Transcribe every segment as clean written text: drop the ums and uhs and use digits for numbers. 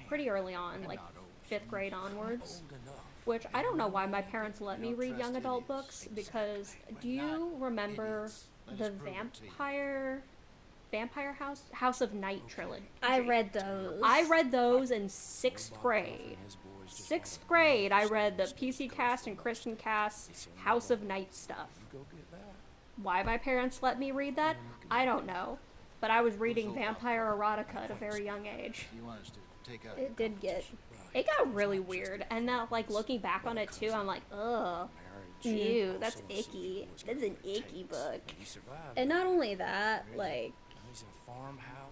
pretty early on, like 5th grade onwards. Which I don't know why my parents let me read young adult books, because do you remember the Vampire House of Night trilogy? I read those. I read those in 6th grade. 6th grade, I read the PC Cast and Kristen Cast House of Night stuff. Why my parents let me read that, I don't know. But I was reading vampire erotica at a very young age. It did get. It got really weird, and now, like, looking back on it too, I'm like, ugh, ew, that's icky. That's an icky book. And not only that, like,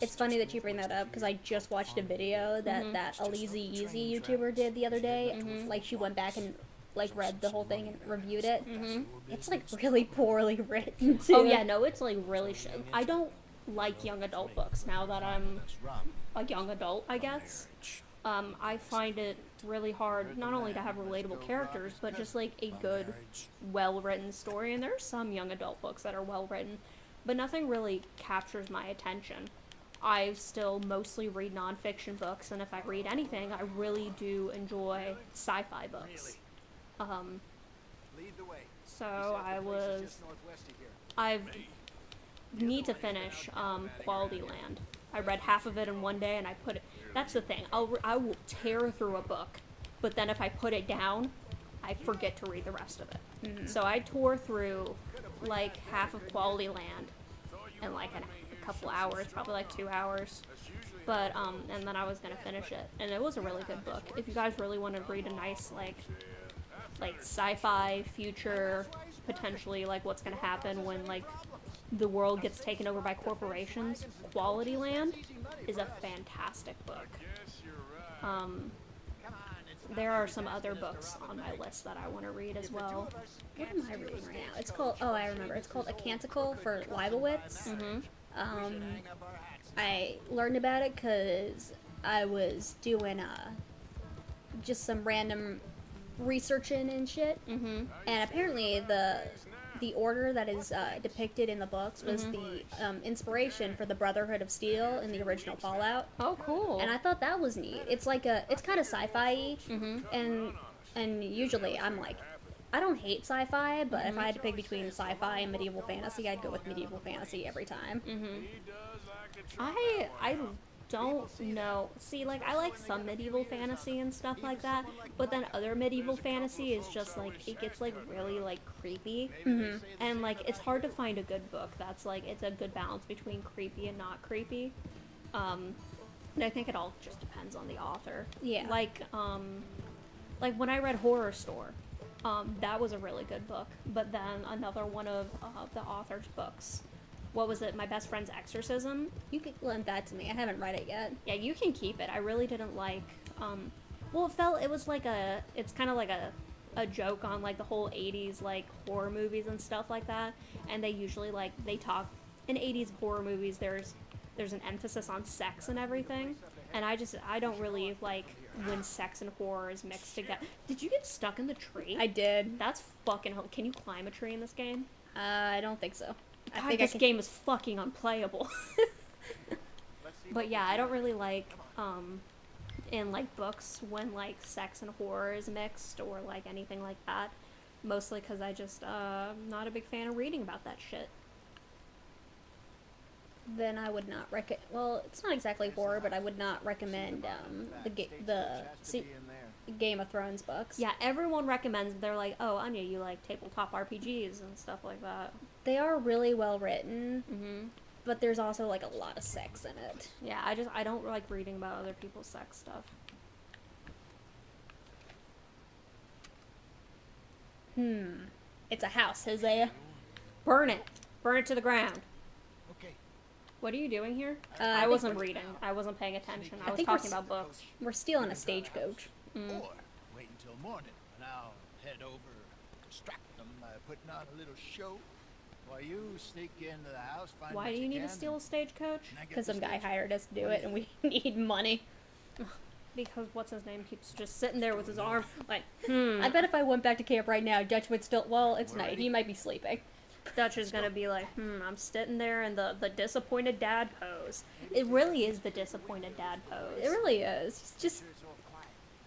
it's funny that you bring that up because I just watched a video that Alizy Yeezy YouTuber did the other day. Like, she went back and like read the whole thing and reviewed it. It's like really poorly written too. Oh yeah, no, it's like really I don't like young adult books now that I'm a young adult, I guess. I find it really hard not only to have relatable characters, but just like a good, well-written story. And there are some young adult books that are well-written, but nothing really captures my attention. I still mostly read nonfiction books, and if I read anything, I really do enjoy sci-fi books. So I need to finish Quality Land. I read half of it in one day, and I put it. That's the thing. I will tear through a book, but then if I put it down, I forget to read the rest of it. So I tore through like half of Quality Land in like a couple hours, probably like 2 hours. But and then I was gonna finish it, and it was a really good book. If you guys really want to read a nice like sci-fi future, potentially like what's gonna happen when like the world gets taken over by corporations, Quality Land is a fantastic book. There are some other books on my list that I want to read as well. What am I reading right now? It's called. Oh, I remember. It's called A Canticle for Leibowitz. I learned about it because I was doing just some random researching and shit. And apparently the order that is depicted in the books was the inspiration for the Brotherhood of Steel in the original Fallout. Oh, cool! And I thought that was neat. It's like it's kind of sci-fi-y, and usually I'm like, I don't hate sci-fi, but if I had to pick between sci-fi and medieval fantasy, I'd go with medieval fantasy every time. I don't know. See, like, I like some medieval fantasy and stuff like that, but then other medieval fantasy is just, like, it gets, like, really, like, creepy. And, like, it's hard to find a good book that's, like, it's a good balance between creepy and not creepy. And I think it all just depends on the author. Yeah. Like when I read Horror Store, that was a really good book, but then another one of the author's books, what was it, My Best Friend's Exorcism? You could lend that to me. I haven't read it yet. Yeah, you can keep it. I really didn't like, well, it was like it's kind of like a joke on, like, the whole 80s, like, horror movies and stuff like that, and they usually, like, they talk, in 80s horror movies, there's an emphasis on sex and everything, and I don't really like when sex and horror is mixed together. Did you get stuck in the tree? I did. That's fucking, can you climb a tree in this game? I don't think so. I think this game is fucking unplayable. But yeah, I don't really like, in, like, books when, like, sex and horror is mixed or, like, anything like that. Mostly because I just, not a big fan of reading about that shit. Then I would not well, it's not exactly horror, but I would not recommend, the Game of Thrones books. Yeah, everyone recommends, they're like, oh, Anya, you like tabletop RPGs and stuff like that. They are really well written, but there's also, like, a lot of sex in it. Yeah, I don't like reading about other people's sex stuff. It's a house, Hosea. Burn it. Burn it to the ground. What are you doing here? I wasn't reading. I wasn't paying attention. I was talking about books. We're stealing a stagecoach. Or wait until morning, and I'll head over, distract them by putting on a little show, while you sneak into the house, find Why do you need to steal a stagecoach? Because some guy hired us to do it, and we need money. Because what's his name keeps just sitting there with his arm, like, I bet if I went back to camp right now, Dutch would still. Well, it's night. He might be sleeping. Dutch is gonna be like, I'm sitting there in the disappointed dad pose. It really is the disappointed dad pose. It really is.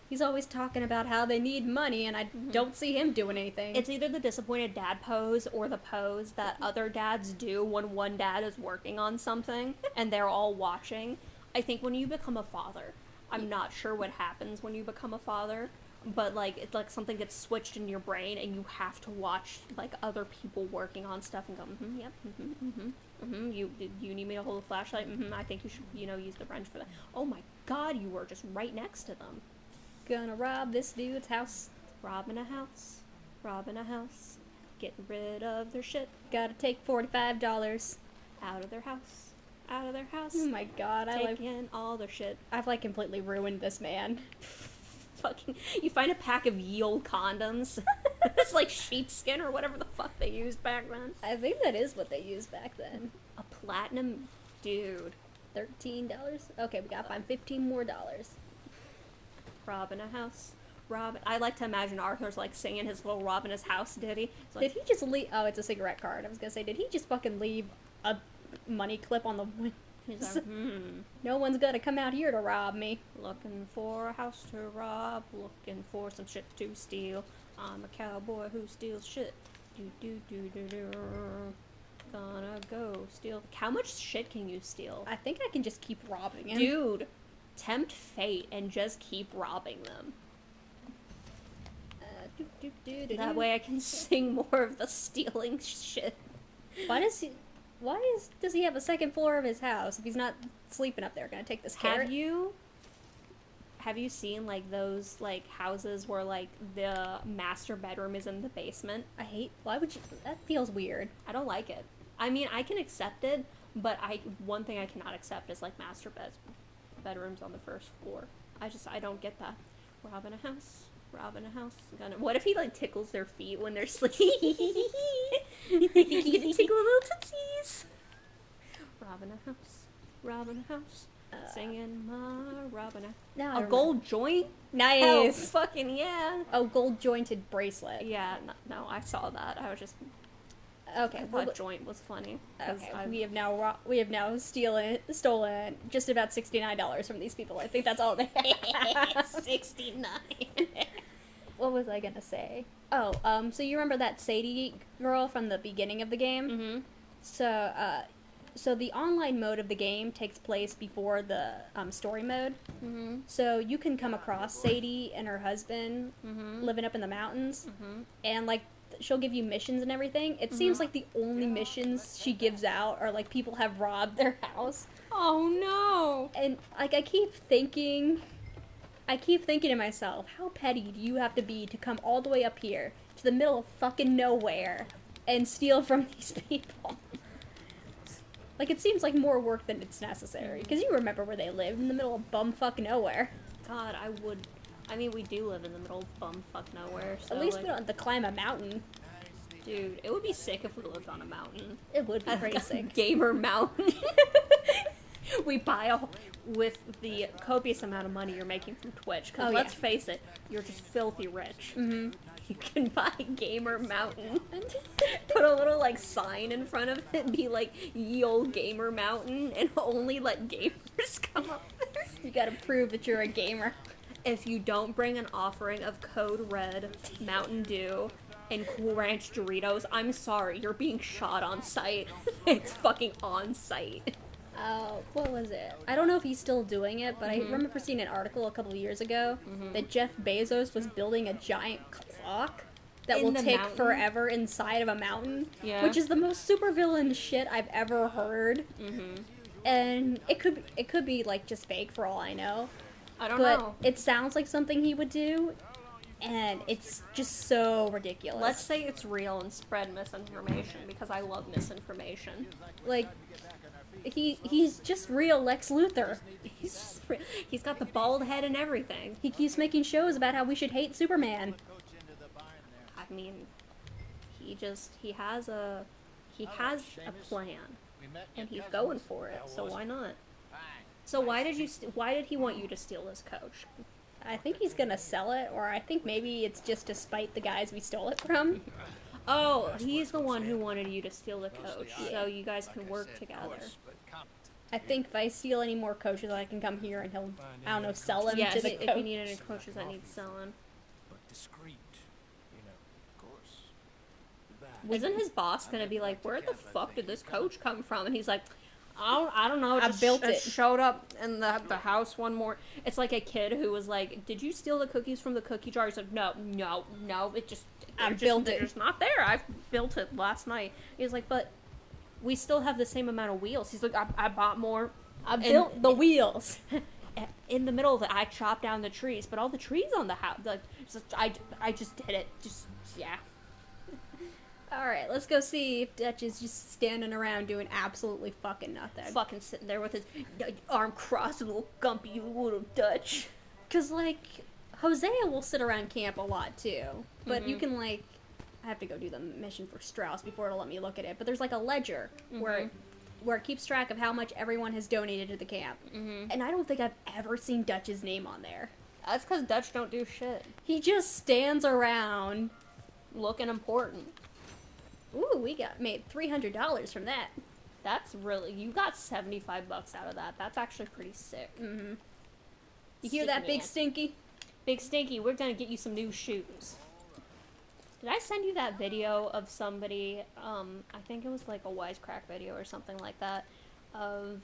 He's always talking about how they need money, and I don't see him doing anything. It's either the disappointed dad pose or the pose that other dads do when one dad is working on something and they're all watching. I think when you become a father, I'm not sure what happens when you become a father, but like it's like something gets switched in your brain and you have to watch like other people working on stuff and go, yep, you need me to hold a flashlight? I think you should, use the wrench for that. Oh my god, you were just right next to them. Gonna rob this dude's house. Robbing a house. Getting rid of their shit. Gotta take $45. Out of their house. Oh my god, Taking all their shit. I've like completely ruined this man. Fucking, you find a pack of ye old condoms. It's like sheepskin or whatever the fuck they used back then. I think that is what they used back then. A platinum dude. $13? Okay, we gotta find 15 more dollars. Robbing a house. I like to imagine Arthur's like singing his little robbing his house ditty. Like, did he just leave? Oh, it's a cigarette card. I was gonna say, did he just fucking leave a money clip on the window? He's like, No one's gonna come out here to rob me. Looking for a house to rob, looking for some shit to steal. I'm a cowboy who steals shit. Gonna go steal. How much shit can you steal? I think I can just keep robbing him. Dude, tempt fate and just keep robbing them. That way I can sing more of the stealing shit. Does he have a second floor of his house if he's not sleeping up there? Gonna take this carrot? Have you seen like those like houses where like the master bedroom is in the basement? Why would you? That feels weird. I don't like it. I mean, I can accept it, but one thing I cannot accept is like master bedrooms on the first floor. I don't get that. Robbing a house. What if he like tickles their feet when they're sleeping? Tickle little tootsies. Robbing a house. Singing my robbing a gold joint. Nice. Hell, fucking yeah. Oh, gold jointed bracelet. Yeah. No, I saw that. I was just. Okay, I thought joint was funny. Okay, we have now stolen just about $69 from these people. I think that's all they have. 69. What was I gonna say? Oh, so you remember that Sadie girl from the beginning of the game? Mm-hmm. So the online mode of the game takes place before the story mode. Mm-hmm. So you can come across Sadie and her husband living up in the mountains, and like she'll give you missions and everything. It seems like the only missions she gives out are like people have robbed their house. Oh no! And like I keep thinking to myself, how petty do you have to be to come all the way up here to the middle of fucking nowhere and steal from these people? Like, it seems like more work than it's necessary. Because you remember where they live, in the middle of bumfuck nowhere. God, I mean, we do live in the middle of bumfuck nowhere, so at least like, we don't have to climb a mountain. Dude, it would be sick if we lived on a mountain. It would be pretty sick. Gamer mountain. We buy with the copious amount of money you're making from Twitch. Because let's face it, you're just filthy rich. Mm-hmm. You can buy Gamer Mountain. Put a little like sign in front of it and be like, ye old Gamer Mountain, and only let gamers come up there. You gotta prove that you're a gamer. If you don't bring an offering of Code Red, Mountain Dew, and Cool Ranch Doritos, I'm sorry, you're being shot on sight. It's fucking on sight. What was it? I don't know if he's still doing it, but I remember seeing an article a couple of years ago that Jeff Bezos was building a giant clock that will tick forever inside of a mountain, which is the most supervillain shit I've ever heard. And it could be like just fake for all I know. I don't know. But it sounds like something he would do, and it's just so ridiculous. Let's say it's real and spread misinformation, because I love misinformation. Like, he's just real Lex Luthor. He's got the bald head and everything. He keeps making shows about how we should hate Superman. I mean, he has a plan, and he's going for it. So why not? So why did he want you to steal his coach? I think he's gonna sell it, or I think maybe it's just to spite the guys we stole it from. Oh, he's the one who wanted you to steal the coach, so you guys can work together. I think if I steal any more coaches, I can come here and he'll, I don't know, sell them Yes, to the if you need any coaches that need selling. But discreet, you know, of course. Isn't his boss gonna be like, where the fuck did this coach come from? And he's like, I don't know. I built it. Showed up in the house one more. It's like a kid who was like, did you steal the cookies from the cookie jar? He's like, no. It just built it. They're just not there. I built it last night. He's like, but we still have the same amount of wheels. He's like, I bought more. I built the wheels. In the middle of it, I chopped down the trees, but all the trees on the house, like, I just did it. Just, yeah. Alright, let's go see if Dutch is just standing around doing absolutely fucking nothing. Fucking sitting there with his arm crossed, little gumpy little Dutch. Because, like, Hosea will sit around camp a lot, too. But you can, like, I have to go do the mission for Strauss before it'll let me look at it. But there's, like, a ledger where it keeps track of how much everyone has donated to the camp. And I don't think I've ever seen Dutch's name on there. That's because Dutch don't do shit. He just stands around. Looking important. Ooh, we made $300 from that. That's really, you got $75 out of that. That's actually pretty sick. You hear that, Big Stinky? Big Stinky, we're gonna get you some new shoes. Did I send you that video of somebody, I think it was like a Wisecrack video or something like that, of,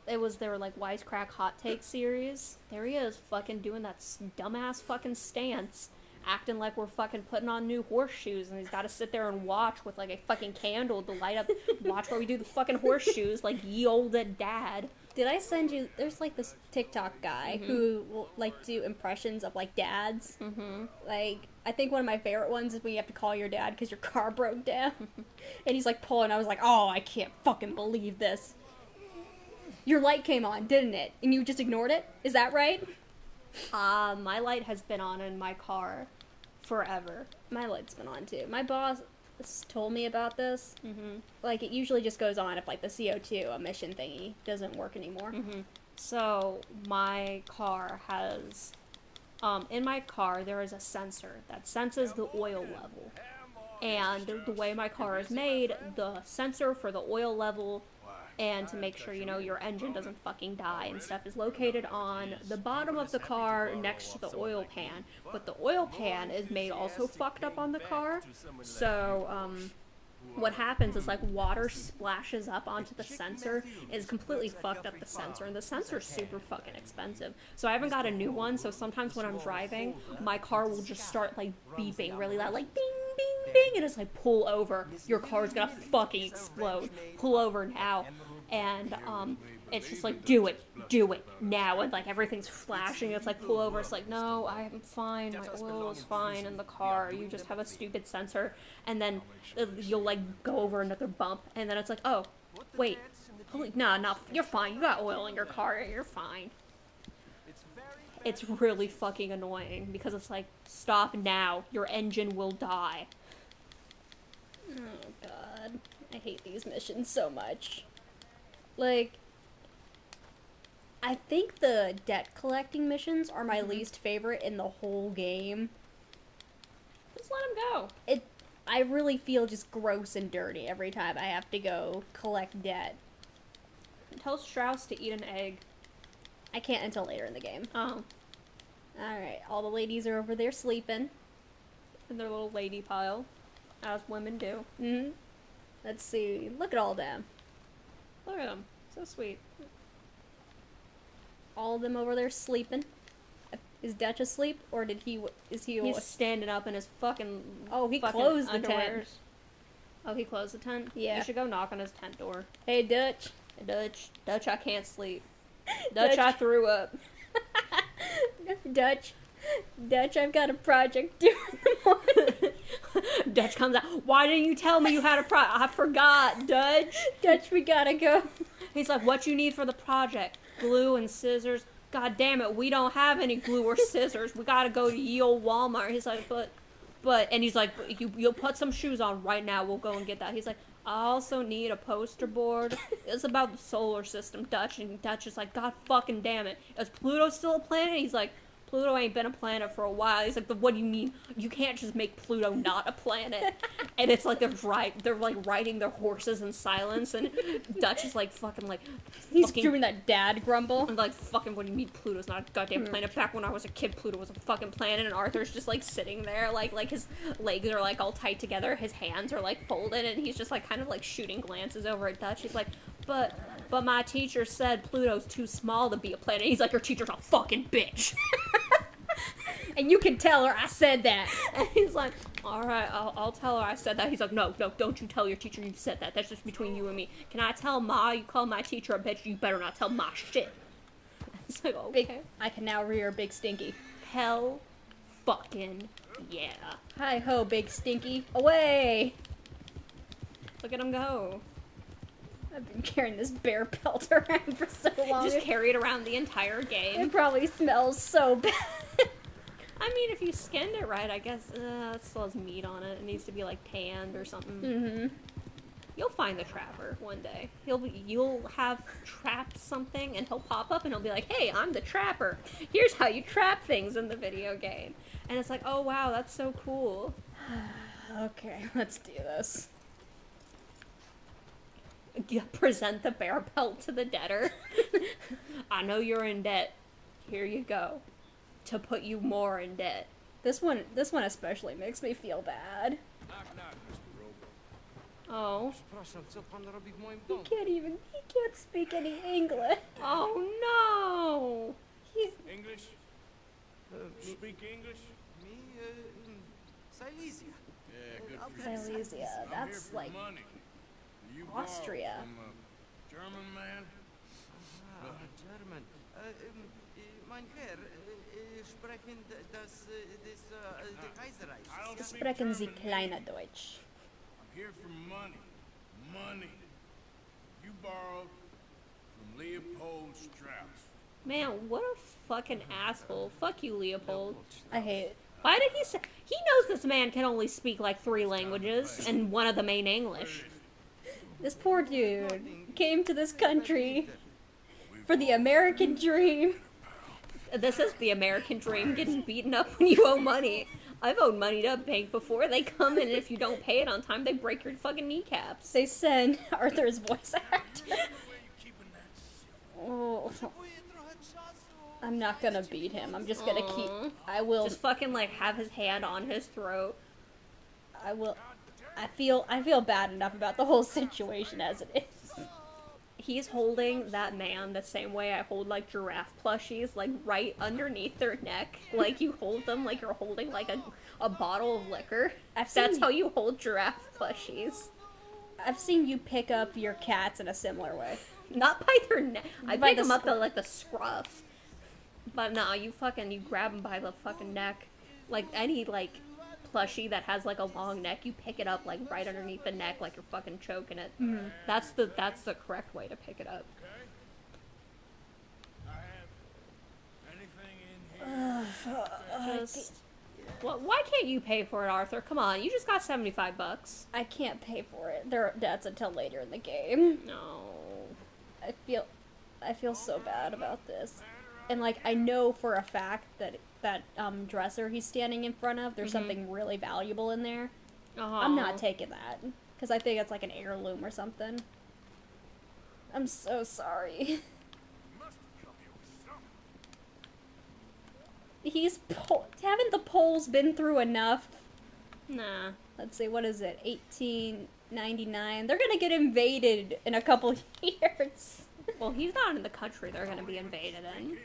it was their, like, Wisecrack Hot Take series. There he is, fucking doing that dumbass fucking stance, acting like we're fucking putting on new horseshoes, and he's gotta sit there and watch with, like, a fucking candle to light up, watch while we do the fucking horseshoes, like ye olde dad. Did I send you, there's, like, this TikTok guy who will, like, do impressions of, like, dads. Like, I think one of my favorite ones is when you have to call your dad because your car broke down. And he's, like, pulling, I was like, oh, I can't fucking believe this. Your light came on, didn't it? And you just ignored it? Is that right? My light has been on in my car forever. My light's been on, too. My boss told me about this. Like, it usually just goes on if, like, the CO2 emission thingy doesn't work anymore. So, my car has, in my car, there is a sensor that senses the oil level. And the way my car is made, the sensor for the oil level and to make sure, you know, your engine doesn't fucking die and stuff is located on the bottom of the car next to the oil pan. But the oil pan is made also fucked up on the car. So, what happens is, like, water splashes up onto the sensor and it's completely fucked up the sensor, and the sensor's super fucking expensive. So I haven't got a new one, so sometimes when I'm driving, my car will just start, like, beeping really loud, like, ding, ding, ding, and it's like, pull over. Your car's gonna fucking explode. Pull over now. And, it's just like, do it now, and, like, everything's flashing, it's like, pull over, it's like, no, I'm fine, my oil is fine in the car, you just have a stupid sensor, and then you'll, like, go over another bump, and then it's like, oh, wait, no, you're fine, you got oil in your car, you're fine. It's really fucking annoying, because it's like, stop now, your engine will die. Oh, God. I hate these missions so much. Like, I think the debt collecting missions are my least favorite in the whole game. Just let them go. I really feel just gross and dirty every time I have to go collect debt. Tell Strauss to eat an egg. I can't until later in the game. Oh. Alright, all the ladies are over there sleeping. In their little lady pile. As women do. Let's see. Look at all them. Look at them. So sweet. All of them over there sleeping. Is Dutch asleep, or is he? He's standing up in his fucking. Oh, he fucking closed the underwears. tent. Oh, he closed the tent? Yeah. You should go knock on his tent door. Hey, Dutch. Hey, Dutch, I can't sleep. Dutch, I threw up. Dutch, I've got a project due in the morning. Dutch comes out. Why didn't you tell me you had a project? I forgot, Dutch. Dutch, we gotta go. He's like, what you need for the project? Glue and scissors. God damn it, we don't have any glue or scissors. We gotta go to ye old Walmart. He's like, but, and he's like, you'll put some shoes on right now. We'll go and get that. He's like, I also need a poster board. It's about the solar system, Dutch. And Dutch is like, God fucking damn it. Is Pluto still a planet? He's like, Pluto ain't been a planet for a while. He's like, but what do you mean? You can't just make Pluto not a planet. And it's like they're like riding their horses in silence, and Dutch is like fucking like He's doing that dad grumble. and like fucking what do you mean Pluto's not a goddamn planet? Back when I was a kid, Pluto was a fucking planet, and Arthur's just like sitting there, like his legs are like all tight together, his hands are like folded, and he's just like kind of like shooting glances over at Dutch. He's like, but my teacher said Pluto's too small to be a planet. He's like, your teacher's a fucking bitch. And you can tell her I said that. And he's like, all right, I'll tell her I said that. He's like, no, don't you tell your teacher you said that. That's just between you and me. Can I tell Ma you called my teacher a bitch? You better not tell Ma shit. It's like, okay. I can now rear Big Stinky. Hell fucking yeah. Hi ho, Big Stinky. Away! Look at him go. I've been carrying this bear pelt around for so long. Just carry it around the entire game. It probably smells so bad. I mean, if you skinned it right, I guess it still has meat on it. It needs to be like tanned or something. Mm-hmm. You'll find the trapper one day. You'll have trapped something, and he'll pop up, and he'll be like, "Hey, I'm the trapper. Here's how you trap things in the video game." And it's like, "Oh wow, that's so cool." Okay, let's do this. You present the bear pelt to the debtor. I know you're in debt. Here you go. To put you more in debt. This one especially makes me feel bad. Knock, knock, Mr. Robo. Oh. He can't speak any English. Oh no. He's English? Speak English? Silesia. Yeah, good for you. Silesia. I'm That's here for like money. You Austria. borrow from a German man? German. Mein Herr, sprechen das Kaiserreich. I don't speak Sprechen Sie German. kleiner Deutsch. I'm here for money. Money. You borrowed from Leopold Strauss. Man, what a fucking asshole. Fuck you, Leopold. I hate it. Why did he say... He knows this man can only speak like 3 languages, and one of them ain't English. This poor dude came to this country for the American dream. This is the American dream, getting beaten up when you owe money. I've owed money to a bank before. They come in, and if you don't pay it on time, they break your fucking kneecaps. They send Arthur's voice actor. Oh, I'm not gonna beat him. I'm just gonna keep. I will. Just fucking, like, have his hand on his throat. I will. I feel bad enough about the whole situation as it is. He's holding that man the same way I hold, like, giraffe plushies, like, right underneath their neck. Like, you hold them like you're holding, like, a bottle of liquor. That's how you hold giraffe plushies. I've seen you pick up your cats in a similar way. Not by their neck. I By pick the them up to, like, the scruff. But no, you grab them by the fucking neck. Like, any, like, plushie that has, like, a long neck, you pick it up, like, right underneath the neck, like you're fucking choking it. Mm-hmm. That's the correct way to pick it up. Okay? I have anything in here. Just... Well, why can't you pay for it, Arthur? Come on, you just got $75. I can't pay for it. That's until later in the game. No. I feel so bad about this. And, like, I know for a fact that dresser he's standing in front of, there's something really valuable in there. I'm not taking that. Because I think it's like an heirloom or something. I'm so sorry. Haven't the Poles been through enough? Nah. Let's see, what is it? 1899. They're gonna get invaded in a couple years. Well, he's not in the country they're gonna be invaded in.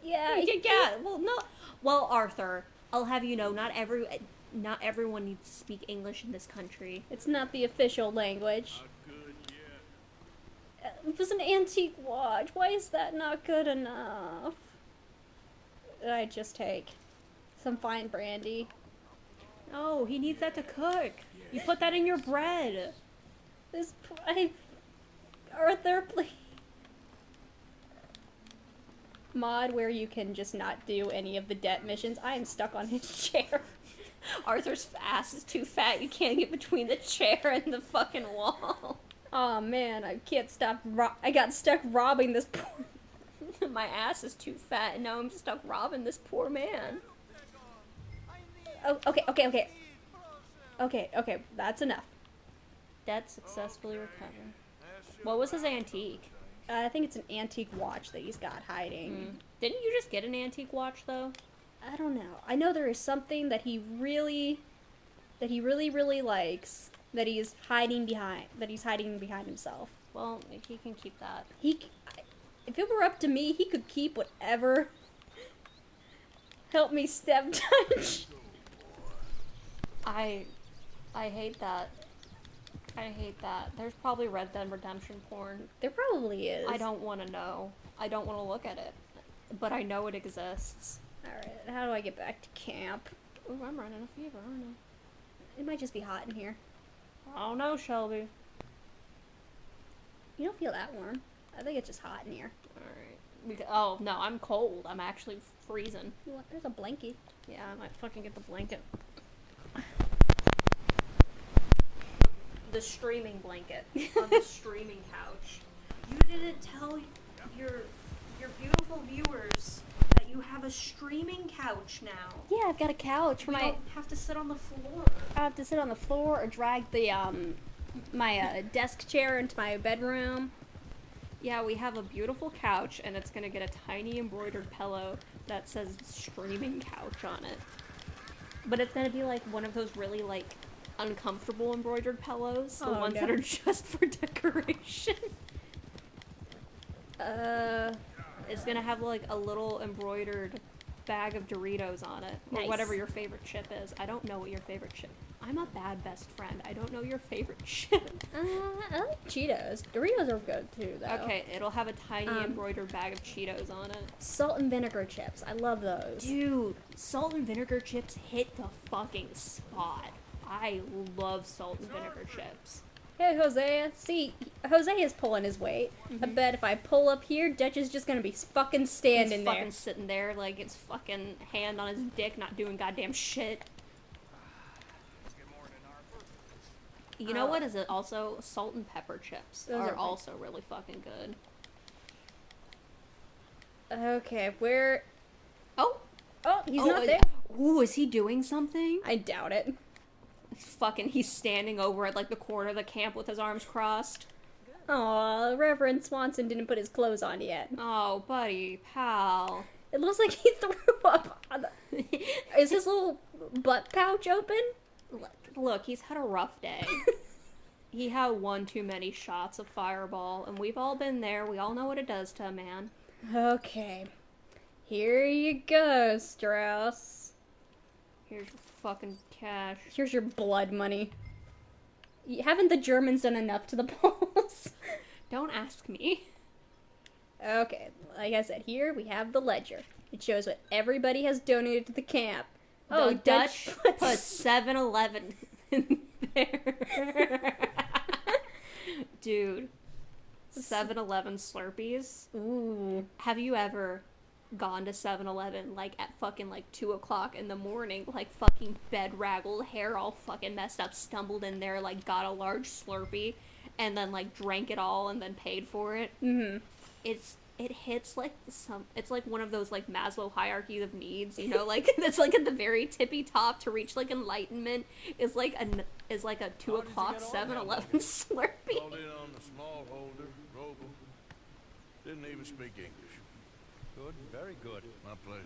Yeah. Yeah. Well, no. Well, Arthur, I'll have you know, not everyone needs to speak English in this country. It's not the official language. Not good yet. It was an antique watch. Why is that not good enough? I just take some fine brandy. Oh, he needs that to cook. You put that in your bread. Arthur, please. Mod where you can just not do any of the debt missions. I am stuck on his chair. Arthur's ass is too fat. You can't get between the chair and the fucking wall. Oh man, I can't stop. I got stuck robbing this poor. my ass is too fat and now I'm stuck robbing this poor man. Oh, okay. Okay, that's enough. Debt successfully recovered. What was his antique? I think it's an antique watch that he's got hiding. Didn't you just get an antique watch though? I don't know. I know there is something that he really likes that he's hiding behind himself. Well, he can keep that. If it were up to me, he could keep whatever. Help me, step touch. I hate that. I hate that. There's probably Red Dead Redemption porn. There probably is. I don't want to know. I don't want to look at it. But I know it exists. Alright, how do I get back to camp? Ooh, I'm running a fever, aren't I? It might just be hot in here. I don't know, Shelby. You don't feel that warm. I think it's just hot in here. Alright. Oh, no, I'm cold. I'm actually freezing. What? There's a blanket. Yeah, I might fucking get the blanket. The streaming blanket on the streaming couch. You didn't tell your beautiful viewers that you have a streaming couch now. Yeah, I've got a couch for You my. don't have to sit on the floor. I have to sit on the floor or drag the my desk chair into my bedroom. Yeah, we have a beautiful couch, and it's gonna get a tiny embroidered pillow that says streaming couch on it. But it's gonna be like one of those really like uncomfortable embroidered pillows, the ones that are just for decoration. It's gonna have like a little embroidered bag of Doritos on it, or Nice. whatever your favorite chip is. I don't know what your favorite chip. I'm a bad best friend. I don't know your favorite chip. I like Cheetos. Doritos are good too, though. Okay, it'll have a tiny embroidered bag of Cheetos on it. Salt and vinegar chips. I love those. Dude, salt and vinegar chips hit the fucking spot. I love salt and vinegar chips. Hey, Jose. See, Jose is pulling his weight. I bet if I pull up here, Dutch is just gonna be fucking standing He's there. fucking sitting there like it's fucking hand on his dick, not doing goddamn shit. You know what is it also? Salt and pepper chips Those are are also really fucking good. Okay, where? Oh! Oh, he's not there. Ooh, is he doing something? I doubt it. He's standing over at like the corner of the camp with his arms crossed. Aw, Reverend Swanson didn't put his clothes on yet. Oh, buddy, pal. It looks like he threw up on the... Is his little butt pouch open? Look, he's had a rough day. He had one too many shots of Fireball, and we've all been there. We all know what it does to a man. Okay. Here you go, Strauss. Here's your fucking cash. Here's your blood money. Haven't the Germans done enough to the Poles? Don't ask me. Okay, like I said, here we have the ledger. It shows what everybody has donated to the camp. Oh, Dutch put 7-Eleven in there. Dude. 7-Eleven Slurpees. Ooh. Have you ever gone to 7-Eleven, like, at fucking, like, 2 o'clock in the morning, like, fucking bed-raggled, hair all fucking messed up, stumbled in there, like, got a large Slurpee, and then, like, drank it all and then paid for it? Mm-hmm. It hits, like, it's like one of those, like, Maslow hierarchy of needs, you know, like, that's, like, at the very tippy top to reach, like, enlightenment is, like, a 2 o'clock 7-Eleven Slurpee. Called in on the small holder, Rogel. Didn't even speak English. Good, very good. My pleasure.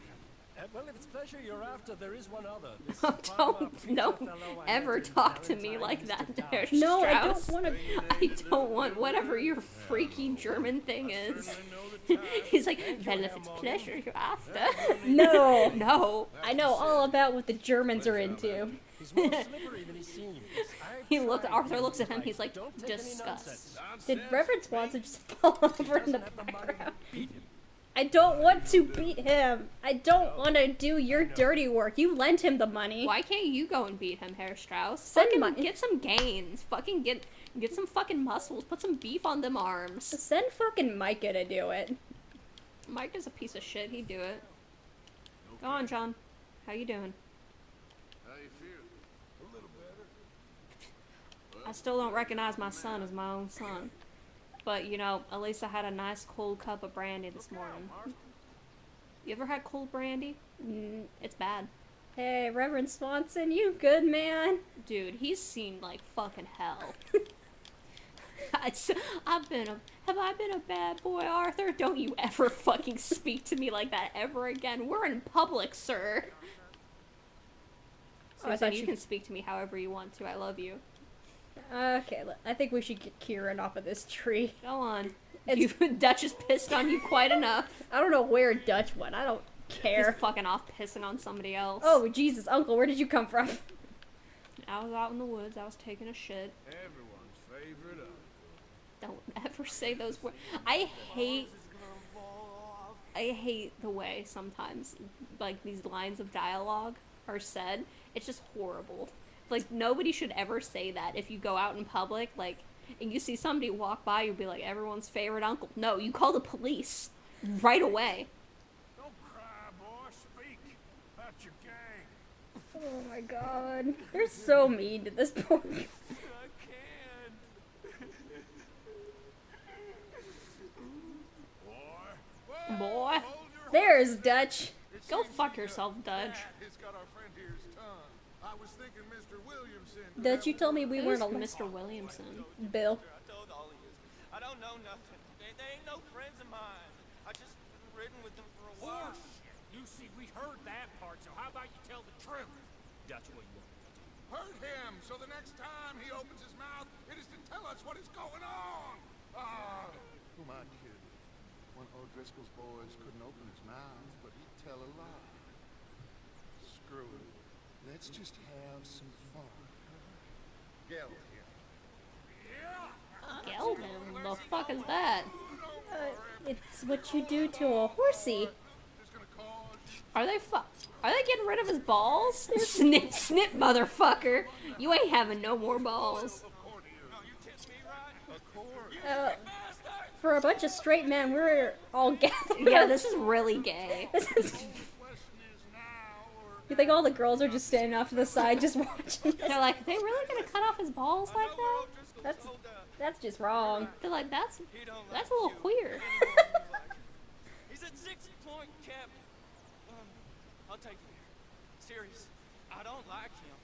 Well, if it's pleasure you're after, there is one other. This Oh, farmer, preacher don't fellow I ever met in talk to me Valentine, like that, Mr. there, Dowd. No, I Strauss. don't want to... I don't want whatever your freaky German thing is. Certainly know the time. He's like, well, if it's pleasure you're after. No! No. I know all about what the Germans are into. He's more slippery than he seems. Arthur looks at him, he's like, Don't take any disgust. nonsense. Did Nonsense. Reverend Swanson just fall over in the Doesn't have the money. background? Beat him. I don't want to beat him. I don't want to do your dirty work. You lent him the money. Why can't you go and beat him, Herr Strauss? Send Fucking money. get some gains. Fucking get some fucking muscles. Put some beef on them arms. Send fucking Micah to do it. Mike is a piece of shit. He'd do it. Go on, John. How you doing? How you feel? A little better. I still don't recognize my son as my own son. But, you know, at least I had a nice cold cup of brandy this morning. You ever had cold brandy? It's bad. Hey, Reverend Swanson, you good, man? Dude, he's seen, like, fucking hell. Have I been a bad boy, Arthur? Don't you ever fucking speak to me like that ever again. We're in public, sir. Susan, you can speak to me however you want to. I love you. Okay, I think we should get Kieran off of this tree. Go on. Dutch is pissed on you quite enough. I don't know where Dutch went. I don't care. He's fucking off pissing on somebody else. Oh, Jesus, Uncle, where did you come from? I was out in the woods. I was taking a shit. Everyone's favorite uncle. Don't ever say those words. I hate the way sometimes, like, these lines of dialogue are said. It's just horrible. Like, nobody should ever say that if you go out in public, like, and you see somebody walk by, you'll be like, everyone's favorite uncle. No, you call the police right away. Don't cry, boy. Speak about your gang. Oh my god. They're so mean to this point. I can't. Boy. There's Dutch. Go fuck yourself, Dutch. He's got our friend here's tongue. I was thinking Mr. Williamson. Dutch, you told me we Who's weren't Mr. Williamson? Bill. I told all of you. I don't know nothing. They ain't no friends of mine. I just been ridden with them for a while. Horseshit. You see, we heard that part, so how about you tell the truth? Dutch, what you want? Hurt him, so the next time he opens his mouth, it is to tell us what is going on. Who am I kidding? One of O'Driscoll's boys couldn't open his mouth, but he'd tell a lie. Screw it. Let's just have some fun. Geld here. Gelvin? The fuck is that? It's what you do to a horsey. Are they getting rid of his balls? Snip, snip, motherfucker. You ain't having no more balls. For a bunch of straight men, we're all gathered. Yeah, this is really gay. You think all the girls are just standing off to the side just watching? They're like, are they really gonna cut off his balls like that? That's just wrong. They're like, that's a little queer. He's at 6 Point, Cap. I'll take it. Serious. I don't like him.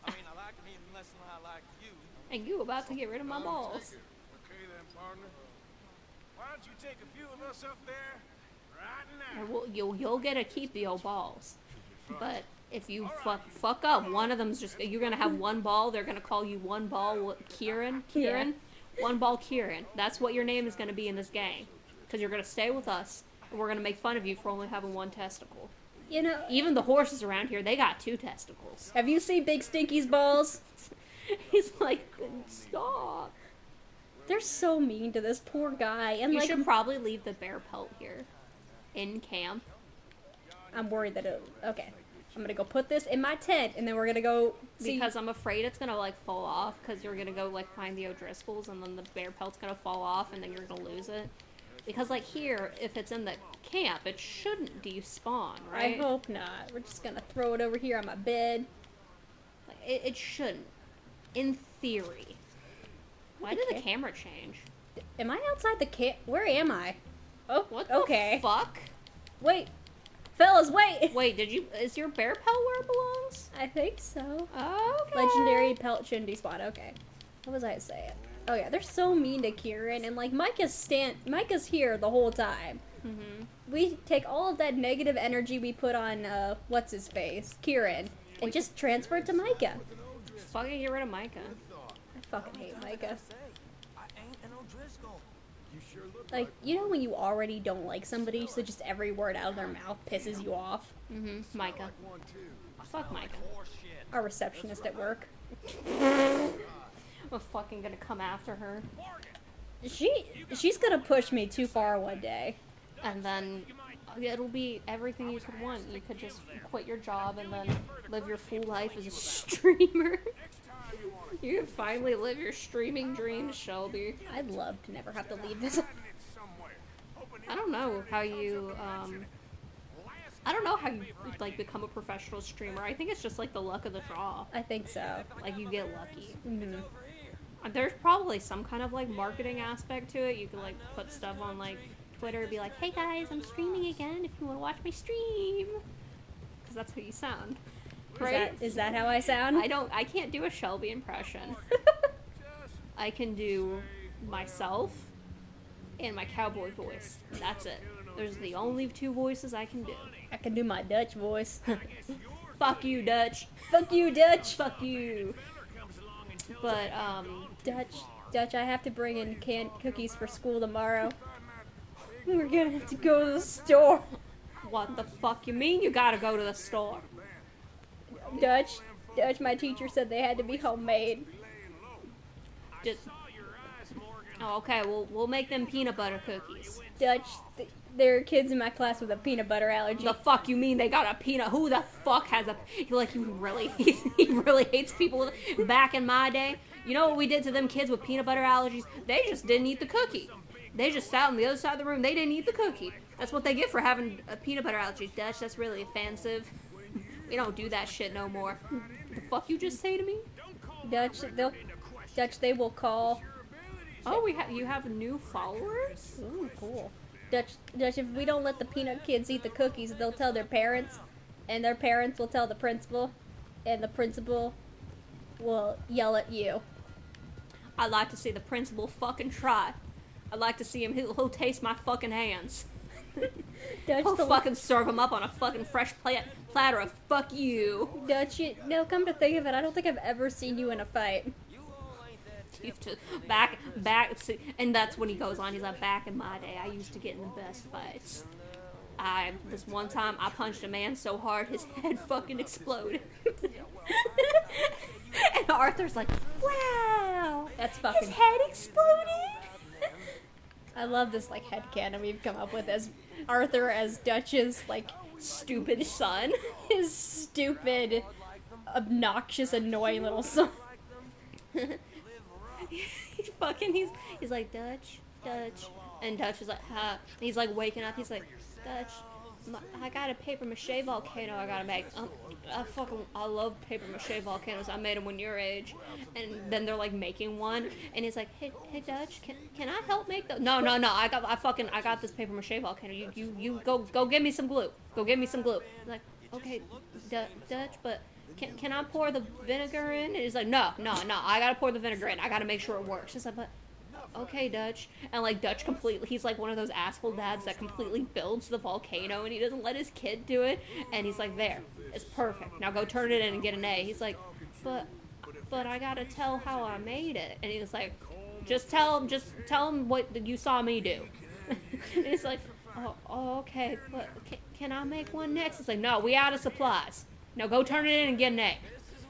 I mean, I like him even less than I like you. And you about to get rid of my balls. Okay then, partner. Why don't you take a few of us up there right now? And you'll get to keep the old balls. But if you fuck up, one of them's just, you're gonna have one ball. They're gonna call you one ball Kieran. Yeah. One ball Kieran. That's what your name is gonna be in this gang. Because you're gonna stay with us, and we're gonna make fun of you for only having one testicle. You know, Even the horses around here, they got 2 testicles. have you seen Big Stinky's balls? He's like, stop. They're so mean to this poor guy. And You like, should probably leave the bear pelt here, in camp. I'm worried that okay. I'm gonna go put this in my tent, and then we're gonna go see. Because I'm afraid it's gonna like fall off, because you're gonna go like find the O'Driscolls, and then the bear pelt's gonna fall off, and then you're gonna lose it. Because like here, if it's in the camp, it shouldn't despawn, right? I hope not. We're just gonna throw it over here on my bed. Like, it shouldn't. In theory. Why did the camera change? Am I outside the camp? Where am I? Oh, What the okay. fuck? Wait, fellas, wait. Wait, is your bear pelt where it belongs? I think so. Okay. Legendary pelt shouldn't despawn. Okay. What was I saying? Oh yeah, they're so mean to Kieran, and like Micah's here the whole time. Mm-hmm. We take all of that negative energy we put on what's his face, Kieran, and just transfer it to Micah. Fucking get rid of Micah. I fucking hate Micah. I ain't an O'Driscoll. You sure look Like, you know when you already don't like somebody, so just every word out of their mouth pisses you off? Mm-hmm. Micah. one too. Fuck Micah. Horseshit. Our receptionist at work. I'm fucking gonna come after her. She's gonna push me too far one day. And then it'll be everything you could want. You could just quit your job and then live your full life as a streamer. You can finally live your streaming dreams, Shelby. I'd love to never have to leave this. I don't know how you like become a professional streamer. I think it's just like the luck of the draw. I think so. Like you get lucky. Mhm. There's probably some kind of like marketing aspect to it. You could like put stuff on like Twitter, be like, "Hey guys, I'm streaming again. If you want to watch my stream," because that's how you sound, right? Is that how I sound? I can't do a Shelby impression. I can do myself and my cowboy voice. That's it. Those are the only two voices I can do. I can do my Dutch voice. Fuck you, Dutch. Fuck you, Dutch. Fuck you. But Dutch, I have to bring in canned cookies for school tomorrow. We're gonna have to go to the store. what the fuck you mean? You gotta go to the store. Dutch, my teacher said they had to be homemade. Just, oh, okay. We'll make them peanut butter cookies. Dutch, there are kids in my class with a peanut butter allergy. The fuck you mean they got a peanut? Who the fuck has a like? He really hates people. Back in my day, you know what we did to them kids with peanut butter allergies? They just didn't eat the cookie. They just sat on the other side of the room. They didn't eat the cookie. That's what they get for having a peanut butter allergy. Dutch, that's really offensive. We don't do that shit no more. The fuck you just say to me? Dutch, they will call. Oh, you have new followers? Ooh, cool. Dutch, if we don't let the peanut kids eat the cookies, they'll tell their parents, and their parents will tell the principal, and the principal will yell at you. I'd like to see the principal fucking try. I'd like to see him. He'll taste my fucking hands. Dutch, He'll fucking serve him up on a fucking fresh platter of fuck you. Dutch, no, come to think of it, I don't think I've ever seen you in a fight. Back, and that's when he goes on. He's like, back in my day, I used to get in the best fights. This one time, I punched a man so hard, his head fucking exploded. And Arthur's like, wow, that's fucking... His head exploded? I love this, like, headcanon we've come up with as Arthur as Dutch's, like, stupid son. His stupid, obnoxious, annoying little son. He's like, Dutch, and Dutch is like, huh. He's like waking up. He's like, Dutch, I got a paper mache volcano I gotta make. I love paper mache volcanoes. I made them when you're age. And then they're like making one, and he's like, hey Dutch, can I help make those? No. I got this paper mache volcano. You go get me some glue. Go get me some glue. He's like, okay, Dutch, but. Can I pour the vinegar in? And he's like, no, I gotta pour the vinegar in. I gotta make sure it works. She's like, but, okay, Dutch. And, like, Dutch completely, he's like one of those asshole dads that completely builds the volcano and he doesn't let his kid do it. And he's like, there, it's perfect. Now go turn it in and get an A. He's like, but I gotta tell how I made it. And he's like, just tell him what you saw me do. And he's like, oh, okay, but can I make one next? It's like, no, we out of supplies. Now go turn it in and get an A.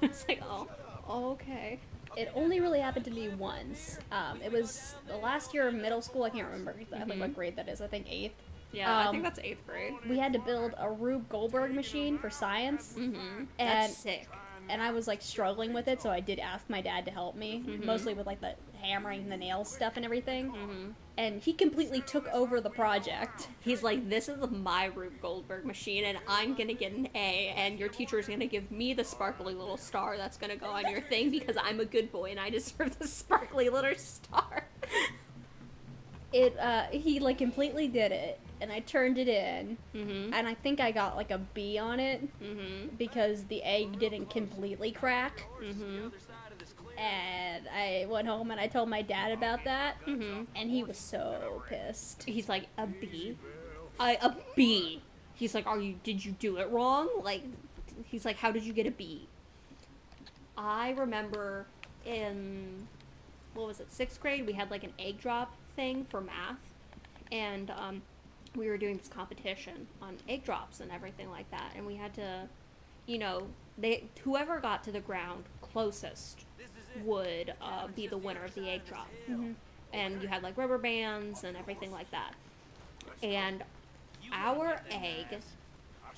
It's like, oh, okay. It only really happened to me once. It was the last year of middle school. I can't remember exactly what grade that is. I think 8th. Yeah, I think that's 8th grade. We had to build a Rube Goldberg machine for science. Mm-hmm. That's sick. And I was, like, struggling with it, so I did ask my dad to help me. Mm-hmm. Mostly with, like, the hammering the nails stuff and everything. Mm-hmm. And he completely took over the project. He's like, this is my Rube Goldberg machine, and I'm gonna get an A, and your teacher is gonna give me the sparkly little star that's gonna go on your thing because I'm a good boy and I deserve the sparkly little star. He, like, completely did it, and I turned it in, mm-hmm. and I think I got, like, a B on it, mm-hmm. because the egg didn't completely crack. Mm-hmm. And I went home and I told my dad about that, mm-hmm. and he was so pissed. He's like, a B? A B? He's like, did you do it wrong? Like, he's like, how did you get a B? I remember in, 6th grade, we had like an egg drop thing for math, and we were doing this competition on egg drops and everything like that, and we had to, whoever got to the ground closest would be the winner of the egg drop. Mm-hmm. And you had like rubber bands and everything like that. And our egg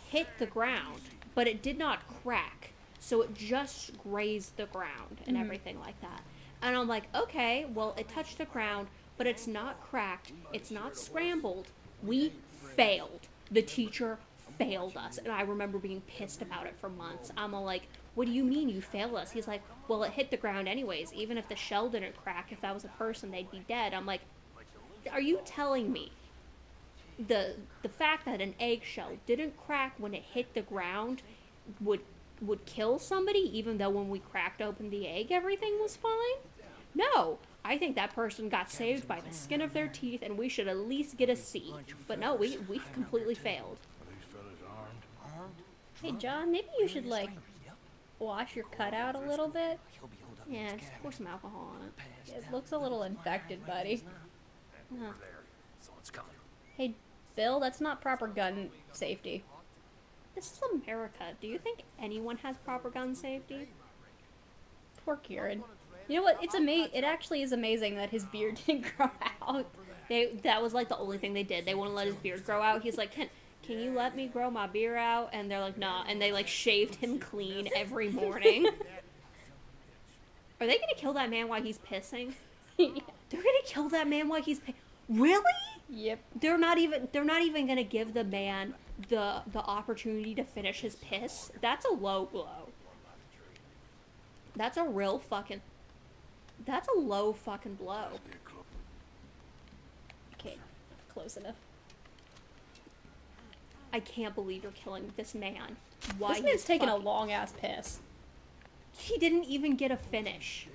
hit the ground, but it did not crack. So it just grazed the ground and everything like that. And I'm like, okay, well, it touched the ground, but it's not cracked. It's not scrambled. We failed. The teacher failed us. And I remember being pissed about it for months. I'm all like, what do you mean you failed us? He's like, well, it hit the ground anyways. Even if the shell didn't crack, if that was a person, they'd be dead. I'm like, are you telling me the fact that an eggshell didn't crack when it hit the ground would kill somebody, even though when we cracked open the egg, everything was fine? No. I think that person got saved by the skin of their teeth, and we should at least get a C. But no, we completely failed. Are these fellas armed? Hey, John, maybe you should, like, wash your cut out a little bit. Yeah, just pour some alcohol on it. It looks a little infected, buddy. Huh. Someone's coming. Hey, Bill, that's not proper gun safety. This is America. Do you think anyone has proper gun safety? Poor Kieran. You know what? It actually is amazing that his beard didn't grow out. That was like the only thing they did. They wouldn't let his beard grow out. He's like, can you let me grow my beard out? And they're like, nah. And they like shaved him clean every morning. Are they gonna kill that man while he's pissing? Yeah. They're gonna kill that man while he's really? Yep. They're not even gonna give the man the opportunity to finish his piss. That's a low blow. That's a real fucking. That's a low fucking blow. Okay, close enough. I can't believe you're killing this man. Why This man's he's taking a fucking- long ass piss. He didn't even get a finish.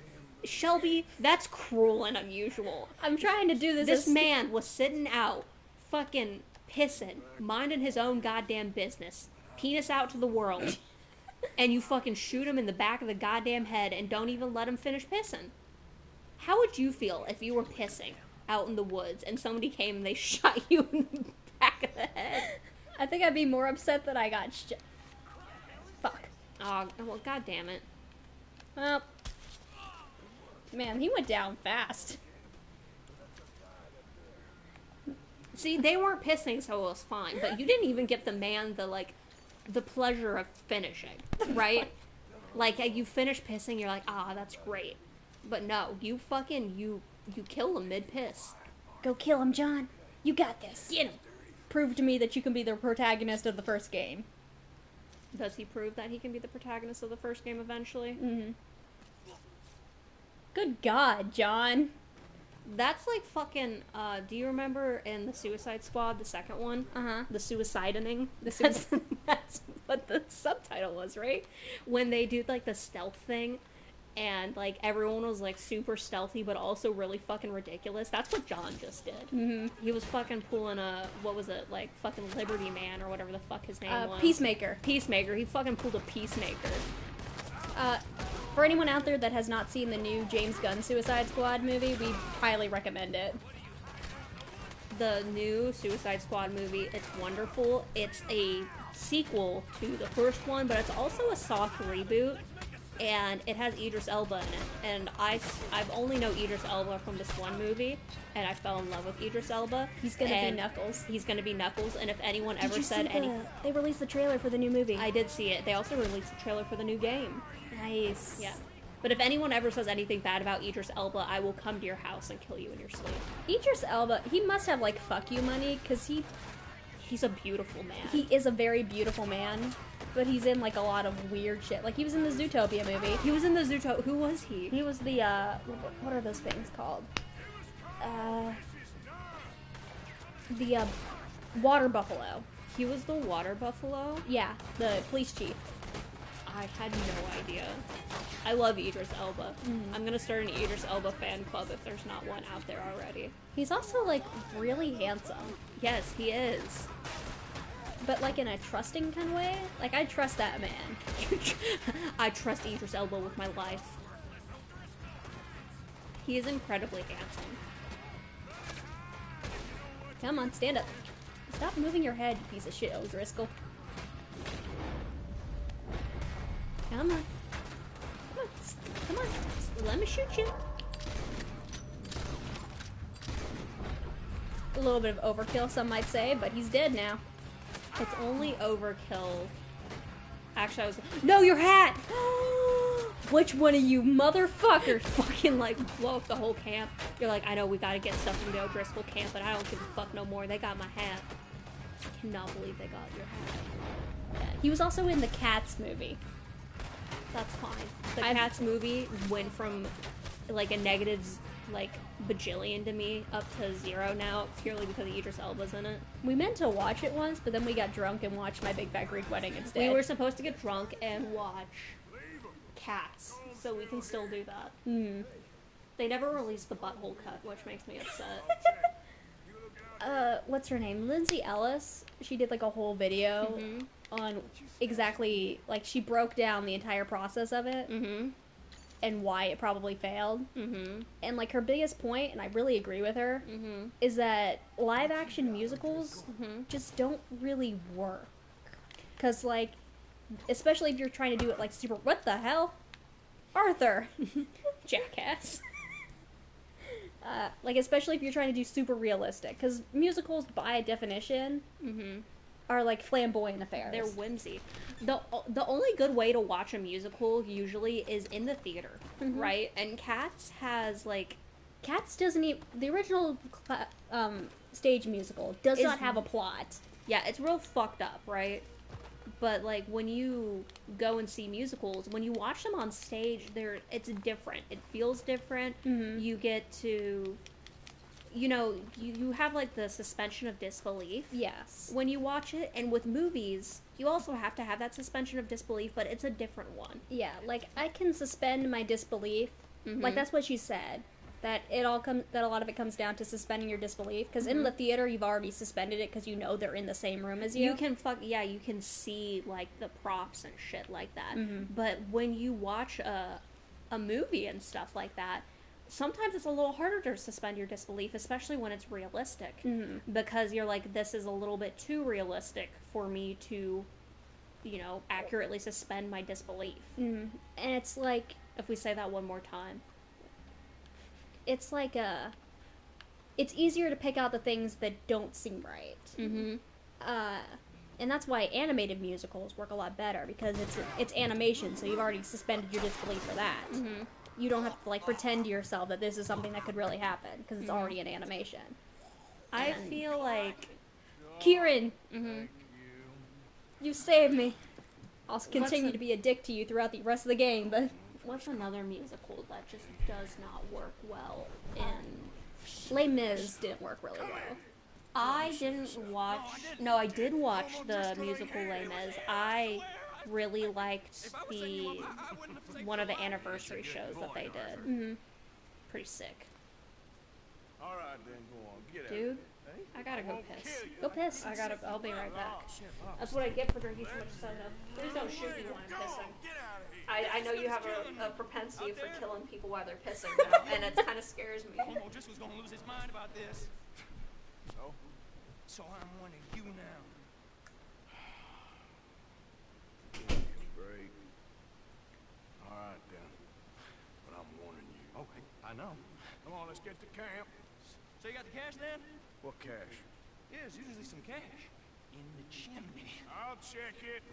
Shelby, that's cruel and unusual. I'm trying to do this. This man was sitting out, fucking pissing, minding his own goddamn business, penis out to the world, and you fucking shoot him in the back of the goddamn head and don't even let him finish pissing. How would you feel if you were pissing out in the woods and somebody came and they shot you in the back of the head? I think I'd be more upset that I got Fuck. Oh, well, god damn it. Well, man, he went down fast. See, they weren't pissing, so it was fine. But you didn't even give the man the pleasure of finishing, right? Like, you finish pissing, you're like, ah, that's great. But no, you kill him mid-piss. Go kill him, John. You got this. Get him! Prove to me that you can be the protagonist of the first game. Does he prove that he can be the protagonist of the first game eventually? Mm-hmm. Good God, John. That's like fucking, do you remember in the Suicide Squad, the second one? Uh-huh. The suicidening? The That's what the subtitle was, right? When they do, like, the stealth thing, and, like, everyone was, like, super stealthy, but also really fucking ridiculous. That's what John just did. Mm-hmm. He was fucking pulling what was it, like, fucking Liberty Man, or whatever the fuck his name was. Peacemaker. Peacemaker. He fucking pulled a Peacemaker. For anyone out there that has not seen the new James Gunn Suicide Squad movie, we highly recommend it. The new Suicide Squad movie, it's wonderful. It's a sequel to the first one, but it's also a soft reboot, and it has Idris Elba in it. And I've only know Idris Elba from this one movie, and I fell in love with Idris Elba. He's gonna be Knuckles. He's gonna be Knuckles, and if anyone ever Did you said see anything... They released the trailer for the new movie. I did see it. They also released the trailer for the new game. Nice. Yeah. But if anyone ever says anything bad about Idris Elba, I will come to your house and kill you in your sleep. Idris Elba, he must have, like, fuck you money, because he's a beautiful man. He is a very beautiful man, but he's in, like, a lot of weird shit. Like, he was in the Zootopia movie. He was in the Zootopia... Who was he? He was the, what are those things called? The water buffalo. He was the water buffalo? Yeah, the police chief. I had no idea. I love Idris Elba. I'm gonna start an Idris Elba fan club if there's not one out there already. He's also, like, really handsome. Yes, he is. But, like, in a trusting kind of way. Like, I trust that man. I trust Idris Elba with my life. He is incredibly handsome. Come on, stand up. Stop moving your head, you piece of shit, O'Driscoll. Come on. Come on. Let me shoot you. A little bit of overkill, some might say, but he's dead now. It's only overkill. Actually, I was like, no, your hat! Which one of you motherfuckers? Fucking, like, blow up the whole camp. You're like, I know we gotta get stuff from the O'Driscoll camp, but I don't give a fuck no more. They got my hat. Cannot believe they got your hat. Yeah, he was also in the Cats movie. That's fine. The Cats movie went from like a negative like bajillion to me up to 0 now purely because Idris Elba's in it. We meant to watch it once, but then we got drunk and watched My Big Fat Greek Wedding instead. We were supposed to get drunk and watch Cats, so we can still do that. They never released the butthole cut, which makes me upset. What's her name? Lindsay Ellis. She did like a whole video on exactly, like, she broke down the entire process of it and why it probably failed. And like her biggest point, and I really agree with her, is that live action musicals just don't really work. Because like, especially if you're trying to do it like super, what the hell? Arthur! Jackass. Like, especially if you're trying to do super realistic, because musicals, by definition, are like flamboyant affairs. They're whimsy. The only good way to watch a musical usually is in the theater, right? And Cats has like... Cats doesn't even... The original stage musical does not have a plot. Yeah, it's real fucked up, right? But like when you go and see musicals, when you watch them on stage, it's different. It feels different. You get to, you know, you have like the suspension of disbelief. Yes. When you watch it, and with movies, you also have to have that suspension of disbelief, but it's a different one. Yeah, like I can suspend my disbelief. Like that's what she said. That a lot of it comes down to suspending your disbelief, because in the theater you've already suspended it because you know they're in the same room as you. You can see like the props and shit like that. But when you watch a movie and stuff like that, sometimes it's a little harder to suspend your disbelief, especially when it's realistic, because you're like, this is a little bit too realistic for me to, you know, accurately suspend my disbelief. And it's like, if we say that one more time. It's like it's easier to pick out the things that don't seem right. And that's why animated musicals work a lot better, because it's animation, so you've already suspended your disbelief for that. You don't have to like pretend to yourself that this is something that could really happen, because it's already an animation. I feel like Kieran, you saved me. I'll continue to be a dick to you throughout the rest of the game, but what's another musical that just does not work well in... Les Mis didn't work really well. I didn't watch... No, I did watch the musical Les Mis. I really liked one of the anniversary shows that they did. Pretty sick. All right, then, go on. Get out. Dude, I gotta go piss. Go piss. I'll be right back. That's what I get for drinking so much soda. Please don't shoot me when I'm pissing. I know you have a propensity for killing people while they're pissing, though, and it kind of scares me. Homo just was gonna lose his mind about this. So I'm one of you now. Break. All right, then. But I'm warning you. Okay, I know. Come on, let's get to camp. So you got the cash then? What cash? Yeah, there's usually some cash in the chimney. I'll check it.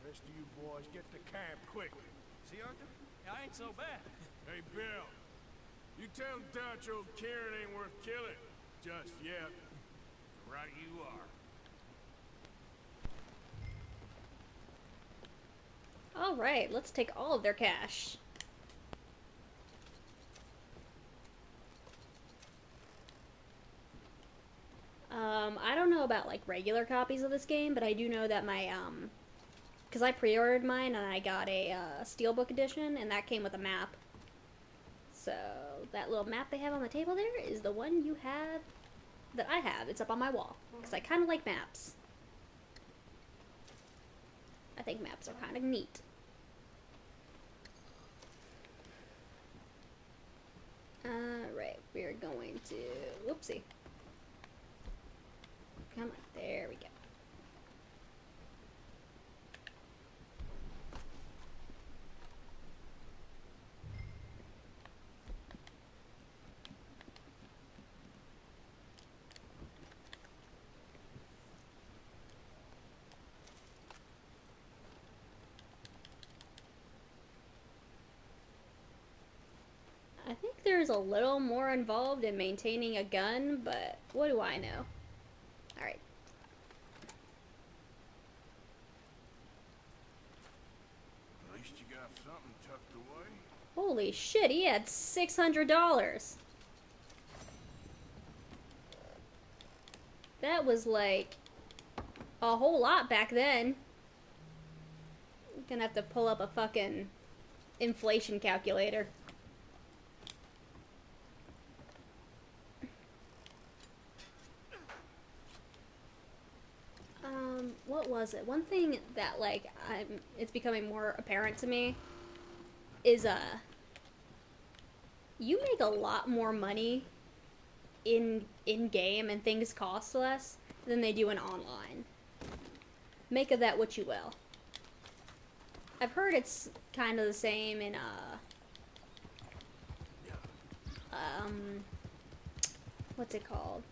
Rest of you boys get to camp quickly. See, Arthur? I ain't so bad. Hey, Bill. You tell Dutch old Kieran ain't worth killing. Just yet. Right you are. Alright, let's take all of their cash. I don't know about like regular copies of this game, but I do know that my because I pre-ordered mine and I got a Steelbook edition, and that came with a map. So that little map they have on the table there is the one you have, that I have. It's up on my wall because I kind of like maps. I think maps are kind of neat. Alright, we're going to... Whoopsie. Come on, there we go. I think there's a little more involved in maintaining a gun, but what do I know? Alright. least you got something tucked away. Holy shit, he had $600. That was like a whole lot back then. I'm gonna have to pull up a fucking inflation calculator. What was it? One thing that like it's becoming more apparent to me is you make a lot more money in game and things cost less than they do in online. Make of that what you will. I've heard it's kind of the same in what's it called?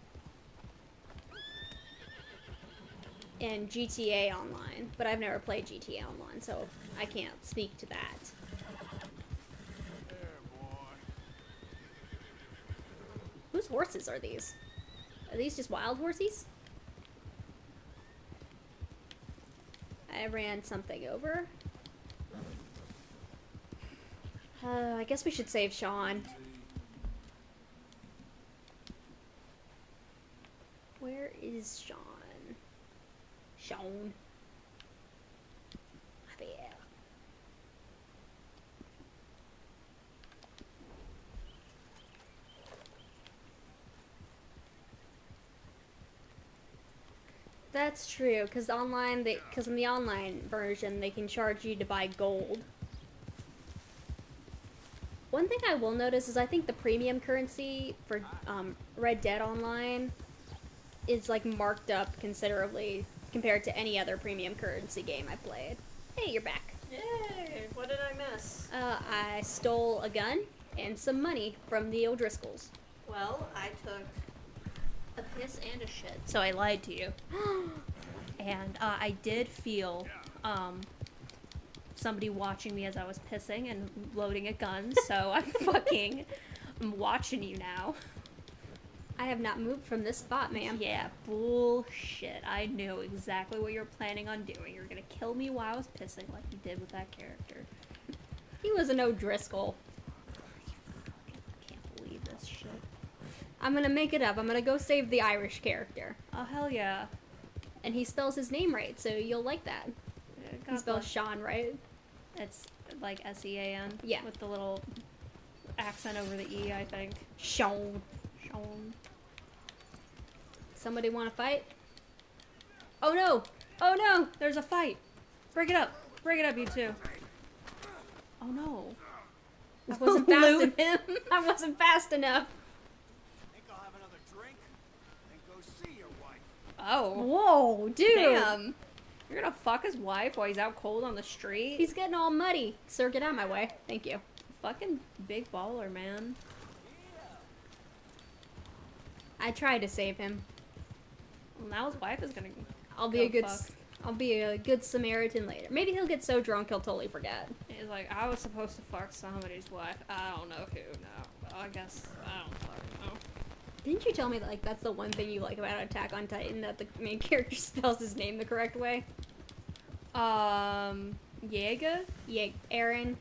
In GTA Online, but I've never played GTA Online, so I can't speak to that. There, boy. Whose horses are these? Are these just wild horses? I ran something over. I guess we should save Sean. Where is Sean? Sean. There. That's true, because in the online version they can charge you to buy gold. One thing I will notice is I think the premium currency for Red Dead Online is like marked up considerably compared to any other premium currency game I played. Hey, you're back. Yay! What did I miss? I stole a gun and some money from the O'Driscolls. Well, I took a piss and a shit, so I lied to you. And I did feel somebody watching me as I was pissing and loading a gun, so I'm watching you now. I have not moved from this spot, ma'am. Yeah, bullshit. I knew exactly what you were planning on doing. You were gonna kill me while I was pissing like you did with that character. He was an O'Driscoll. I can't believe this shit. I'm gonna make it up. I'm gonna go save the Irish character. Oh, hell yeah. And he spells his name right, so you'll like that. He spells Sean right. It's like S-E-A-N. Yeah. With the little accent over the E, I think. Sean. Sean. Somebody want to fight? Oh no! Oh no! There's a fight! Break it up! Break it up, you two! Oh no. I wasn't fast enough. I wasn't fast enough. Think I'll have another drink and go see your wife. Oh. Whoa, dude. Damn. You're gonna fuck his wife while he's out cold on the street? He's getting all muddy. Sir, get out of my way. Thank you. Fucking big baller, man. I tried to save him. Well, now his wife is gonna I'll be a good Samaritan later. Maybe he'll get so drunk he'll totally forget. He's like, I was supposed to fuck somebody's wife. I don't know who now. I guess I don't fucking know. Didn't you tell me that, like, that's the one thing you like about Attack on Titan, that the main character spells his name the correct way? Jaeger? Yeah, Aaron.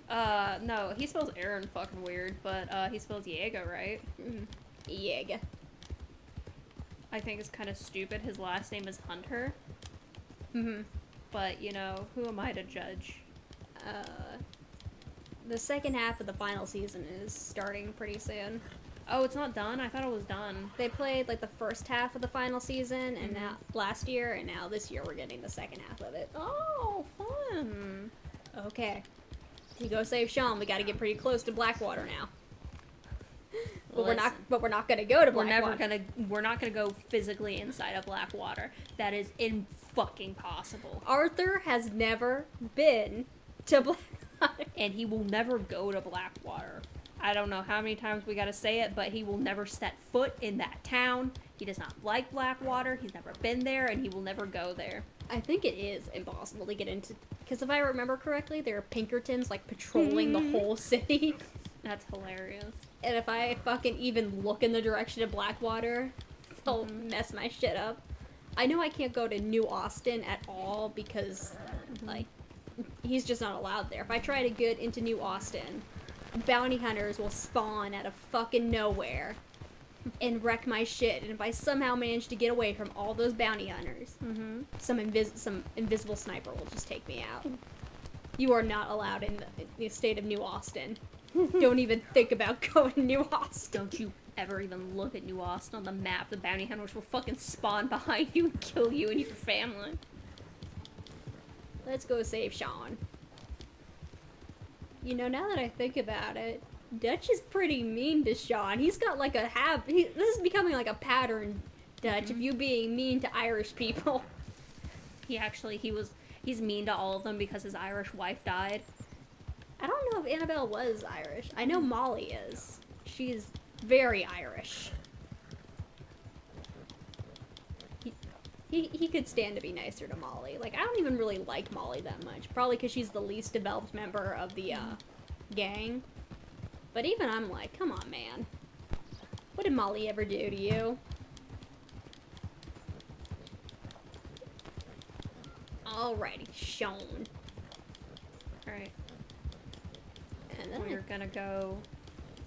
No, he spells Aaron fucking weird, but he spells Jaeger, right? Yeah. I think it's kind of stupid. His last name is Hunter. Mm-hmm. But, you know, who am I to judge? The second half of the final season is starting pretty soon. Oh, it's not done? I thought it was done. They played, like, the first half of the final season, and now, last year, and now this year we're getting the second half of it. Oh, fun. Okay. To go save Sean, we gotta get pretty close to Blackwater now. But we're not gonna go to Blackwater. We're not gonna go physically inside of Blackwater. That is fucking possible. Arthur has never been to Blackwater. And he will never go to Blackwater. I don't know how many times we gotta say it, but he will never set foot in that town. He does not like Blackwater. He's never been there, and he will never go there. I think it is impossible to get into, because if I remember correctly, there are Pinkertons, like, patrolling the whole city. That's hilarious. And if I fucking even look in the direction of Blackwater, they'll mess my shit up. I know I can't go to New Austin at all because, like, he's just not allowed there. If I try to get into New Austin, bounty hunters will spawn out of fucking nowhere and wreck my shit. And if I somehow manage to get away from all those bounty hunters, some invisible sniper will just take me out. You are not allowed in the state of New Austin. Don't even think about going to New Austin. Don't you ever even look at New Austin on the map. The bounty hunters will fucking spawn behind you and kill you and your family. Let's go save Sean. You know, now that I think about it, Dutch is pretty mean to Sean. He's got like a this is becoming like a pattern, Dutch, of you being mean to Irish people. He's mean to all of them because his Irish wife died. I don't know if Annabelle was Irish. I know Molly is. She's very Irish. He could stand to be nicer to Molly. Like, I don't even really like Molly that much. Probably because she's the least developed member of the gang. But even I'm like, come on, man. What did Molly ever do to you? Alrighty, Sean. Alright. And then We're gonna go...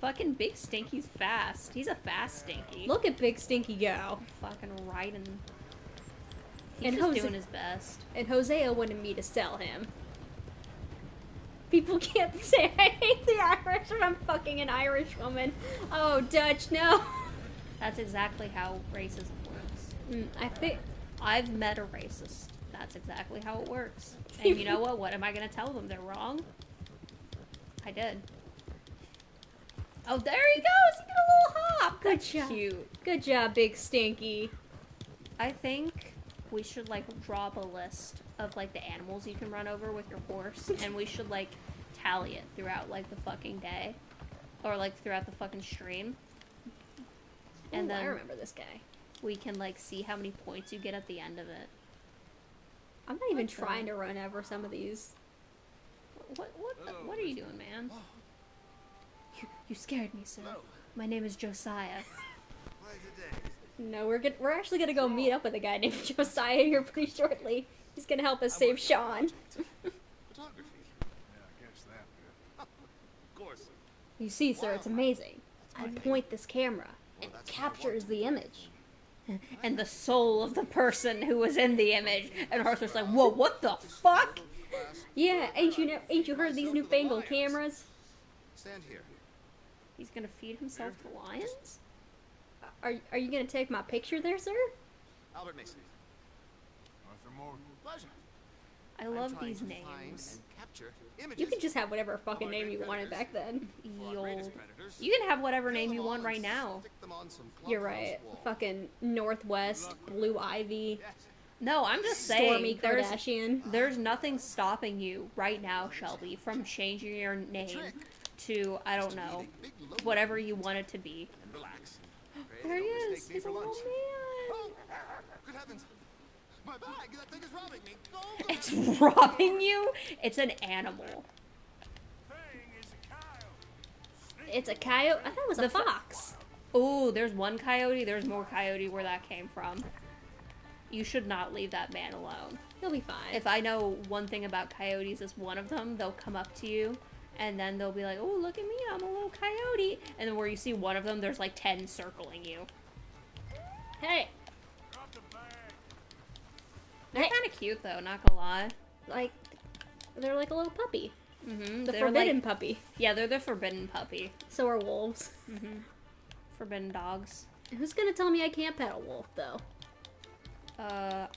Fucking Big Stinky's fast. He's a fast Stinky. look at Big Stinky go. Fucking riding. He's And just Jose- doing his best. And Hosea wanted me to sell him. People can't say I hate the Irish when I'm fucking an Irish woman. Oh, Dutch, no. That's exactly how racism works. I think... I've met a racist. That's exactly how it works. And you know what? What am I gonna tell them? They're wrong? I did. Oh, there he goes! He did a little hop! Good That's job. cute. Good job, Big Stinky. I think we should, like, draw up a list of, like, the animals you can run over with your horse, and we should, like, tally it throughout, like, the fucking day. Or, like, throughout the fucking stream. And Ooh, I then remember this guy. we can, like, see how many points you get at the end of it. I'm not even What's that? trying to run over some of these. What are you doing, man? You scared me, sir. My name is Josiah. No, we're actually gonna go meet up with a guy named Josiah here pretty shortly. He's gonna help us save Sean. Photography. Yeah, I guess that. Of course. You see, sir, it's amazing. I point this camera, and it captures the image. And the soul of the person who was in the image. And Arthur's like, whoa, what the fuck? Yeah, ain't you heard these newfangled cameras? Stand here. He's gonna feed himself to lions? Are you gonna take my picture there, sir? Albert Mason. Arthur Morgan. Pleasure. I I'm love trying these to names. find and capture images You could just have whatever fucking name you wanted back then. for our greatest predators. You can have whatever name you want right now. Stick them on some You're clubhouse right. wall. Fucking Northwest, Blue Ivy, Yes. No, I'm just Stormy saying. There's, Kardashian. there's nothing stopping you right now, Shelby, from changing your name to, I don't know, Big logo whatever you want it to be. and relax. There he Don't is. mistake me He's a for little lunch. man. Oh, good heavens. My bag, that thing is robbing me. Go, go. It's robbing you? It's an animal. Thing is a coyote. It's a coyote. I thought it was a fox. Ooh, there's one coyote. There's more coyote where that came from. You should not leave that man alone. He'll be fine. If I know one thing about coyotes is one of them, they'll come up to you and then they'll be like, oh, look at me, I'm a little coyote. And then where you see one of them, there's like 10 circling you. Hey, Drop the bag. They're Hey. kind of cute though, not gonna lie. like, they're like a little puppy. Mm-hmm. The They're forbidden like, puppy. yeah, they're the forbidden puppy. So are wolves. Forbidden dogs. Who's gonna tell me I can't pet a wolf, though?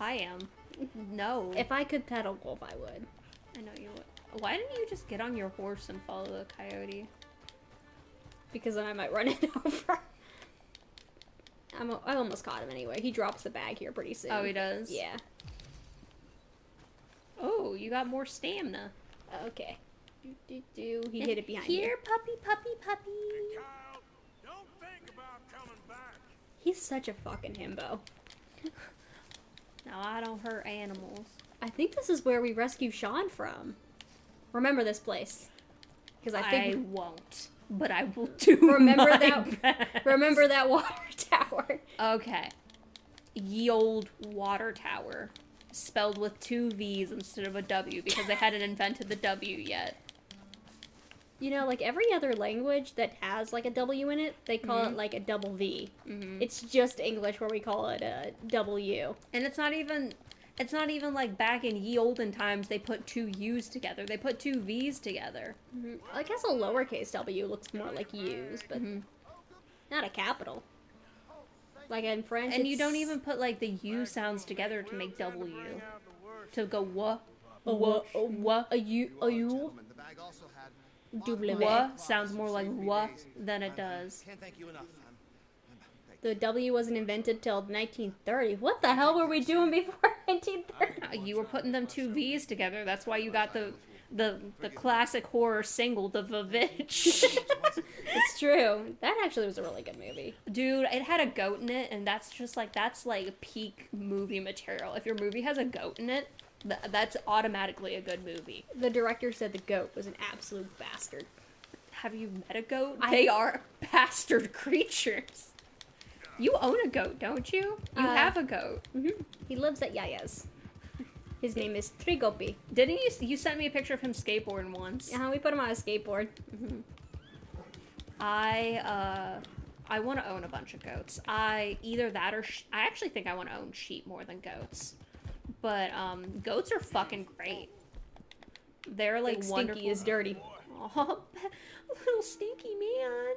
I am. No. If I could pet a wolf, I would. I know you would. Why didn't you just get on your horse and follow the coyote? Because then I might run it over. I almost caught him anyway. He drops the bag here pretty soon. Oh, he does? Yeah. Oh, you got more stamina. Okay. Do. He hit it behind Here, you. puppy, puppy, puppy. Kyle, don't think about coming back. He's such a fucking himbo. No, I don't hurt animals. I think this is where we rescue Sean from. Remember this place. Because I I think... won't, but I will do Remember my that- best. Remember that water tower. Okay. Ye old water tower. spelled with 2 V's instead of a W because they hadn't invented the W yet. You know, like every other language that has like a W in it, they call it like a double V. It's just English where we call it a W. And it's not even like back in ye olden times they put 2 U's together. They put 2 V's together. I guess a lowercase W looks more like U's, but not a capital. Like in French, And you don't even put like the U sounds together to make W. To go wha. a U. Gentlemen, the bag also had W. Wha sounds more like wha than it does. Can't thank you enough. The W wasn't invented till 1930. What the hell were we doing before 1930? You were putting them 2 V's together. That's why you got the classic horror single, The Vavitch. It's true. That actually was a really good movie. Dude, it had a goat in it, and that's like peak movie material. If your movie has a goat in it, that's automatically a good movie. The director said the goat was an absolute bastard. Have you met a goat? They are bastard creatures. You own a goat, don't you? You have a goat. He lives at Yaya's. His name is Trigopi. Didn't you sent me a picture of him skateboarding once? We put him on a skateboard. I want to own a bunch of goats. Either that or I actually think I want to own sheep more than goats. But goats are fucking great. They're like wonderful. Stinky is dirty. Oh, little stinky man.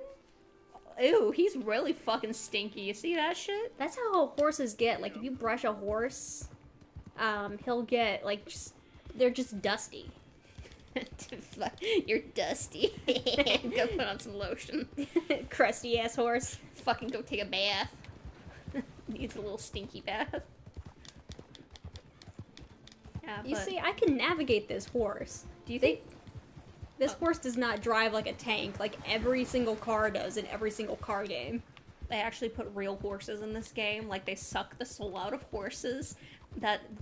Ew, he's really fucking stinky. You see that shit? That's how horses get. Like if you brush a horse, he'll get like they're just dusty. You're dusty. Go put on some lotion. Crusty ass horse. Fucking go take a bath. Needs a little stinky bath. Yeah, You see, I can navigate this horse. Do you think this horse does not drive like a tank like every single car does in every single car game? they actually put real horses in this game? Like, they suck the soul out of horses,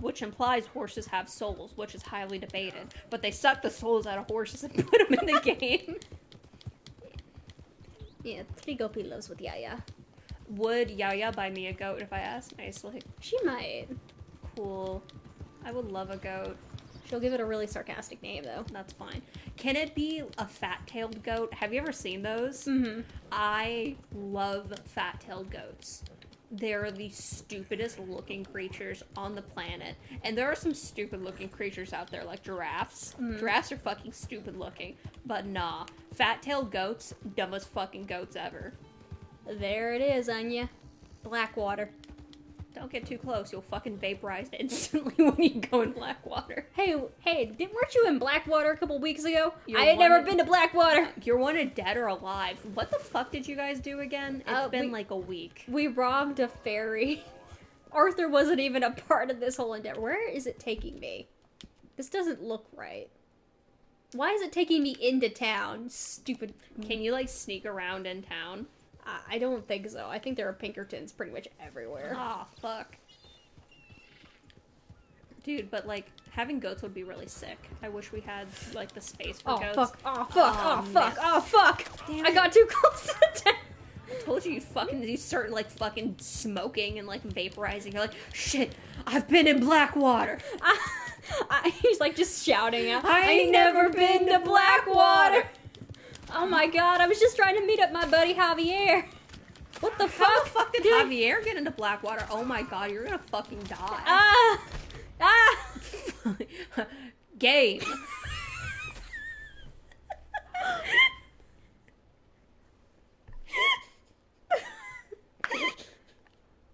which implies horses have souls, which is highly debated. But they suck the souls out of horses and put them in the game. Yeah, Trigopi lives with Yaya. Would Yaya buy me a goat if I asked nicely? She might. Cool. I would love a goat. She'll give it a really sarcastic name, though. That's fine. Can it be a fat-tailed goat? Have you ever seen those? Mm-hmm. I love fat-tailed goats. They're the stupidest looking creatures on the planet. And there are some stupid looking creatures out there, like giraffes. Mm. Giraffes are fucking stupid looking. But nah. Fat-tailed goats, dumbest fucking goats ever. There it is, Anya. Blackwater. Don't get too close. You'll fucking vaporize instantly when you go in Blackwater. Hey, weren't you in Blackwater a couple weeks ago? I had never been to Blackwater. You're wanted dead or alive. What the fuck did you guys do again? It's been like a week. We robbed a ferry. Arthur wasn't even a part of this whole endeavor. Where is it taking me? This doesn't look right. Why is it taking me into town? Stupid. Can you, like, sneak around in town? I don't think so. I think there are Pinkertons pretty much everywhere. Oh, fuck. Dude, but, like, having goats would be really sick. I wish we had, like, the space for goats. Fuck. Oh, fuck. Damn, I got too close to the town. I told you start, like, fucking smoking and, like, vaporizing. You're like, shit, I've been in Blackwater. He's, like, just shouting out, I ain't never been to Blackwater. Oh my god, I was just trying to meet up my buddy Javier. What the fuck? How the fuck did Javier get into Blackwater? Oh my god, you're gonna fucking die. Game.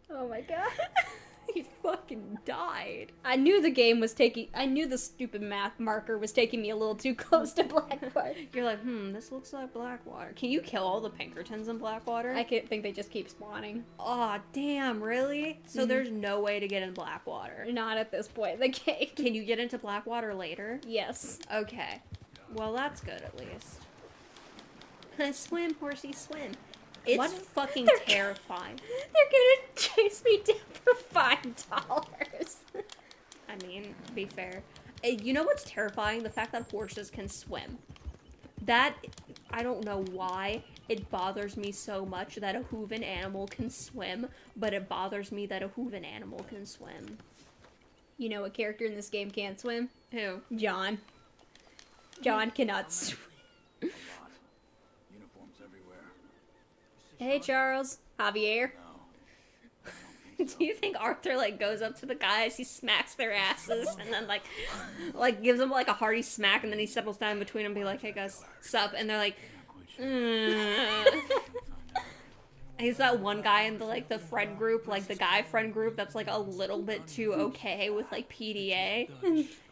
Oh my god. He fucking died. I knew the stupid math marker was taking me a little too close to Blackwater. You're like, this looks like Blackwater. Can you kill all the Pinkertons in Blackwater? I can't think they just keep spawning. Aw, damn, really? So there's no way to get in Blackwater? Not at this point in the game. Can you get into Blackwater later? Yes. Okay. Well, that's good at least. Swim, horsey, swim. It's fucking terrifying. They're gonna chase me down for $5. I mean, to be fair. You know what's terrifying? The fact that horses can swim. That, I don't know why, it bothers me so much that a hooven animal can swim, but it bothers me that a hooven animal can swim. You know what character in this game can't swim? Who? John. John cannot swim. A lot. Uniforms everywhere. Hey, Charles. Javier. No. Do you think Arthur like goes up to the guys, he smacks their asses, and then like gives them like a hearty smack, and then he settles down between them, and be like, "Hey guys, sup?" And they're like, He's that one guy in the friend group, like the guy friend group that's like a little bit too okay with like PDA,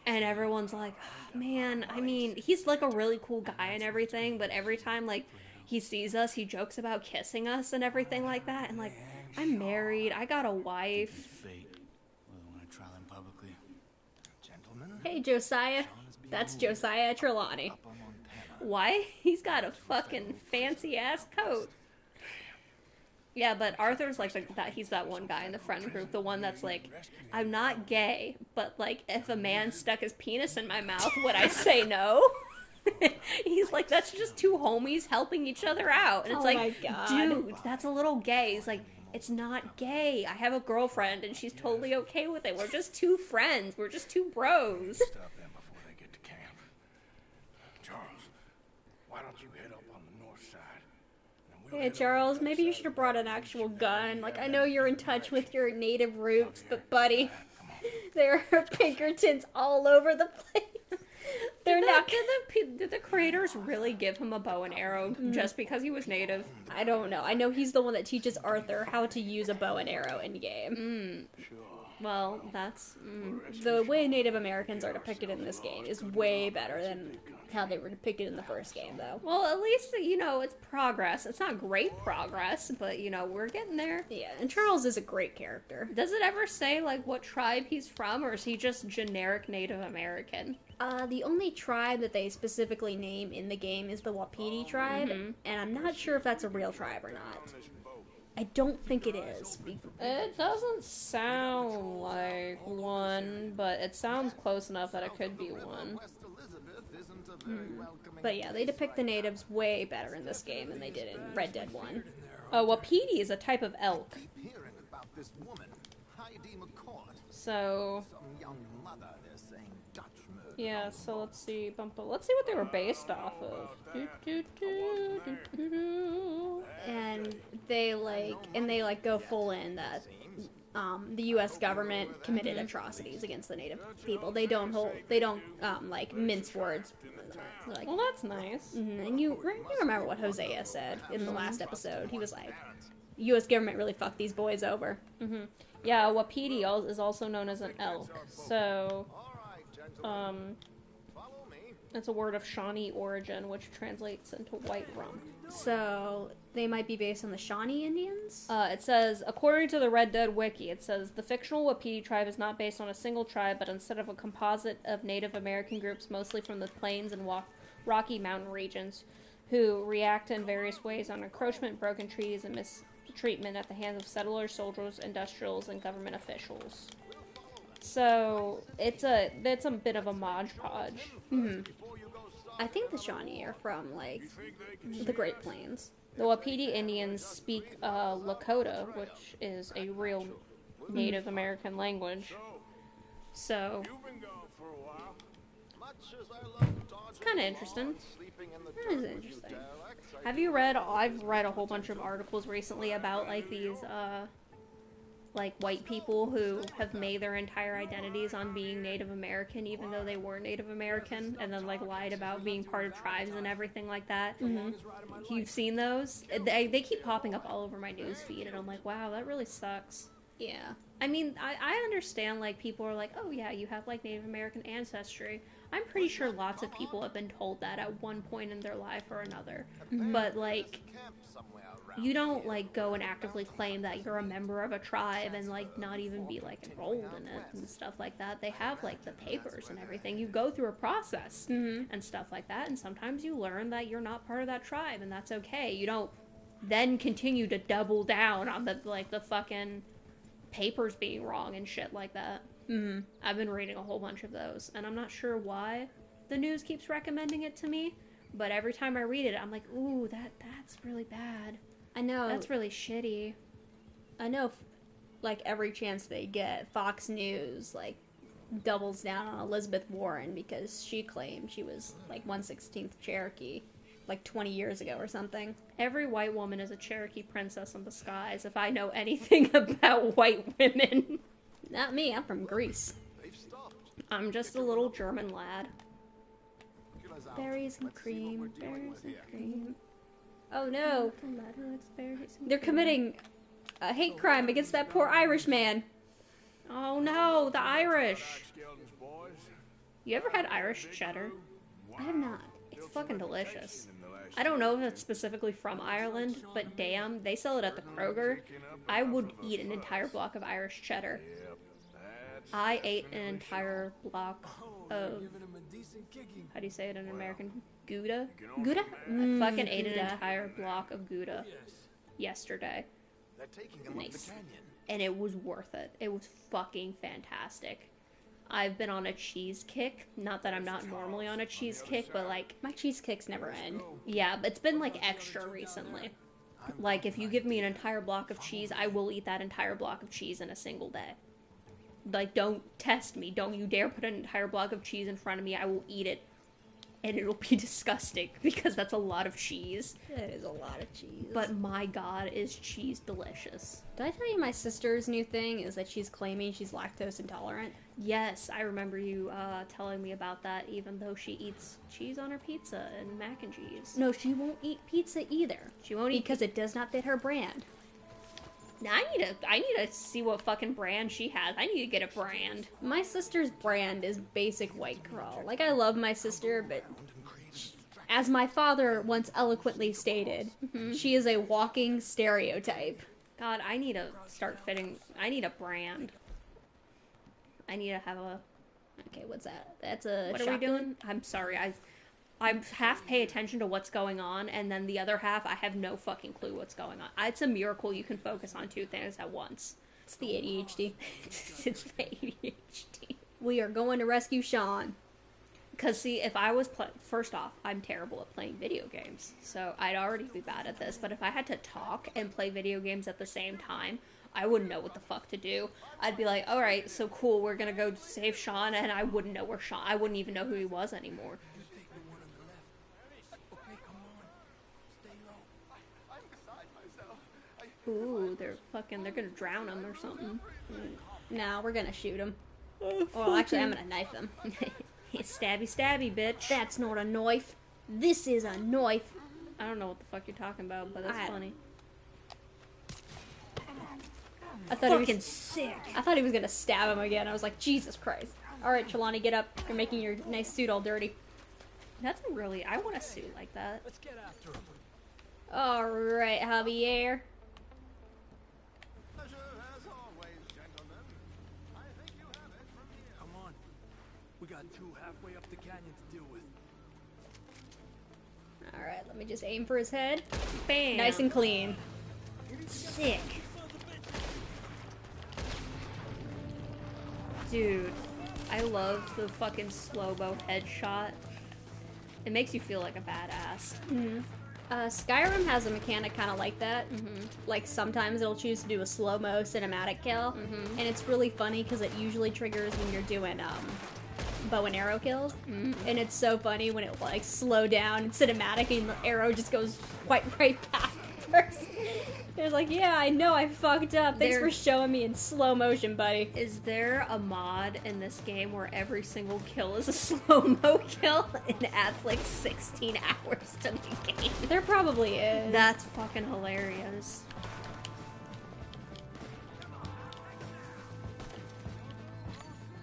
and everyone's like, oh, man, I mean, he's like a really cool guy and everything, but every time like he sees us, he jokes about kissing us and everything like that, and like, I'm married, I got a wife. Fate. Whether I want to trial him publicly. Gentlemen, Hey, Josiah. That's Josiah Trelawney. up on Montana. Why? He's got a fucking fancy ass coat. Yeah, but Arthur's like he's that one guy in the friend group, the one that's like, I'm not gay, but like if a man stuck his penis in my mouth, would I say no? He's like, that's just two homies helping each other out. And it's Oh like, my God. dude, that's a little gay. He's like, it's not gay. I have a girlfriend and she's totally okay with it. We're just two friends. We're just two bros. Stop them before they get to camp. Charles, why don't you head up on the north side? And we'll Hey, head over Charles, to the maybe you side should have brought an actual gun. Like, I know you're in touch with your native roots, but buddy, there are Pinkertons all over the place. They're not. Did the creators really give him a bow and arrow just because he was native? I don't know. I know he's the one that teaches Arthur how to use a bow and arrow in game. Well, that's... The way Native Americans are depicted in this game is way better than how they were depicted in the first game, though. Well, at least, it's progress. It's not great progress, but, we're getting there. Yeah, and Charles is a great character. Does it ever say, like, what tribe he's from, or is he just generic Native American? The only tribe that they specifically name in the game is the Wapiti tribe, and I'm not sure if that's a real tribe or not. I don't think it is. It doesn't sound like one, but it sounds close enough that it could be one. West Elizabeth isn't a very welcoming. But yeah, they depict the natives way better in this game than they did in Red Dead 1. Wapiti is a type of elk. Keep hearing about this woman, Heidi McCourt. So, Some young mother, they're saying Dutch murder. yeah, so let's see. Let's see what they were based off of. And they go full in that the U.S. government committed atrocities against the native people. They don't mince words. Like, Well, that's nice. and you remember what Hosea said in the last episode? He was like, U.S. government really fucked these boys over. Yeah, Wapiti is also known as an elk. So, All right, gentlemen, follow me. it's a word of Shawnee origin, which translates into white rum. So they might be based on the Shawnee Indians. It says, according to the Red Dead Wiki, it says, the fictional Wapiti tribe is not based on a single tribe, but instead of a composite of Native American groups, mostly from the plains and Rocky Mountain regions, who react in various ways on encroachment, broken treaties, and mistreatment at the hands of settlers, soldiers, industrials, and government officials. So, it's a bit of a Mod Podge. I think the Shawnee are from like the Great Plains. The Wapiti Indians speak Lakota, which is a real Native American language. So, You've been gone for a while. Much as I love it's kind of interesting. sleeping in the That is dirt interesting. derelict, I Have you read? I've read a whole bunch of articles recently about like these like white people who have made their entire identities on being Native American, even though they were Native American, and then like lied about being part of tribes and everything like that. You've seen those? They keep popping up all over my news feed, and I'm like, wow, that really sucks. Yeah. I mean, I understand, like, people are like, oh, yeah, you have, like, Native American ancestry. I'm pretty sure lots of people have been told that at one point in their life or another. But, like, camp somewhere around. you don't, like, go and actively claim that you're a member of a tribe and, like, not even be, like, enrolled in it and stuff like that. They have, like, the papers and everything. You go through a process and stuff like that, and sometimes you learn that you're not part of that tribe, and that's okay. You don't then continue to double down on the fucking papers being wrong and shit like that. I've been reading a whole bunch of those, and I'm not sure why the news keeps recommending it to me, but every time I read it, I'm like, ooh, that's really bad. I know. That's really shitty. I know. Like every chance they get, Fox News like doubles down on Elizabeth Warren because she claimed she was like 1/16th Cherokee like 20 years ago or something. Every white woman is a Cherokee princess in disguise, if I know anything about white women. Not me, I'm from Greece. They've stopped. I'm just a little German lad. Killers out. Berries and Let's see what cream, we're dealing berries with and here. cream. Oh no, They're they're committing a hate crime against that poor Irish man. Oh no, the Irish! Skeletons, boys. You ever had Irish cheddar? I have not. It's fucking delicious. I don't know if it's specifically from Ireland, but damn, they sell it at the Kroger. I would eat an entire block of Irish cheddar. Yep, that's I ate an entire block of, Giving him a decent kicking. how do you say it in American? Gouda? Gouda? I fucking ate an Gouda. entire block of Gouda Yes. yesterday. They're taking him up Nice. the canyon. And it was worth it. It was fucking fantastic. I've been on a cheese kick. Not that I'm not normally on a cheese kick, but like, My cheese kicks never end. yeah, but it's been like extra recently. Like, if you give me an entire block of cheese, I will eat that entire block of cheese in a single day. Like, don't test me. Don't you dare put an entire block of cheese in front of me. I will eat it. And it'll be disgusting because that's a lot of cheese. It is a lot of cheese. But my god, is cheese delicious. did I tell you my sister's new thing is that she's claiming she's lactose intolerant? Yes, I remember you telling me about that, even though she eats cheese on her pizza and mac and cheese. No, she won't eat pizza either. She won't eat Because it does not fit her brand. Now, I need to see what fucking brand she has. I need to get a brand. My sister's brand is basic white girl. Like, I love my sister, but as my father once eloquently stated, she is a walking stereotype. God, I need to start fitting. I need a brand. I need to have a. Okay, what's that? That's a What are we shotgun? doing? I'm sorry. I half pay attention to what's going on, and then the other half, I have no fucking clue what's going on. It's a miracle you can focus on two things at once. It's the ADHD. It's the ADHD. We are going to rescue Sean. Because, see, if I was first off, I'm terrible at playing video games, so I'd already be bad at this, but if I had to talk and play video games at the same time, I wouldn't know what the fuck to do. I'd be like, alright, so cool, we're gonna go save Sean, and I wouldn't know where Sean, I wouldn't even know who he was anymore. I'm beside myself. Ooh, they're gonna drown him or something. Now we're gonna shoot him. Well, actually, I'm gonna knife him. Stabby stabby, bitch. That's not a knife. This is a knife. I don't know what the fuck you're talking about, but that's I- funny. I thought he Fucking was, sick. I thought he was gonna stab him again. I was like, Jesus Christ. Alright, Trelawney, get up. You're making your nice suit all dirty. That's a really, I want a suit like that. Let's get after him. Alright, Javier. Pleasure as always, gentlemen. I think you have it from here. Come on. We got two halfway up the canyon to deal with. Alright, let me just aim for his head. Bam. Nice and clean. sick. Dude, I love the fucking slow-mo headshot. It makes you feel like a badass. Skyrim has a mechanic kind of like that. Like, sometimes it'll choose to do a slow-mo cinematic kill, and it's really funny because it usually triggers when you're doing bow and arrow kills, and it's so funny when it like slow down and cinematic and the arrow just goes right past the person. They're like, yeah, I know I fucked up. Thanks There- for showing me in slow motion, buddy. Is there a mod in this game where every single kill is a slow-mo kill and adds like 16 hours to the game? There probably is. That's fucking hilarious.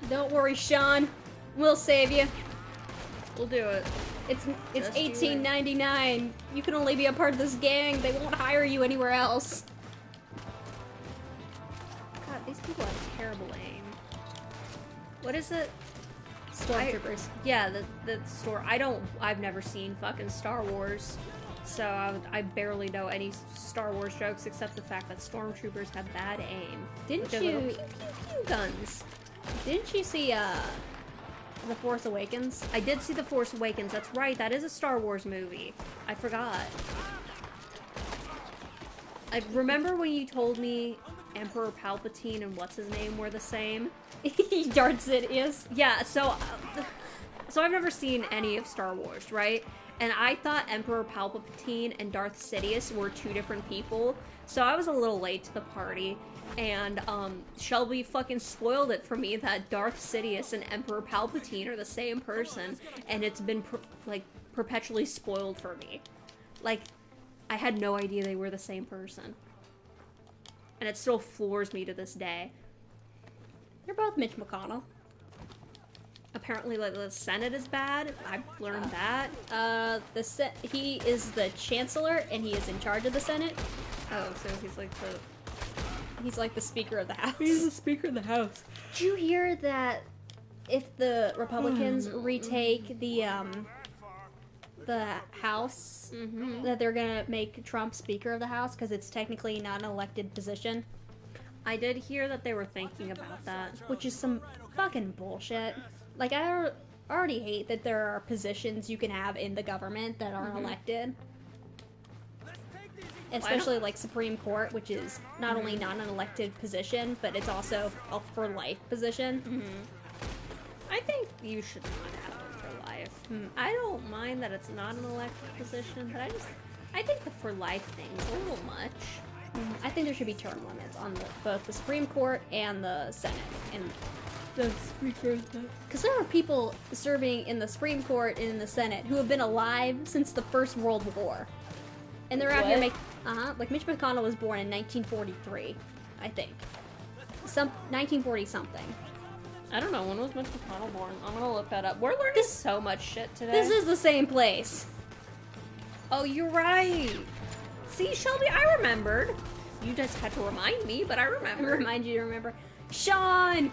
Don't worry, Sean. We'll save you. We'll do it. It's Just do it. $18.99. You can only be a part of this gang. They won't hire you anywhere else. God, these people have terrible aim. What is it? Stormtroopers. Yeah, the store. I've never seen fucking Star Wars, so I barely know any Star Wars jokes except the fact that stormtroopers have bad aim. Didn't With their little you? pew, pew, pew guns. Didn't you see The Force Awakens? I did see The Force Awakens. That's right. That is a Star Wars movie. I forgot. I remember when you told me Emperor Palpatine and what's his name were the same. Darth Sidious. Yeah, so I've never seen any of Star Wars, right? And I thought Emperor Palpatine and Darth Sidious were two different people, so I was a little late to the party, and Shelby fucking spoiled it for me that Darth Sidious and Emperor Palpatine are the same person, and it's been perpetually spoiled for me. Like, I had no idea they were the same person. And it still floors me to this day. They're both Mitch McConnell. Apparently, like, the Senate is bad. I've learned that. He is the Chancellor, and he is in charge of the Senate. Oh, so he's like the Speaker of the House. He's the Speaker of the House. Did you hear that if the Republicans retake the House, that they're gonna make Trump Speaker of the House because it's technically not an elected position? I did hear that they were thinking about that. Which is some fucking bullshit. Like, I already hate that there are positions you can have in the government that aren't elected. Especially, like, Supreme Court, which is not only not an elected position, but it's also a for-life position. I think you should not have it for life. I don't mind that it's not an elected position, but I think the for life thing's a little much. I think there should be term limits on both the Supreme Court and the Senate. And The Speaker of the... because there are people serving in the Supreme Court and in the Senate who have been alive since the First World War. And they're out here making... like, Mitch McConnell was born in 1943, I think. 1940-something. I don't know, when was Mitch McConnell born? I'm gonna look that up. We're learning so much shit today. This is the same place. Oh, you're right. See, Shelby, I remembered. You just had to remind me, but I I remember. remind you to remember. Sean!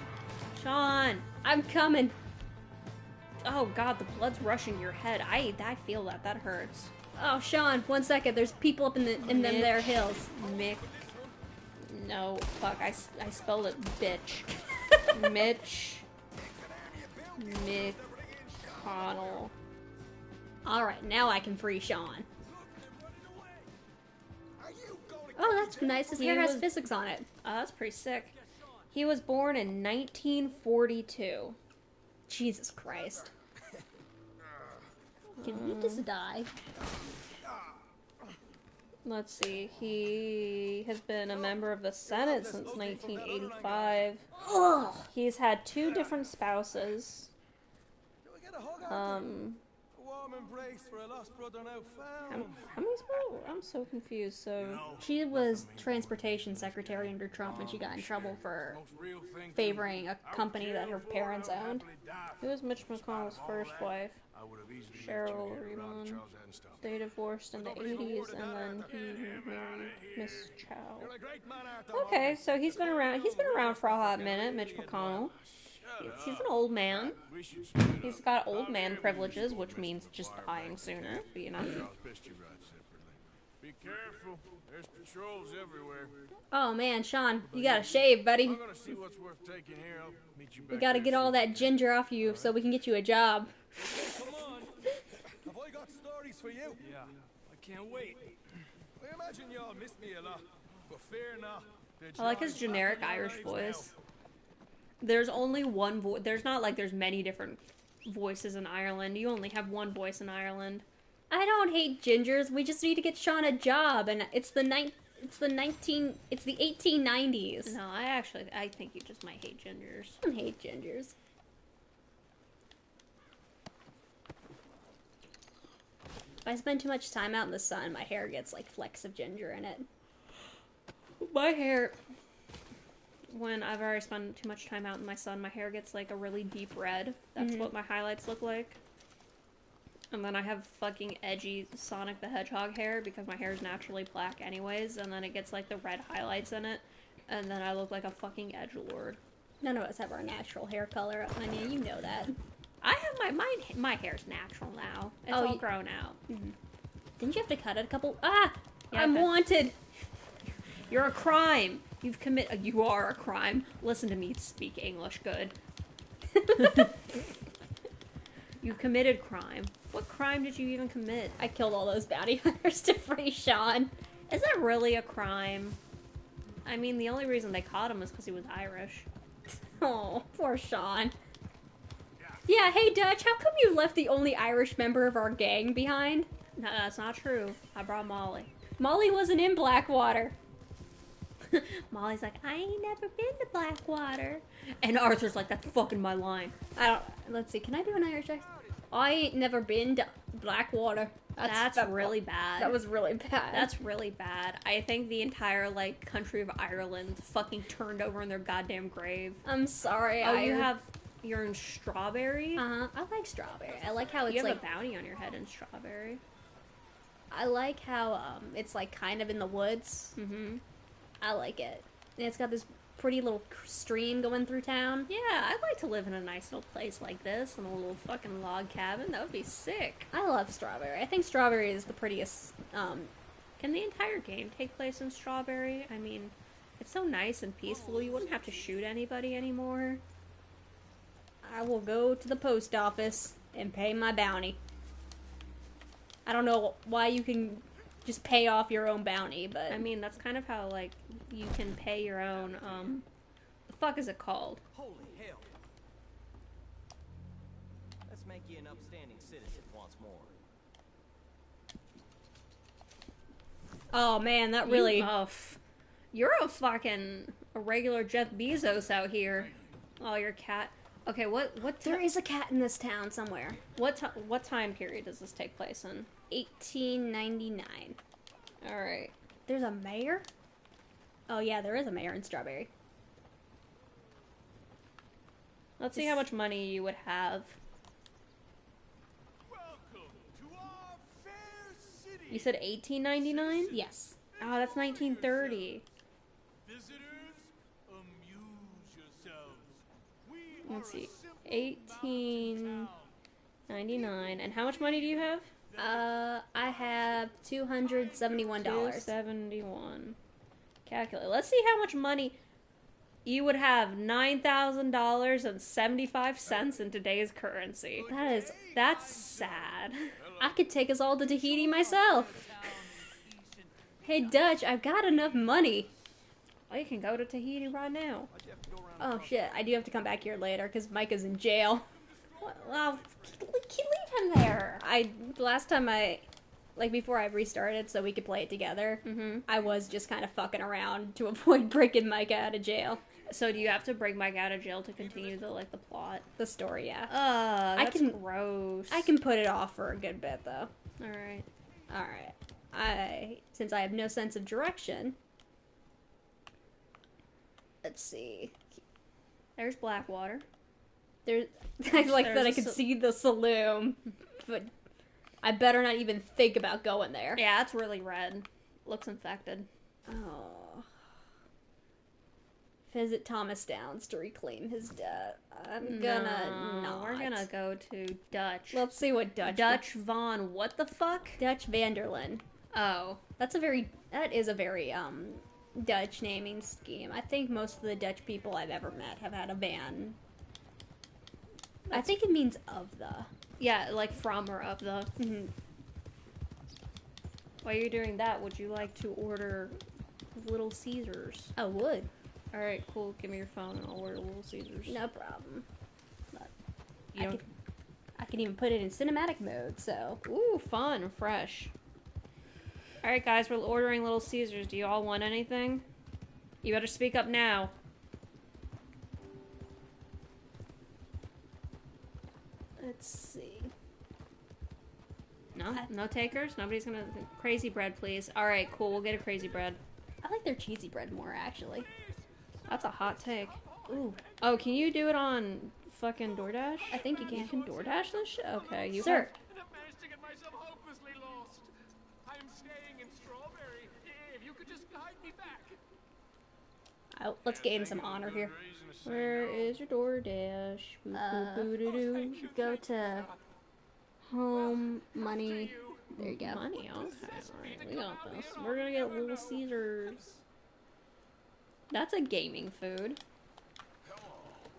Sean. I'm coming. Oh god, the blood's rushing your head. I feel that. That hurts. Oh, Sean, 1 second. There's people up in them there hills. Mick. No, fuck. I spelled it bitch. Mitch. McConnell. Alright, now I can free Sean. Oh, that's nice. His hair has physics on it. Oh, that's pretty sick. He was born in 1942. Jesus Christ. Can he just die? Let's see. He has been a member of the Senate since 1985. Ugh! He's had 2 different spouses. How many spouses? I'm so confused. So She was transportation secretary under Trump and she got in trouble for favoring a company that her parents owned. who was Mitch McConnell's first wife? Cheryl Reman. They divorced in the 80s, and then he married Miss Chow. Okay, so he's been around. He's been around for a hot minute, Mitch McConnell. He's an old man. He's got old man privileges, which means just dying sooner. But, you know. Be careful. There's patrols everywhere. Oh man, Sean, you gotta shave, buddy. I'm gonna see what's worth taking here. I'll meet you back We gotta there get all soon. that ginger off you so we can get you a job. Come on. Have I got stories for you? Yeah, I can't wait. I imagine y'all miss me a lot, but fear not. I like his generic Irish voice. There's only one voice. There's not like there's many different voices in Ireland. You only have one voice in Ireland. I don't hate gingers. We just need to get Sean a job, and it's the 1890s. No, I think you just might hate gingers. I don't hate gingers. If I spend too much time out in the sun, my hair gets like flecks of ginger in it. My hair, when I've already spent too much time out in my sun, my hair gets like a really deep red. That's what my highlights look like. And then I have fucking edgy Sonic the Hedgehog hair because my hair is naturally black anyways, and then it gets like the red highlights in it, and then I look like a fucking edgelord. None of us have our natural hair color, Anya. You know that. I have my hair's natural now. It's all grown out. Didn't you have to cut it a couple? Ah! Yeah, I'm wanted! You're a crime! You are a crime. Listen to me speak English good. You committed crime. What crime did you even commit? I killed all those bounty hunters to free Sean. Is that really a crime? I mean, the only reason they caught him was because he was Irish. Oh, poor Sean. Yeah, hey Dutch, how come you left the only Irish member of our gang behind? No, that's not true. I brought Molly. Molly wasn't in Blackwater. Molly's like, I ain't never been to Blackwater. And Arthur's like, that's fucking my line. Let's see, can I do an Irish accent? I ain't never been to Blackwater. That's really bad. That was really bad. That's really bad. I think the entire, like, country of Ireland fucking turned over in their goddamn grave. I'm sorry. Oh, you're in Strawberry? I like Strawberry. I like how it's you have like a bounty on your head in Strawberry. I like how it's like kind of in the woods. Mm-hmm. I like it. And it's got this pretty little stream going through town. Yeah, I'd like to live in a nice little place like this, in a little fucking log cabin. That would be sick. I love Strawberry. I think Strawberry is the prettiest. Can the entire game take place in Strawberry? I mean, it's so nice and peaceful. You wouldn't have to shoot anybody anymore. I will go to the post office and pay my bounty. I don't know why you can just pay off your own bounty, but I mean, that's kind of how, like, you can pay your own, the fuck is it called? Holy hell. Let's make you an upstanding citizen once more. oh man, that really. You're a regular Jeff Bezos out here. Oh, your cat. Okay, There is a cat in this town somewhere. what time period does this take place in? 1899. All right. There's a mayor? Oh yeah, there is a mayor in Strawberry. Let's see how much money you would have. Welcome to our fair city. You said 1899? Yes. Oh, that's 1930. Visitors, amuse yourselves. We Let's are see. a simple 1899. And how much money do you have? I have $271. 271. Calculate. Let's see how much money you would have. $9,000.75 in today's currency. That's sad. I could take us all to Tahiti myself. Hey Dutch, I've got enough money. Well, you can go to Tahiti right now. Oh shit, I do have to come back here later because Micah's in jail. Well, leave him there. Last time before I restarted so we could play it together, I was just kind of fucking around to avoid breaking Micah out of jail. So do you have to break Mike out of jail to continue the plot? The story, yeah. That's gross. I can put it off for a good bit though. Alright. Since I have no sense of direction, let's see. There's Blackwater. I like that I can see the saloon, but I better not even think about going there. Yeah, it's really red. Looks infected. Oh. Visit Thomas Downs to reclaim his debt. I'm gonna not. We're gonna go to Dutch. Let's see what Dutch Von what the fuck? Dutch Vanderlyn. Oh. That is a very Dutch naming scheme. I think most of the Dutch people I've ever met have had a van. I think it means of the. Yeah, like from or of the. Mm-hmm. While you're doing that, would you like to order Little Caesars? I would. Alright, cool. Give me your phone and I'll order Little Caesars. No problem. But I can even put it in cinematic mode, so. Ooh, fun. Fresh. Alright, guys, we're ordering Little Caesars. Do you all want anything? You better speak up now. Let's see. No takers? Nobody's gonna... Crazy bread, please. Alright, cool. We'll get a crazy bread. I like their cheesy bread more, actually. That's a hot take. Ooh. Oh, can you do it on fucking DoorDash? I think you can. You can DoorDash this shit? Okay, you Sir. I managed to get myself hopelessly lost. I am staying in Strawberry. If you could just guide me back. Let's gain some honor here. Where is your DoorDash? Go to home, money. There you go. Money, okay. Alright, we got this. We're gonna get Little Caesars. That's a gaming food.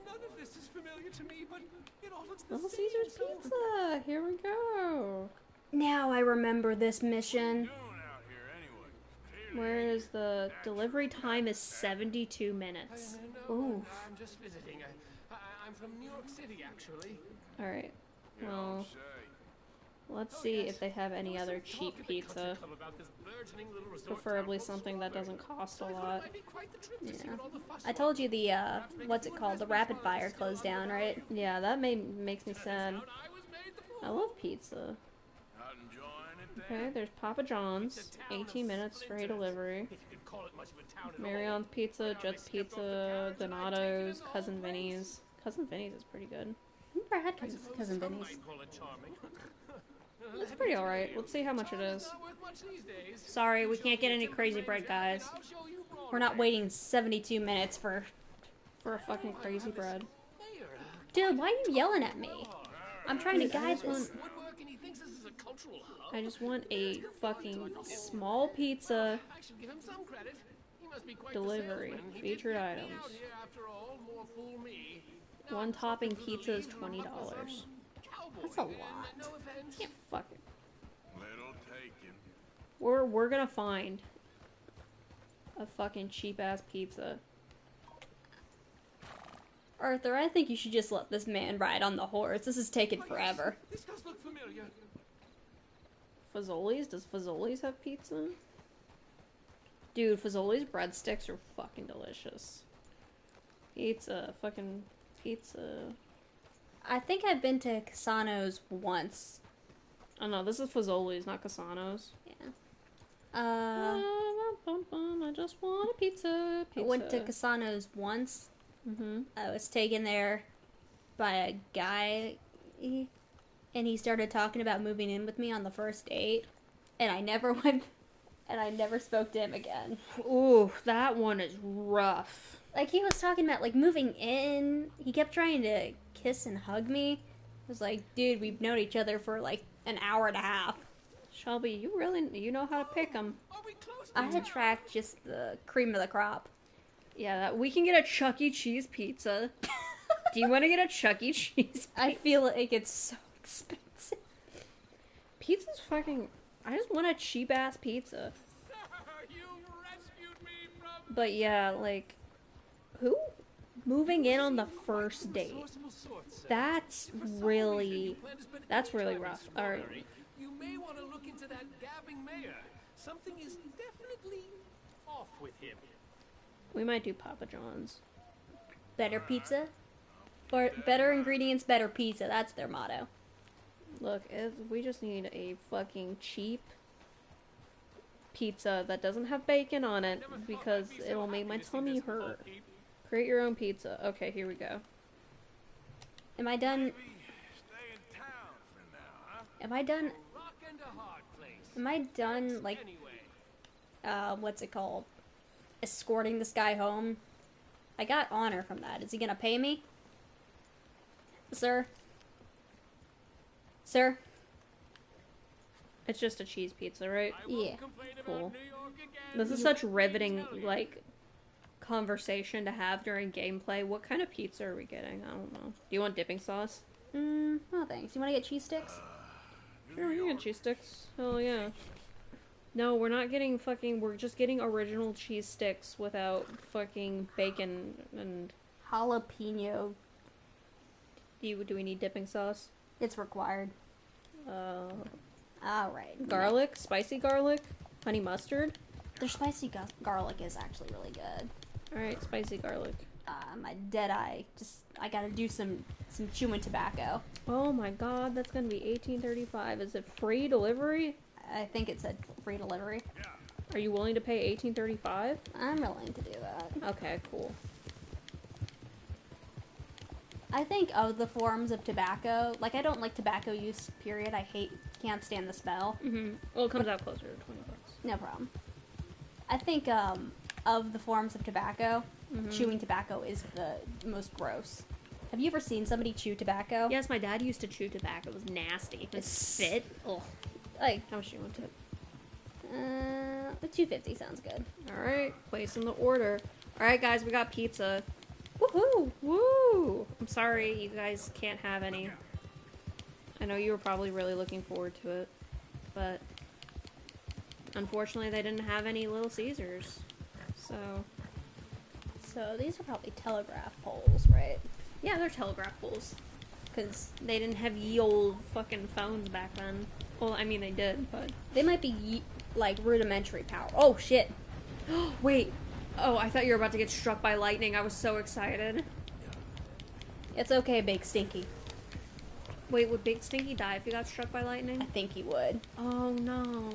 None of this is familiar to me, but it all looks the Little same. Caesars pizza. Here we go. Now I remember this mission. Doing out here anyway. Where is the delivery time is 72 minutes. No, Ooh. I'm just visiting. I'm from New York City, actually. Alright. You Well, don't say. let's Oh, see yes. if they have any There was other some cheap talk in the pizza. country club about this burgeoning little resort Preferably town called something that Strawberry. doesn't cost a So I thought it lot. might be quite the trip to see Yeah. what all the fuss I was. told you the, Perhaps make a what's few it called? The investments rapid while fire it's still closed under down, the right? value. Yeah, that makes me sad. Turns out I was made the I fool. love pizza. Not enjoying it Okay, then? there's Papa John's. It's a town of 18 minutes, free splinters, delivery. if you could call it much of a town at all. Marion's Pizza, Right how they Jet's stepped off the Pizza, carriage and I'd taken in Donato's, the whole Cousin place. Vinny's. Cousin Vinny's is pretty good. Never had I suppose cousin some Vinny's. might call it charming. It's pretty alright. Let's see how much it is. Not worth much these days. Sorry, we Show can't me get a any Timber crazy Frames bread, jacket guys. and I'll show you We're not Broadway. waiting 72 minutes for... For a fucking crazy bread. Mayor, Dude, why are you yelling at me? I'm trying to Dude, I guide just want- this. woodwork, and he thinks this is a cultural hub. I just want a fucking small pizza. I should give him some credit. He must be quite Delivery. the salesman. He Featured did get me items. out here after all, more fool me. Now One I'm topping stuck into the pizza is leaves and I'm up with $20. some cowboy. That's a And, lot. no offense. Yeah, fuck it. Little taken. We're gonna find a fucking cheap ass pizza. Arthur, I think you should just let this man ride on the horse. This is taking forever. This does look familiar. Fazoli's? Does Fazoli's have pizza? Dude, Fazoli's breadsticks are fucking delicious. Pizza, fucking pizza. I think I've been to Casano's once. Oh no, this is Fazoli's, not Casano's. Yeah. I just want a pizza. I went to Casano's once. Mm-hmm. I was taken there by a guy, and he started talking about moving in with me on the first date, and I never went, and I never spoke to him again. Ooh, that one is rough. Like, he was talking about, like, moving in. He kept trying to kiss and hug me. I was like, dude, we've known each other for, like, an hour and a half. Shelby, you know how to pick them. Are we close to I attract just the cream of the crop. Yeah, we can get a Chuck E. Cheese pizza. Do you want to get a Chuck E. Cheese? I feel like it's so expensive. Pizza's fucking... I just want a cheap ass pizza. Sir, you rescued me from... But yeah, like... Who? Moving in on the first date. Resourceful sort, sir. That's For some reason, really... you plan to spend That's any really time in rough. Alright. Strawberry. You may want to look into that gabbing mayor. Something is definitely off with him. We might do Papa John's. Better pizza? Or better ingredients, better pizza. That's their motto. Look, we just need a fucking cheap pizza that doesn't have bacon on it Never thought because I'd be so it'll make happy my to see tummy this hurt. Bo Peep. Create your own pizza. Okay, here we go. Am I done? Maybe stay in town for now, huh? Am I done? Rock and a hard place. Am I done, like, Anyway. what's it called? Escorting this guy home? I got honor from that. Is he gonna pay me? Sir? Sir? It's just a cheese pizza, right? I won't Yeah. complain about Cool. New York again. This is Let such me riveting, tell you. like, conversation to have during gameplay. What kind of pizza are we getting? I don't know. Do you want dipping sauce? No thanks. You wanna get cheese sticks? Sure, you get cheese sticks. Hell yeah. No, we're not getting fucking... We're just getting original cheese sticks without fucking bacon and... Jalapeno. Do we need dipping sauce? It's required. Alright. Garlic? Spicy garlic? Honey mustard? Their spicy garlic is actually really good. Alright, spicy garlic. My dead eye. I gotta do some chewing tobacco. Oh my god, that's gonna be $18.35. Is it free delivery? I think it said free delivery. Are you willing to pay $18.35? I'm willing to do that. Okay, cool. I think of the forms of tobacco, like, I don't like tobacco use, period. Can't stand the smell. Mm-hmm. Well, it comes out closer to $20. No problem. I think, of the forms of tobacco, chewing tobacco is the most gross. Have you ever seen somebody chew tobacco? Yes, my dad used to chew tobacco. It was nasty. It was spit. Ugh. Like, How much do you want to? the $2.50 sounds good. Alright, placing the order. Alright, guys, we got pizza. Woohoo! Woo! I'm sorry you guys can't have any. I know you were probably really looking forward to it, but Unfortunately, they didn't have any Little Caesars. So these are probably telegraph poles, right? Yeah, they're telegraph poles. Because they didn't have ye old fucking phones back then. Well, I mean, they did, but... They might be, like, rudimentary power. Oh, shit. Wait. Oh, I thought you were about to get struck by lightning. I was so excited. It's okay, Big Stinky. Wait, would Big Stinky die if he got struck by lightning? I think he would. Oh, no.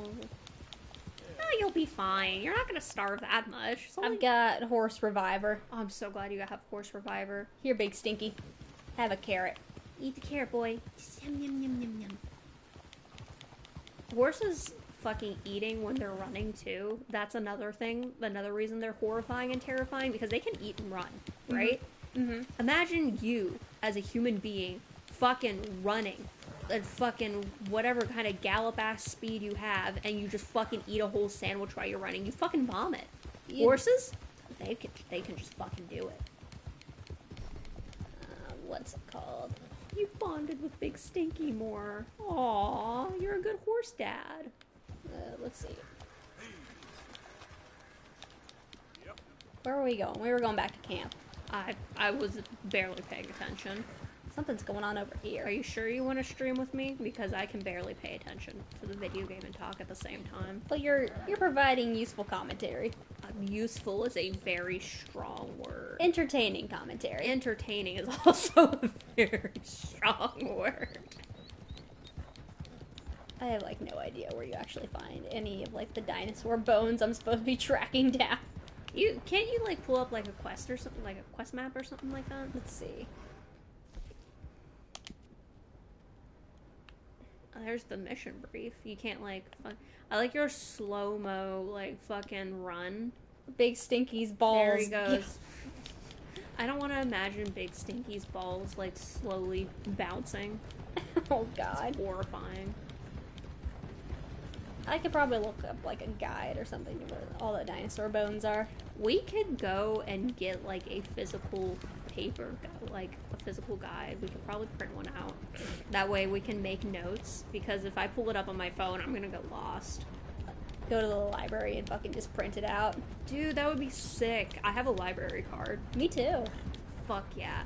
Oh, you'll be fine. You're not gonna starve that much. I've got Horse Reviver. Oh, I'm so glad you have Horse Reviver. Here, Big Stinky. Have a carrot. Eat the carrot, boy. Yum, yum, yum, yum, yum. Horses fucking eating when they're running, too. That's another thing. Another reason they're horrifying and terrifying, because they can eat and run, right? Mm-hmm. Imagine you, as a human being, fucking running at fucking whatever kind of gallop-ass speed you have, and you just fucking eat a whole sandwich while you're running. You fucking vomit. Horses? They can just fucking do it. What's it called? You bonded with Big Stinky more. Aw, you're a good horse dad. Let's see. Where are we going? We were going back to camp. I was barely paying attention. Something's going on over here. Are you sure you want to stream with me? Because I can barely pay attention to the video game and talk at the same time. But you're providing useful commentary. Useful is a very strong word. Entertaining commentary. Entertaining is also a very strong word. I have, like, no idea where you actually find any of, like, the dinosaur bones I'm supposed to be tracking down. Can't you, like, pull up, like, a quest or something, like a quest map or something like that? Let's see. There's the mission brief. You can't, like... I like your slow-mo, like, fucking run. Big Stinky's balls. There he goes. I don't want to imagine Big Stinky's balls, like, slowly bouncing. Oh, God. It's horrifying. I could probably look up, like, a guide or something to where all the dinosaur bones are. We could go and get, like, a physical paper, like, a physical guide. We could probably print one out. That way we can make notes, because if I pull it up on my phone, I'm gonna get lost. Go to the library and fucking just print it out. Dude, that would be sick. I have a library card. Me too. Fuck yeah.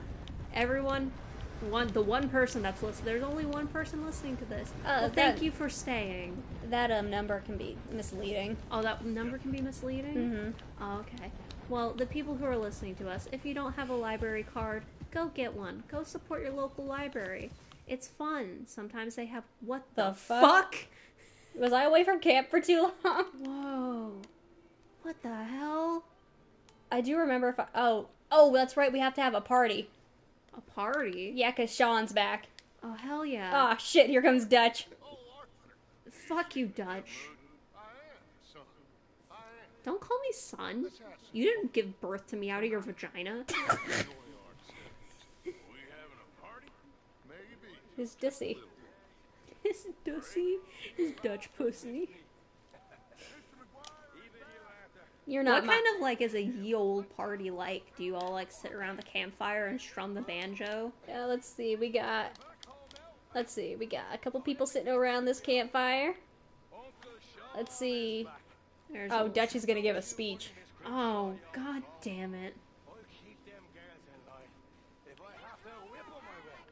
Everyone, the one person that's listening, there's only one person listening to this. Well, thank you for staying. That number can be misleading. Oh, that number can be misleading? Mm-hmm. Oh, okay. Well, the people who are listening to us, if you don't have a library card, go get one. Go support your local library. It's fun. Sometimes they have... What the fuck? Was I away from camp for too long? Whoa. What the hell? I do remember if I... Oh, that's right. We have to have a party. A party? Yeah, because Sean's back. Oh, hell yeah. Oh, shit. Here comes Dutch. Fuck you, Dutch. Don't call me son. You didn't give birth to me out of your vagina. His dussy. His dussy? His Dutch pussy. You're not. What kind of, like, is a ye old party like? Do you all, like, sit around the campfire and strum the banjo? Yeah, let's see. We got a couple people sitting around this campfire. Let's see. Dutch is gonna give a speech. Oh, god damn it.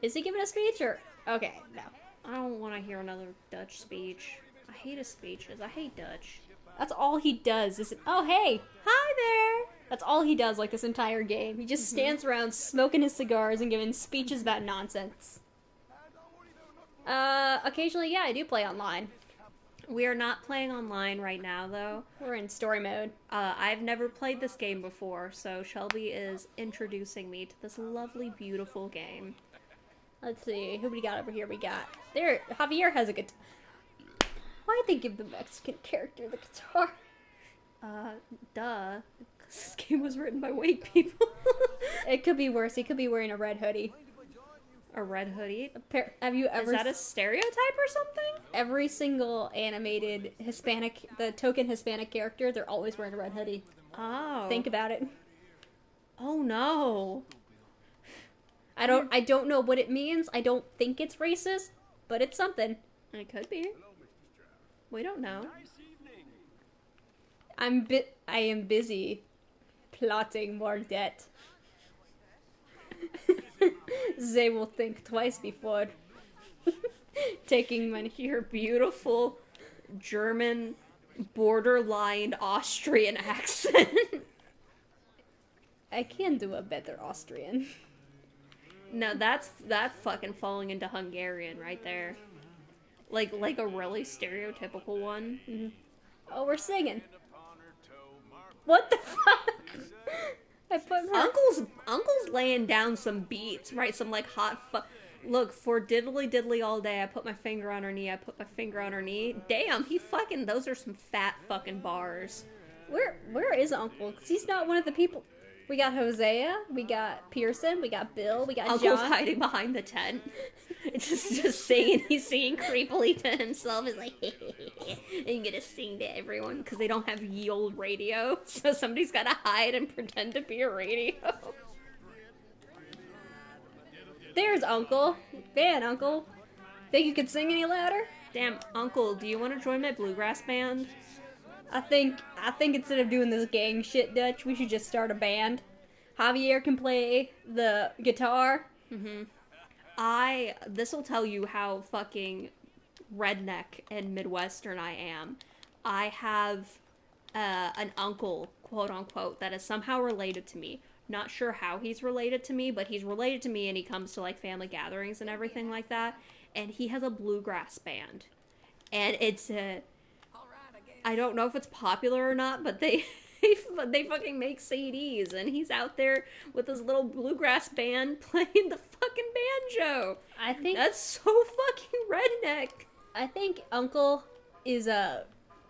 Is he giving a speech or... Okay, no. I don't want to hear another Dutch speech. I hate his speeches. I hate Dutch. That's all he does. Oh, hey! Hi there! That's all he does, like, this entire game. He just stands around smoking his cigars and giving speeches about nonsense. Occasionally, yeah, I do play online. We are not playing online right now, though. We're in story mode. I've never played this game before, so Shelby is introducing me to this lovely, beautiful game. Let's see, who we got over here? We got... There, Javier has a guitar. Why'd they give the Mexican character the guitar? Duh. This game was written by white people. It could be worse. He could be wearing a red hoodie. A red hoodie? Have you ever... Is that a stereotype or something? Every single animated Hispanic, the token Hispanic character, they're always wearing a red hoodie. Oh. Think about it. Oh no. I don't know what it means. I don't think it's racist, but it's something. It could be. We don't know. I am busy plotting more debt. They will think twice before taking money. Your beautiful German borderline Austrian accent. I can do a better Austrian. No, that's fucking falling into Hungarian right there. Like a really stereotypical one. Mm-hmm. Oh, we're singing. What the fuck? I put her... Uncle's laying down some beats, right? Some like hot Look, for diddly diddly all day, I put my finger on her knee, I put my finger on her knee. Damn, those are some fat fucking bars. Where is Uncle? Because he's not one of the people. We got Hosea, we got Pearson, we got Bill, we got Uncle's John. hiding behind the tent. just singing. He's singing creepily to himself. He's like, I'm gonna sing to everyone because they don't have ye old radio. So somebody's gotta hide and pretend to be a radio. There's Uncle. Man, Uncle. Think you could sing any louder? Damn, Uncle, do you want to join my bluegrass band? I think instead of doing this gang shit, Dutch, we should just start a band. Javier can play the guitar. Mm-hmm. This will tell you how fucking redneck and Midwestern I am. I have an uncle, quote unquote, that is somehow related to me. Not sure how he's related to me, but he's related to me, and he comes to like family gatherings and everything like that. And he has a bluegrass band, and it's I don't know if it's popular or not, but they fucking make CDs, and he's out there with his little bluegrass band playing the fucking banjo. I think that's so fucking redneck. I think Uncle is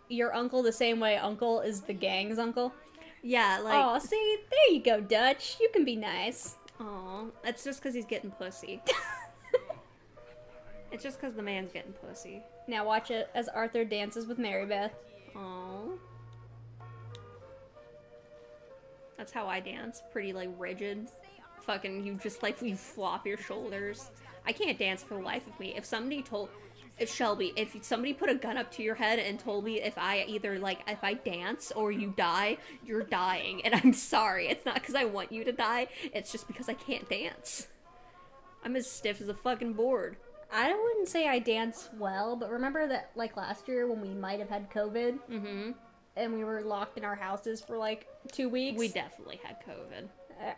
your uncle the same way Uncle is the gang's uncle. Yeah, like... Oh, see, there you go, Dutch. You can be nice. Aw, that's just because he's getting pussy. It's just because the man's getting pussy. Now watch it as Arthur dances with Mary Beth. Aw. That's how I dance. Pretty, like, rigid. Fucking, you just, like, you flop your shoulders. I can't dance for the life of me. If somebody put a gun up to your head and told me if I dance or you die, you're dying. And I'm sorry. It's not because I want you to die. It's just because I can't dance. I'm as stiff as a fucking board. I wouldn't say I dance well, but remember that, like, last year when we might have had COVID? Mm-hmm. And we were locked in our houses for, like, 2 weeks? We definitely had COVID.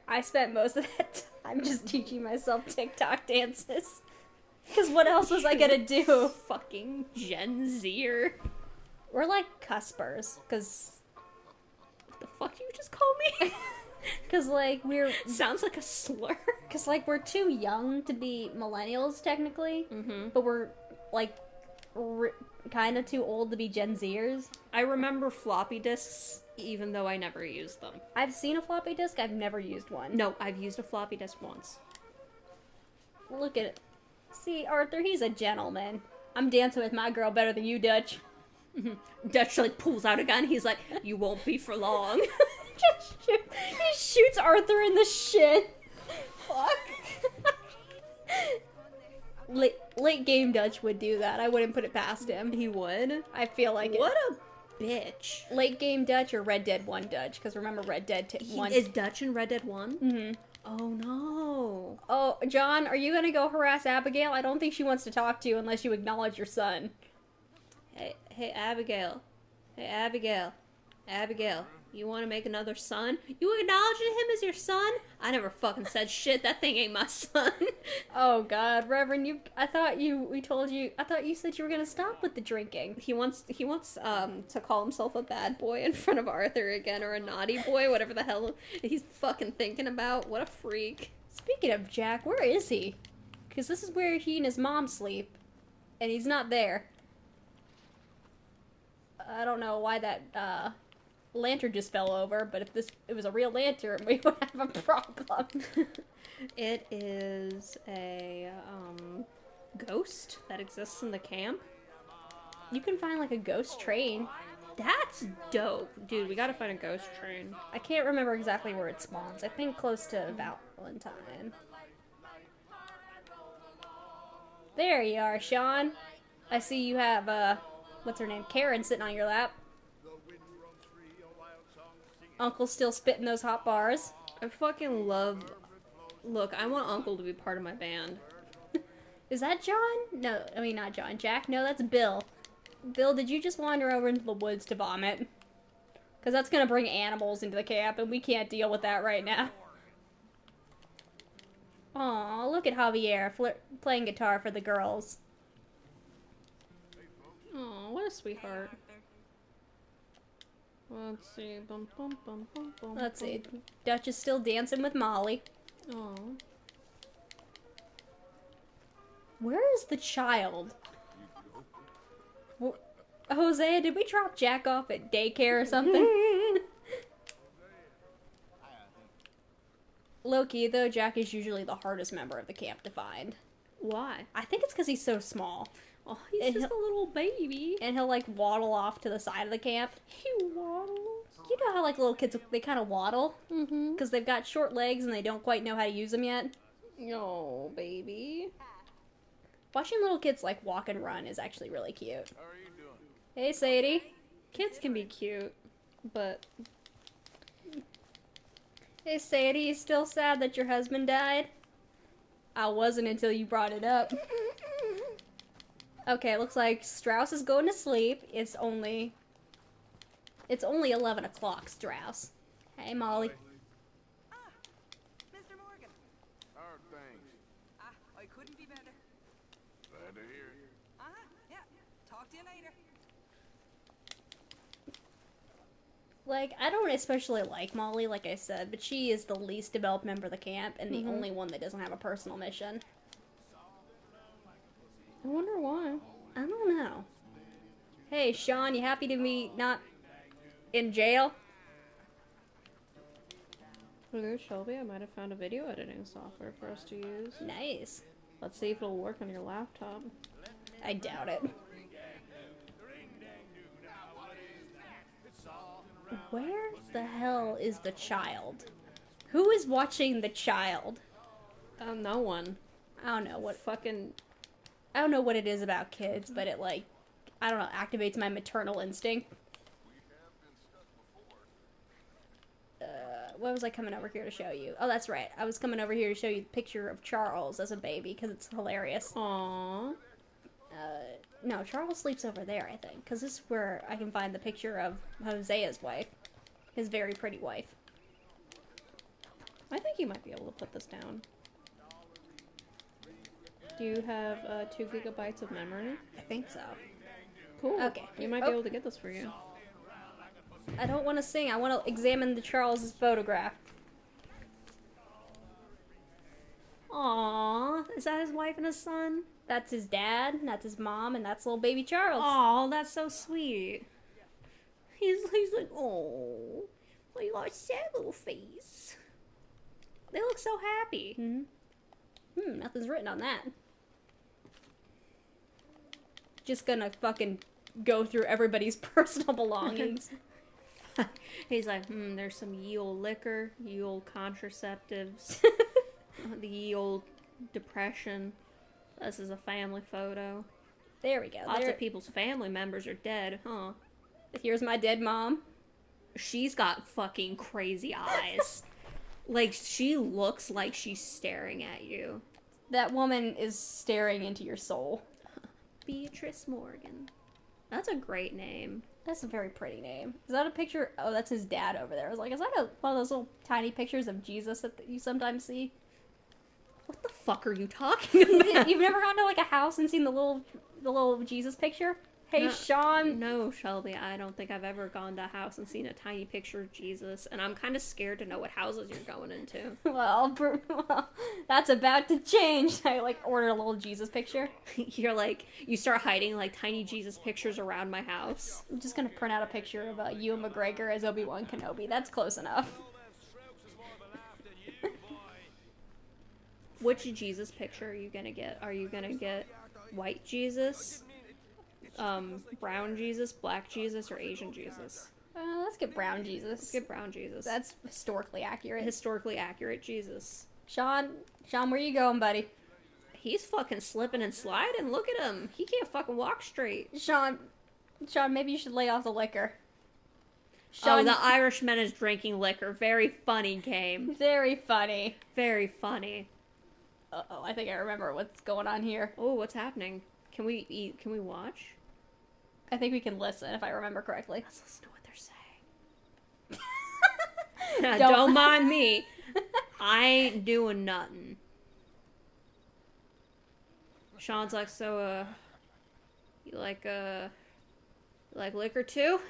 I spent most of that time just teaching myself TikTok dances. Because what else was I gonna do? Fucking Gen Zer. We're like cuspers, because... What the fuck you just call me? Because, like, we're... Sounds like a slur. Because, like, we're too young to be millennials, technically. Mm-hmm. But we're, like, kind of too old to be Gen Zers. I remember floppy disks, even though I never used them. I've seen a floppy disk. I've never used one. No, I've used a floppy disk once. Look at it. See, Arthur, he's a gentleman. I'm dancing with my girl better than you, Dutch. Dutch, like, pulls out a gun. He's like, you won't be for long. He shoots Arthur in the shit. Fuck. Late game Dutch would do that. I wouldn't put it past him. He would? I feel like what a bitch. Late game Dutch or Red Dead 1 Dutch? Because remember Red Dead 1. Is Dutch in Red Dead 1? Mm-hmm. Oh, no. Oh, John, are you going to go harass Abigail? I don't think she wants to talk to you unless you acknowledge your son. Hey, Abigail. Hey, Abigail. Abigail, you want to make another son? You acknowledging him as your son? I never fucking said shit. That thing ain't my son. Oh, God, Reverend, I thought you said you were going to stop with the drinking. He wants to call himself a bad boy in front of Arthur again, or a naughty boy, whatever the hell he's fucking thinking about. What a freak. Speaking of Jack, where is he? Because this is where he and his mom sleep, and he's not there. I don't know why that, lantern just fell over, but if it was a real lantern, we would have a problem. It is a ghost that exists in the camp. You can find like a ghost train. That's dope. Dude, we gotta find a ghost train. I can't remember exactly where it spawns. I think close to Valentine. There you are, Sean. I see you have what's her name? Karen sitting on your lap. Uncle's still spitting those hot bars. I fucking love... Look, I want Uncle to be part of my band. Is that John? No, I mean not John. Jack? No, that's Bill. Bill, did you just wander over into the woods to vomit? Because that's going to bring animals into the camp, and we can't deal with that right now. Aw, look at Javier playing guitar for the girls. Oh, what a sweetheart. Let's see. Bum, bum, bum, bum, bum, Let's see. bum. Dutch is still dancing with Molly. Oh. Where is the child? Hosea, did we drop Jack off at daycare or something? Low-key, though, Jack is usually the hardest member of the camp to find. Why? I think it's because he's so small. Oh, he's just a little baby. And he'll, like, waddle off to the side of the camp. He waddles. You know how, like, little kids, they kind of waddle? Mm-hmm. Because they've got short legs and they don't quite know how to use them yet. Oh, baby. Watching little kids, like, walk and run is actually really cute. How are you doing? Hey, Sadie. Kids can be cute, but... Hey, Sadie, you still sad that your husband died? I wasn't until you brought it up. Okay, looks like Strauss is going to sleep. It's only 11 o'clock, Strauss. Hey, Molly. Ah, Mr. Morgan. How are things? I couldn't be better. Glad to hear it. Yeah. Talk to you later. Like, I don't especially like Molly, like I said, but she is the least developed member of the camp and the only one that doesn't have a personal mission. I wonder why. I don't know. Hey, Sean, you happy to be not in jail? Hello, Shelby. I might have found a video editing software for us to use. Nice. Let's see if it'll work on your laptop. I doubt it. Where the hell is the child? Who is watching the child? No one. I don't know what Fucking... I don't know what it is about kids, but it, like, I don't know, activates my maternal instinct. What was I coming over here to show you? Oh, that's right. I was coming over here to show you the picture of Charles as a baby, because it's hilarious. Aww. No, Charles sleeps over there, I think, because this is where I can find the picture of Hosea's wife. His very pretty wife. I think you might be able to put this down. Do you have 2 gigabytes of memory? I think so. Cool. Okay. We might be able to get this for you. I don't want to sing. I want to examine the Charles's photograph. Aww. Is that his wife and his son? That's his dad, that's his mom, and that's little baby Charles. Aw, that's so sweet. He's like, oh, well, you got a sad little face. They look so happy. Nothing's written on that. Just gonna fucking go through everybody's personal belongings. He's like, there's some ye old liquor, ye old contraceptives, the ye old depression. This is a family photo. There we go. Lots of people's family members are dead, huh? Here's my dead mom. She's got fucking crazy eyes. Like, she looks like she's staring at you. That woman is staring into your soul. Beatrice Morgan. That's a great name. That's a very pretty name. Is that a picture? Oh, that's his dad over there. I was like, is that one of those little tiny pictures of Jesus that you sometimes see? What the fuck are you talking about? You've never gone to, like, a house and seen the little Jesus picture? Hey, Sean. No, Shelby, I don't think I've ever gone to a house and seen a tiny picture of Jesus, and I'm kind of scared to know what houses you're going into. Well, that's about to change. I, like, ordered a little Jesus picture. You're like, you start hiding, like, tiny Jesus pictures around my house. I'm just gonna print out a picture of Ewan McGregor as Obi-Wan Kenobi. That's close enough. Which Jesus picture are you gonna get? Are you gonna get white Jesus, brown Jesus, black Jesus, or Asian Jesus? Let's get brown Jesus. Let's get brown Jesus. That's historically accurate. Historically accurate Jesus. Sean, where you going, buddy? He's fucking slipping and sliding. Look at him. He can't fucking walk straight. Sean, maybe you should lay off the liquor. Sean, the Irishman is drinking liquor. Very funny game. very funny. Very funny. Uh-oh, I think I remember what's going on here. Oh, what's happening? Can we eat? Can we watch? I think we can listen, if I remember correctly. Let's listen to what they're saying. Don't mind me. I ain't doing nothing. Sean's like, so, you like liquor too?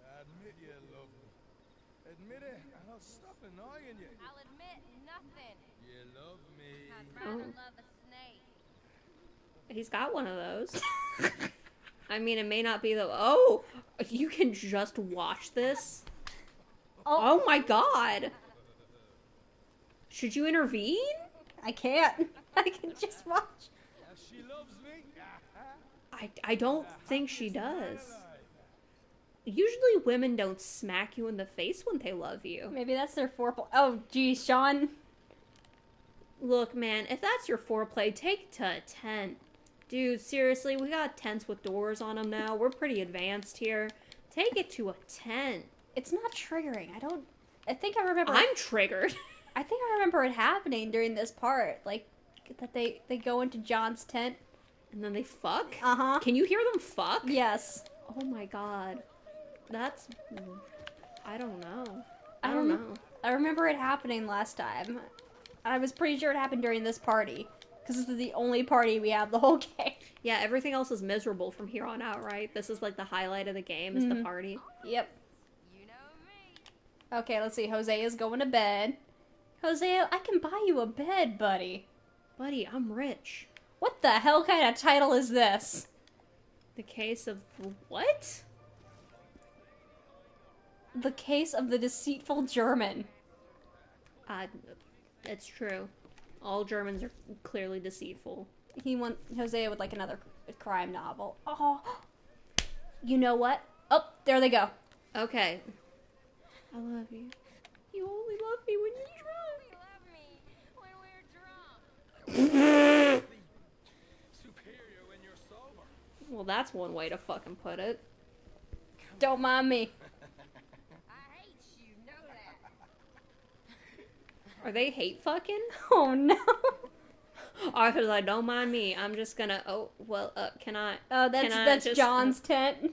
I admit you love me. Admit it, and I'll stop annoying you. I'll admit nothing. You love me. I'd rather love a snake. He's got one of those. I mean, it may not be the... Oh! You can just watch this? Oh my god! Should you intervene? I can't. I can just watch. She loves me. I don't think she does. Usually women don't smack you in the face when they love you. Maybe that's their foreplay. Oh, geez, Sean. Look, man, if that's your foreplay, take it to a tent. Dude, seriously, we got tents with doors on them now. We're pretty advanced here. Take it to a tent. It's not triggering. I think I remember... I'm triggered. I think I remember it happening during this part. Like, that they go into John's tent. And then they fuck? Uh-huh. Can you hear them fuck? Yes. Oh my god. That's... I don't know. I don't know. I remember it happening last time. I was pretty sure it happened during this party. Because this is the only party we have the whole game. Yeah, everything else is miserable from here on out, right? This is like the highlight of the game, is the party. Yep. You know me. Okay, let's see. Hosea's going to bed. Hosea, I can buy you a bed, buddy. Buddy, I'm rich. What the hell kind of title is this? The case of... what? The case of the deceitful German. It's true. All Germans are clearly deceitful. Hosea would like another crime novel. Oh, you know what? Oh, there they go. Okay. I love you. You only love me when you're You love me when we're drunk. Superior when you're sober. Well, that's one way to fucking put it. Don't mind me. I hate you, know that. Are they hate fucking? Oh no. Arthur's like, don't mind me. I'm just gonna... Oh, well, can I... Oh, can I that's just, John's tent.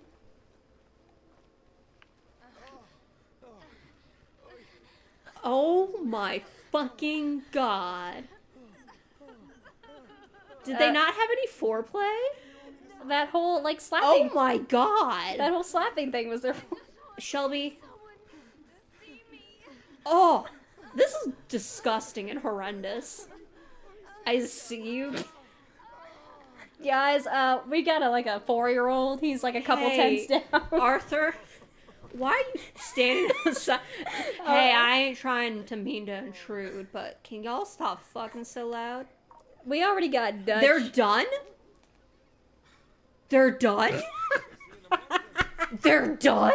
Oh my fucking god. Did they not have any foreplay? That whole, like, slapping... Oh my god. That whole slapping thing was there. Shelby. Oh, this is disgusting and horrendous. I see you. Guys, we got a 4-year-old. He's like a couple tents down. Arthur, why are you standing outside? Hey, I ain't trying to mean to intrude, but can y'all stop fucking so loud? We already got Dutch. They're done? They're done? They're done?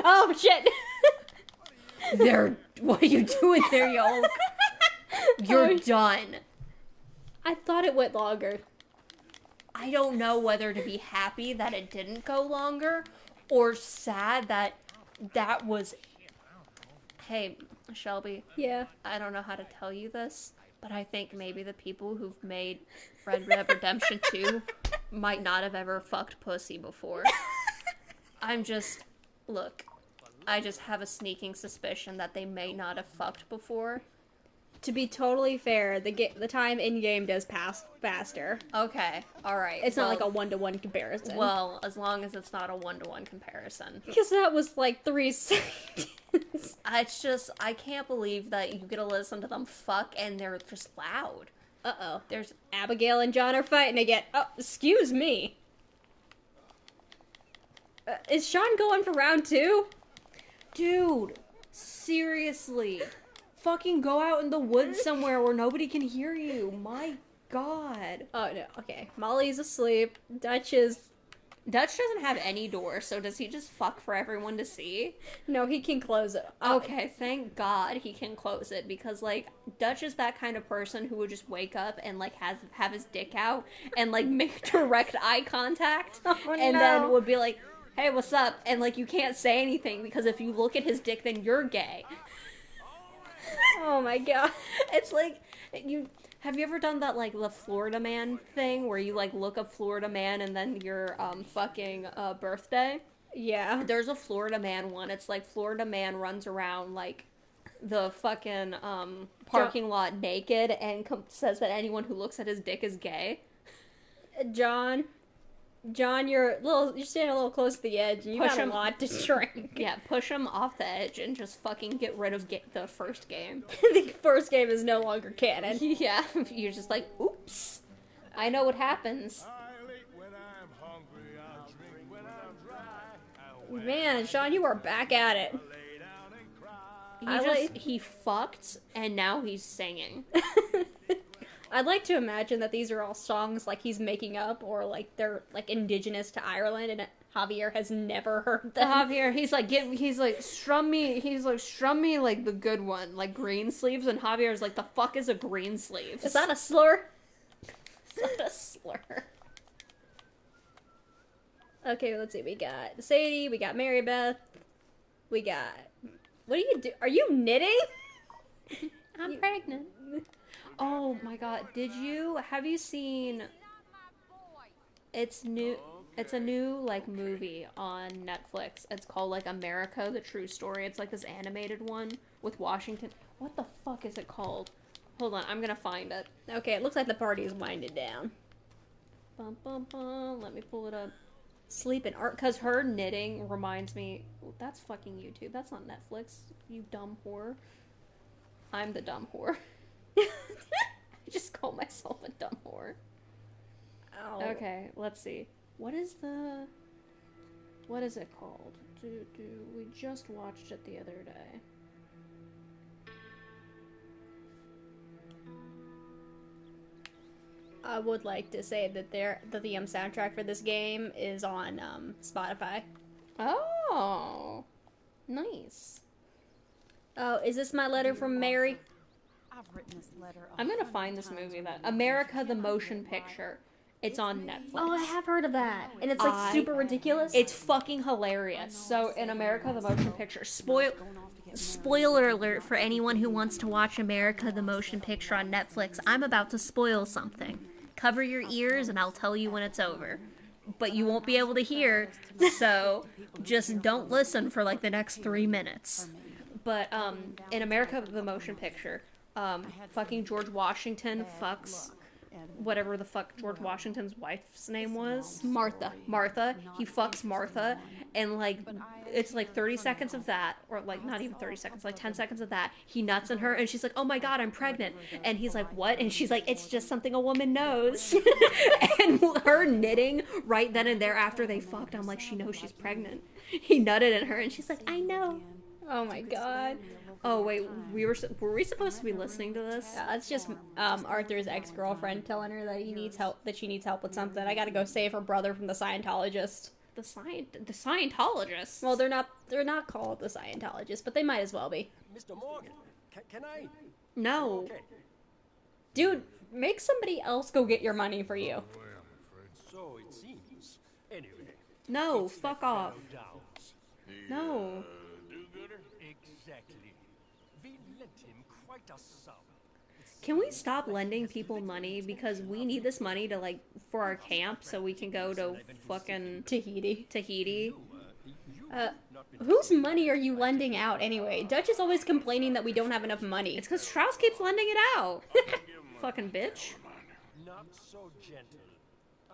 Oh, shit. What are you doing there, y'all? You're done. I thought it went longer. I don't know whether to be happy that it didn't go longer or sad that that was... Hey, Shelby. Yeah. I don't know how to tell you this, but I think maybe the people who've made Red Dead Redemption 2 might not have ever fucked pussy before. Look, I just have a sneaking suspicion that they may not have fucked before. To be totally fair, the time in-game does pass faster. Okay, alright. It's not like a one-to-one comparison. Well, as long as it's not a one-to-one comparison. Because that was like 3 seconds. I can't believe that you get to listen to them fuck and they're just loud. Uh-oh. There's Abigail and John are fighting again. Oh, excuse me. Is Sean going for round 2? Dude, seriously. Fucking go out in the woods somewhere where nobody can hear you. My god. Oh, no. Okay. Molly's asleep. Dutch doesn't have any door, so does he just fuck for everyone to see? No, he can close it. Okay, thank God he can close it, because, like, Dutch is that kind of person who would just wake up and, like, have his dick out and, like, make direct eye contact, and then would be like, hey, what's up? And, like, you can't say anything because if you look at his dick, then you're gay. Oh my god. It's like, have you ever done that, like, the Florida man thing where you, like, look up Florida man and then your, fucking, birthday? Yeah. There's a Florida man one. It's like Florida man runs around, like, the fucking, parking lot naked and says that anyone who looks at his dick is gay. John, you're standing a little close to the edge, and you got a lot to drink. Yeah, push him off the edge and just fucking get rid of the first game. The first game is no longer canon. Yeah, you're just like, oops. I know what happens. I'll eat when I'm hungry, I'll drink when I'm dry. Man, Sean, you are back at it. Lay down and cry. He fucked, and now he's singing. I'd like to imagine that these are all songs like he's making up, or like they're like indigenous to Ireland, and Javier has never heard them. Javier, he's like strum me like the good one, like green sleeves, and Javier's like, the fuck is a green sleeve? Is that a slur? It's not a slur. Okay, let's see. We got Sadie, we got Mary Beth, we got. What do you do? Are you knitting? I'm pregnant. Oh my god, have you seen, it's a new, like, movie on Netflix. It's called, like, America, the True Story. It's, like, this animated one with Washington. What the fuck is it called? Hold on, I'm gonna find it. Okay, it looks like the party is winding down. Bum, bum, bum. Let me pull it up. Sleep and art, because her knitting reminds me, that's fucking YouTube. That's not Netflix, you dumb whore. I'm the dumb whore. I just call myself a dumb whore. Oh. Okay, let's see. What is it called? We just watched it the other day. I would like to say that the soundtrack for this game is on Spotify. Oh, nice. Oh, is this my letter from Mary? I've written this letter. I'm gonna find this movie, that America the Motion Picture. It's on Netflix. Oh, I have heard of that. And it's like super ridiculous. It's fucking hilarious. So in America the Motion Picture, spoiler alert for anyone who wants to watch America the Motion Picture on Netflix, I'm about to spoil something. Cover your ears and I'll tell you when it's over. But you won't be able to hear, so just don't listen for like the next 3 minutes. But in America the Motion Picture, fucking George Washington fucks whatever the fuck George Washington's wife's name was. Martha. He fucks Martha, and like it's like 30 seconds of that, or like not even 30 seconds, like 10 seconds of that. He nuts in her, and she's like, "Oh my god, I'm pregnant." And he's like, "What?" And she's like, "It's just something a woman knows." And her knitting right then and there after they fucked, I'm like, she knows she's pregnant. He nutted in her, and she's like, "I know." Oh my god. Oh wait, were we supposed to be listening to this? Yeah, that's just Arthur's ex-girlfriend telling her that he needs help, that she needs help with something. I gotta go save her brother from the Scientologist. The Scientologist? Well, they're not called the Scientologist, but they might as well be. Mr. Morgan, can I? No. Okay. Dude, make somebody else go get your money for you. So it seems. Anyway. No, fuck off. Downs. No. Do-gooder? Exactly. We lent him quite a sum. Can we stop lending people money, because we need this money to like for our camp so we can go to fucking Tahiti. Whose money are you lending out anyway? Dutch is always complaining that we don't have enough money. It's because Strauss keeps lending it out. Fucking bitch. Not so gentle.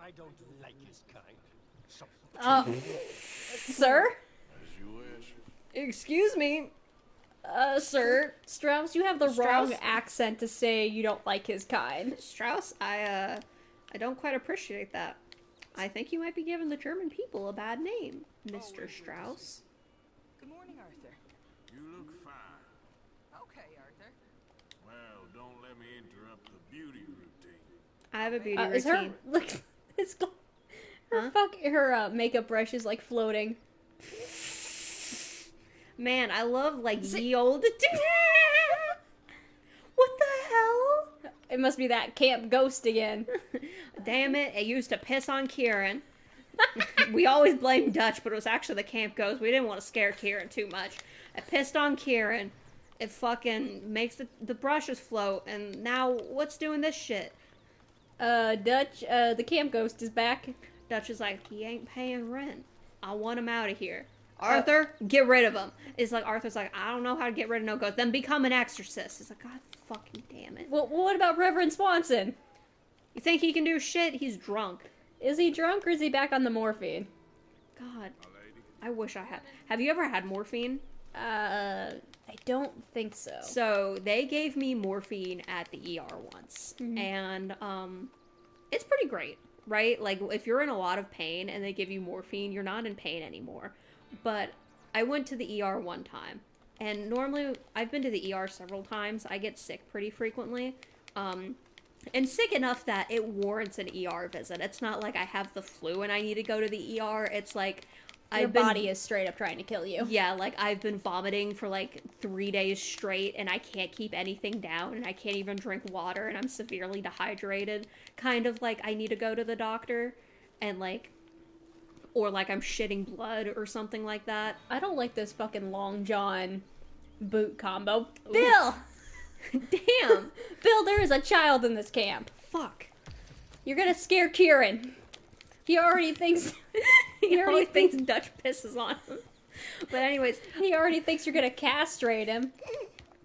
I don't like his kind. So Sir? As you wish. Excuse me. Sir, Strauss, you have the wrong Strauss? accent to say you don't like his kind. Strauss, I don't quite appreciate that. I think you might be giving the German people a bad name, Mr. Strauss. Good morning, Arthur. You look fine. Okay, Arthur. Well, don't let me interrupt the beauty routine. I have a beauty Is her routine. look? Her makeup brush is like floating. Man, I love like ye old. What the hell? It must be that camp ghost again. Damn it! I used to piss on Kieran. We always blame Dutch, but it was actually the camp ghost. We didn't want to scare Kieran too much. I pissed on Kieran. It fucking makes the brushes float, and now what's doing this shit? Dutch, the camp ghost is back. Dutch is like, he ain't paying rent. I want him out of here. Arthur, get rid of him. It's like, Arthur's like, I don't know how to get rid of no ghost. Then become an exorcist. It's like, God fucking damn it. Well, what about Reverend Swanson? You think he can do shit? He's drunk. Is he drunk or is he back on the morphine? God, I wish I had. Have you ever had morphine? I don't think so. So, they gave me morphine at the ER once. And, it's pretty great, right? Like, if you're in a lot of pain and they give you morphine, you're not in pain anymore. But I went to the ER one time. And normally, I've been to the ER several times. I get sick pretty frequently. And sick enough that it warrants an ER visit. It's not like I have the flu and I need to go to the ER. It's like Your body is straight up trying to kill you. Yeah, like I've been vomiting for like 3 days straight and I can't keep anything down and I can't even drink water and I'm severely dehydrated. Kind of like I need to go to the doctor and like, or like I'm shitting blood or something like that. I don't like this fucking Long John boot combo. Bill! Damn! Bill, there is a child in this camp. Fuck. You're gonna scare Kieran. He already thinks... he already thinks Dutch pisses on him. But anyways... He already thinks you're gonna castrate him.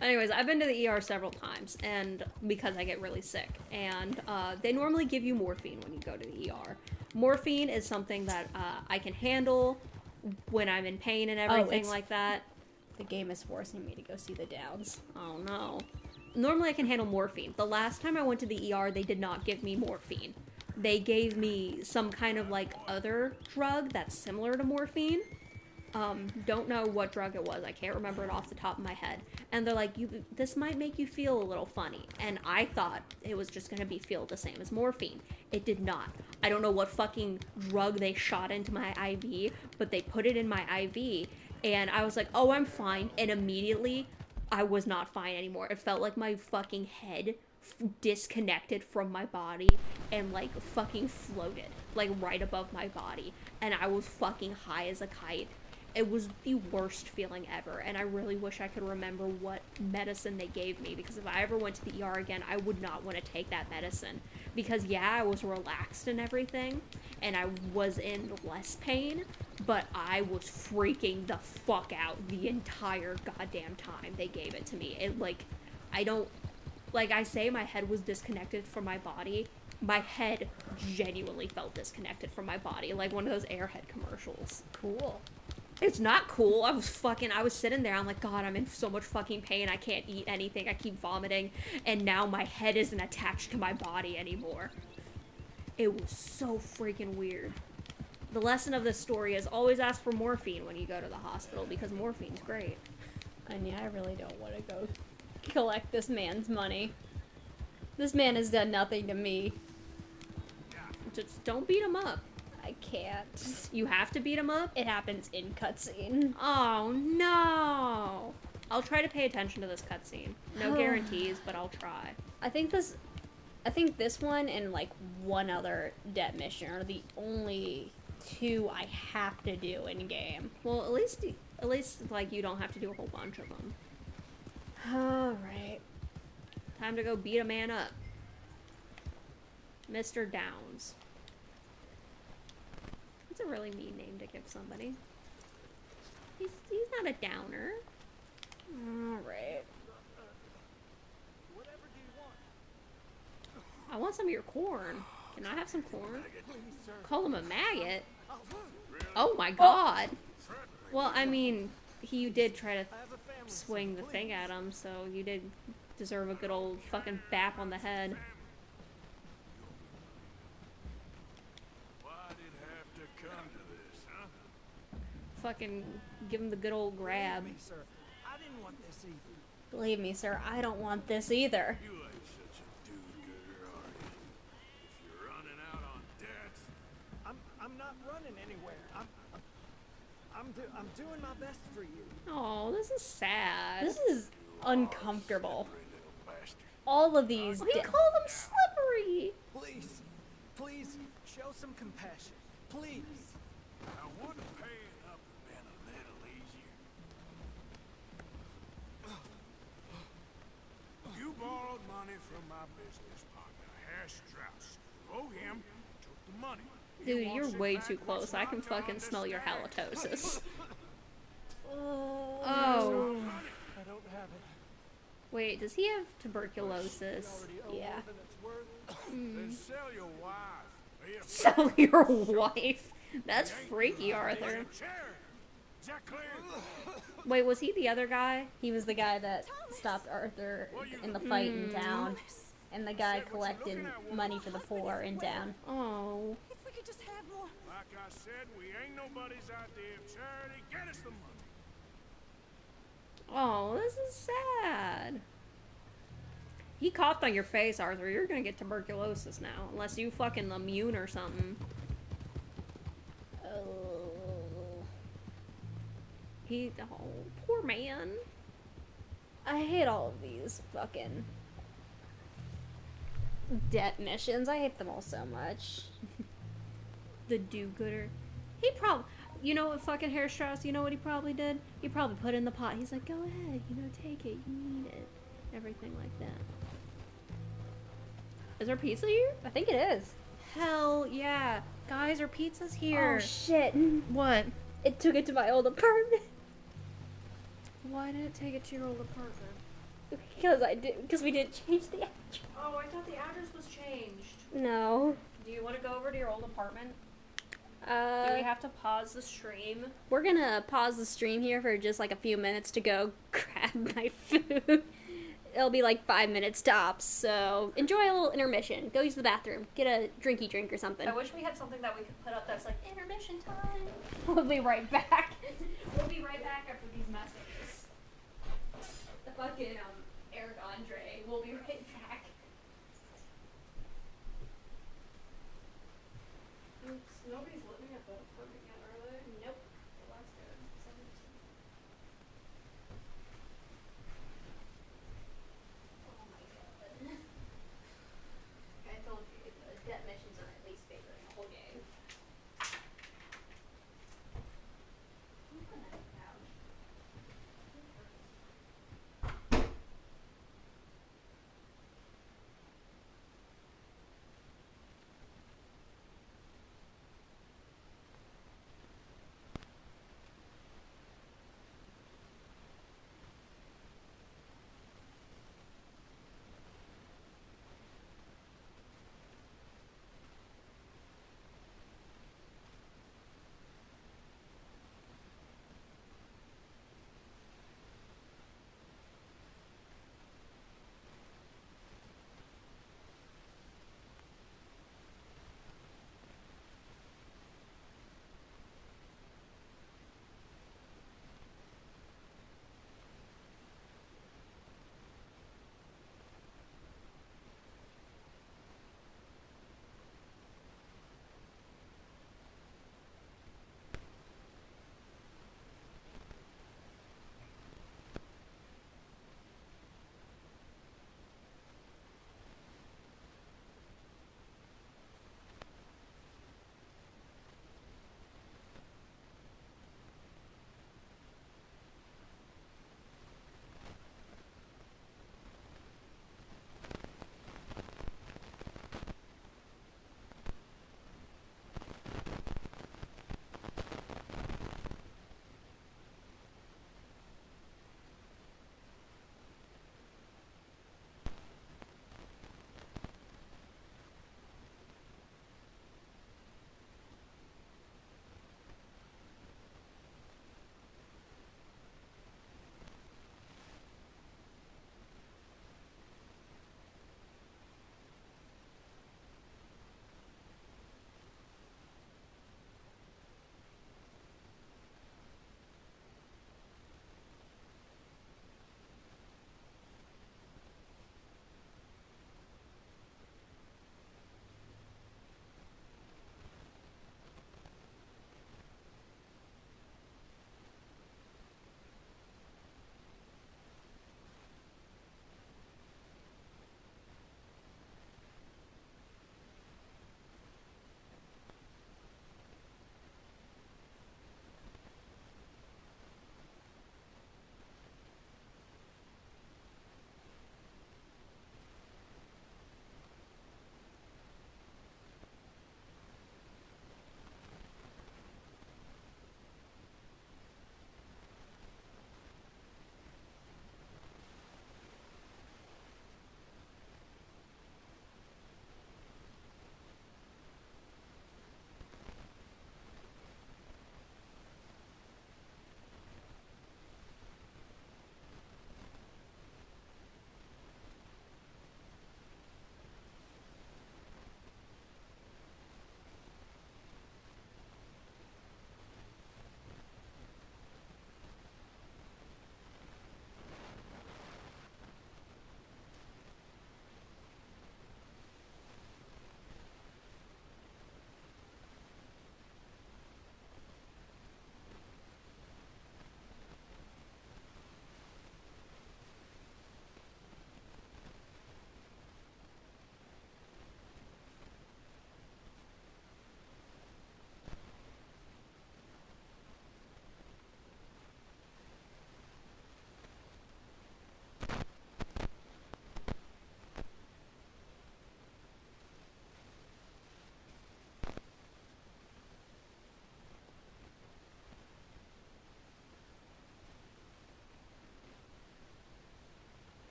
Anyways, I've been to the ER several times, and because I get really sick. And they normally give you morphine when you go to the ER. Morphine is something that I can handle when I'm in pain and everything like that. The game is forcing me to go see the Downs. Oh no. Normally I can handle morphine. The last time I went to the ER, they did not give me morphine. They gave me some kind of like other drug that's similar to morphine. Don't know what drug it was. I can't remember it off the top of my head. And they're like, this might make you feel a little funny. And I thought it was just gonna feel the same as morphine. It did not. I don't know what fucking drug they shot into my IV, but they put it in my IV. And I was like, oh, I'm fine. And immediately, I was not fine anymore. It felt like my fucking head disconnected from my body and, like, fucking floated, like, right above my body. And I was fucking high as a kite. It was the worst feeling ever. And I really wish I could remember what medicine they gave me. Because if I ever went to the ER again, I would not want to take that medicine. Because, yeah, I was relaxed and everything. And I was in less pain. But I was freaking the fuck out the entire goddamn time they gave it to me. It, like, I don't... Like I say, my head was disconnected from my body. My head genuinely felt disconnected from my body. Like one of those Airhead commercials. Cool. It's not cool. I was sitting there. I'm like, God, I'm in so much fucking pain. I can't eat anything. I keep vomiting. And now my head isn't attached to my body anymore. It was so freaking weird. The lesson of this story is always ask for morphine when you go to the hospital because morphine's great. And yeah, I really don't want to go collect this man's money. This man has done nothing to me. Just don't beat him up. I can't. You have to beat him up? It happens in cutscene. Oh no! I'll try to pay attention to this cutscene. No guarantees, but I'll try. I think this one and like one other debt mission are the only two I have to do in game. Well, at least like you don't have to do a whole bunch of them. Alright. Time to go beat a man up. Mr. Downs. That's a really mean name to give somebody. He's not a downer. Alright. I want some of your corn. Can I have some corn? Call him a maggot? Oh my god. Well, I mean, you did try to swing the thing at him, so you did deserve a good old fucking bap on the head. Why did it have to come to this, huh? Fucking give him the good old grab. Sir, I didn't want this either. Believe me, sir, I don't want this either. You ain't such a do-gooder, are you? If you're running out on debts, I'm not running anywhere. I'm doing my best for you. Oh, this is sad. This is uncomfortable. little bastard. All of these. He called him slippery. Please, show some compassion. Please. from my business partner, Herr Strauss. Owe him, took the money. He Dude, wants you're it way back too what's close. I not can to fucking smell your understand. halitosis. Oh. I don't have it. Wait, does he have tuberculosis? Yeah. Then sell your wife. Be a Sell your wife? That's freaky, Arthur. charity. Is that clear? Wait, was he the other guy? He was the guy that stopped Arthur in the fight in town. And the guy collecting money for the poor in town. Oh. If we could just have more. Like I said, we ain't nobody's idea of charity. Get us the money. Oh, this is sad. He coughed on your face, Arthur. You're gonna get tuberculosis now. Unless you fucking immune or something. Oh. Oh, poor man. I hate all of these fucking debt missions. I hate them all so much. The do-gooder. He probably... You know what fucking Herr Strauss, you know what he probably did? He probably put it in the pot. He's like, go ahead, take it. You need it. Everything like that. Is there pizza here? I think it is. Hell yeah. Guys, our pizza's here. Oh shit. What? It took it to my old apartment. Why did it take it to your old apartment? Because we didn't change the address. Oh, I thought the address was changed. No. Do you want to go over to your old apartment? Do we have to pause the stream? We're gonna pause the stream here for just like a few minutes to go grab my food. It'll be like 5 minutes tops, so enjoy a little intermission. Go use the bathroom. Get a drinky drink or something. I wish we had something that we could put up that's like, intermission time. We'll be right back. We'll be right back after these messages. The fucking, Eric Andre. We'll be right back. Oops, nobody's living at the apartment yet, are they? Nope. Well, that's good. Oh my god. I told you, the debt missions are at least bigger than the whole game.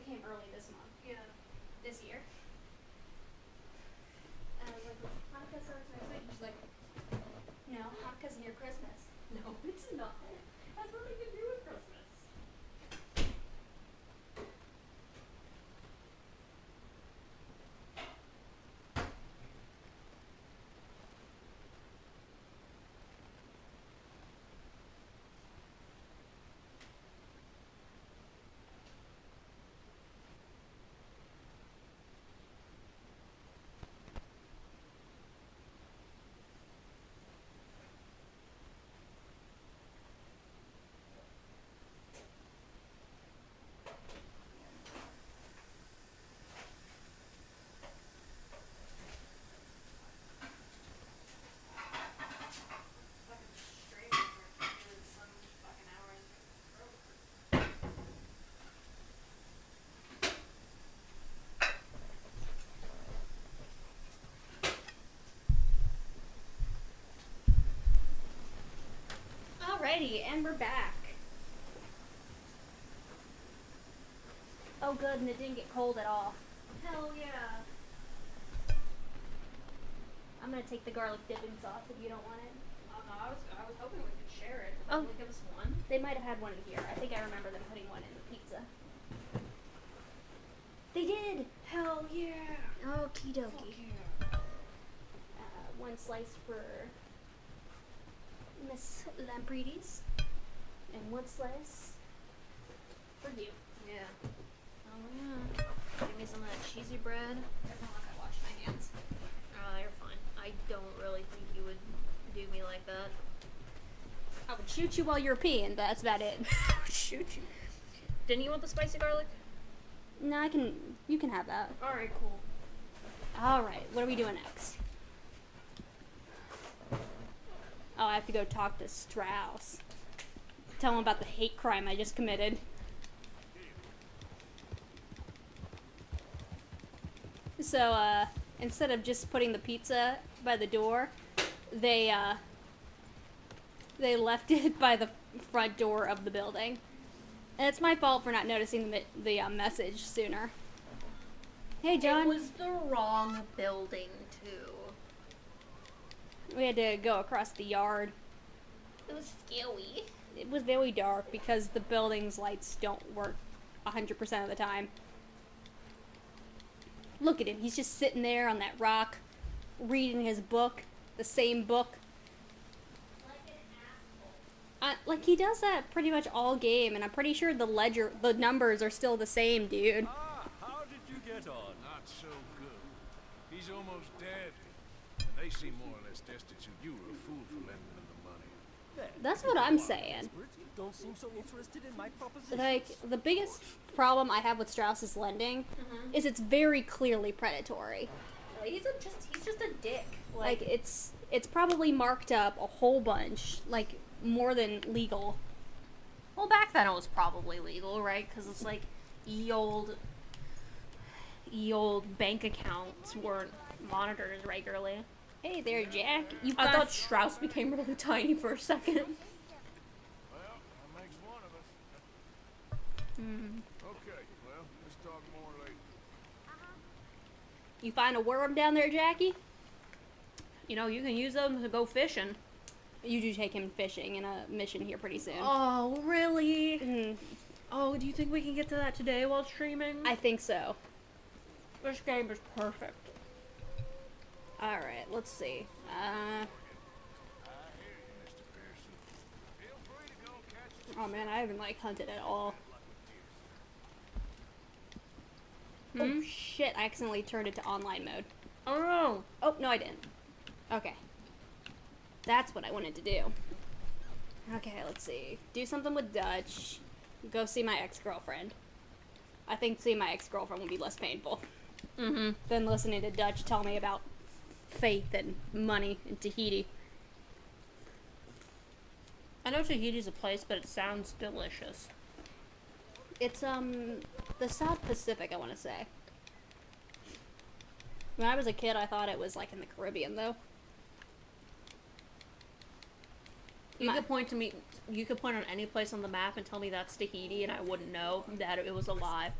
came early this month. Yeah. This year. And I was like, Hanukkah starts next week. She's like, no, Hanukkah's near Christmas. No, it's not. It has nothing to do with Christmas. Alrighty, and we're back. Oh good, and it didn't get cold at all. Hell yeah. I'm gonna take the garlic dipping sauce if you don't want it. I was hoping we could share it. Oh. Will you give us one? They might have had one in here. I think I remember them putting one in the pizza. They did! Hell yeah! Okie dokie. One slice for Miss Lamprides. And one slice for you. Yeah. Oh yeah. Give me some of that cheesy bread. It's not like I wash my hands. Oh, you're fine. I don't really think you would do me like that. I would shoot you while you're peeing, but that's about it. Shoot you. Didn't you want the spicy garlic? No, you can have that. Alright, cool. Alright, what are we doing next? Oh, I have to go talk to Strauss. Tell him about the hate crime I just committed. So, instead of just putting the pizza by the door, they left it by the front door of the building. And it's my fault for not noticing the message sooner. Hey, John. It was the wrong building, too. We had to go across the yard. It was scary. It was very dark because the building's lights don't work 100% of the time. Look at him. He's just sitting there on that rock, reading his book, the same book. Like he does that pretty much all game, and I'm pretty sure the numbers are still the same, dude. Ah, how did you get on? Not so good. He's almost dead. They seem more or less destitute. You were a fool for lending them the money. Then, That's what I'm saying. experts, you don't seem so interested in my proposition. Like, the biggest problem I have with Strauss's lending is it's very clearly predatory. He's just a dick. Like, it's probably marked up a whole bunch, like, more than legal. Well, back then it was probably legal, right? Because it's like ye old bank accounts weren't monitored regularly. Hey there, Jack. I thought Strauss became really tiny for a second. Well, that makes one of us. Okay, well, let's talk more later. You find a worm down there, Jackie? You know, you can use them to go fishing. You do take him fishing in a mission here pretty soon. Oh, really? Mhm. Oh, do you think we can get to that today while streaming? I think so. This game is perfect. Alright, let's see. Oh man, I haven't, like, hunted at all. Oh shit, I accidentally turned it to online mode. Oh no! Oh, no I didn't. Okay. That's what I wanted to do. Okay, let's see. Do something with Dutch. Go see my ex-girlfriend. I think seeing my ex-girlfriend would be less painful than listening to Dutch tell me about faith and money in Tahiti. I know Tahiti's a place, but it sounds delicious. It's, the South Pacific, I want to say. When I was a kid, I thought it was, like, in the Caribbean, though. You could point on any place on the map and tell me that's Tahiti, and I wouldn't know that it was a lie.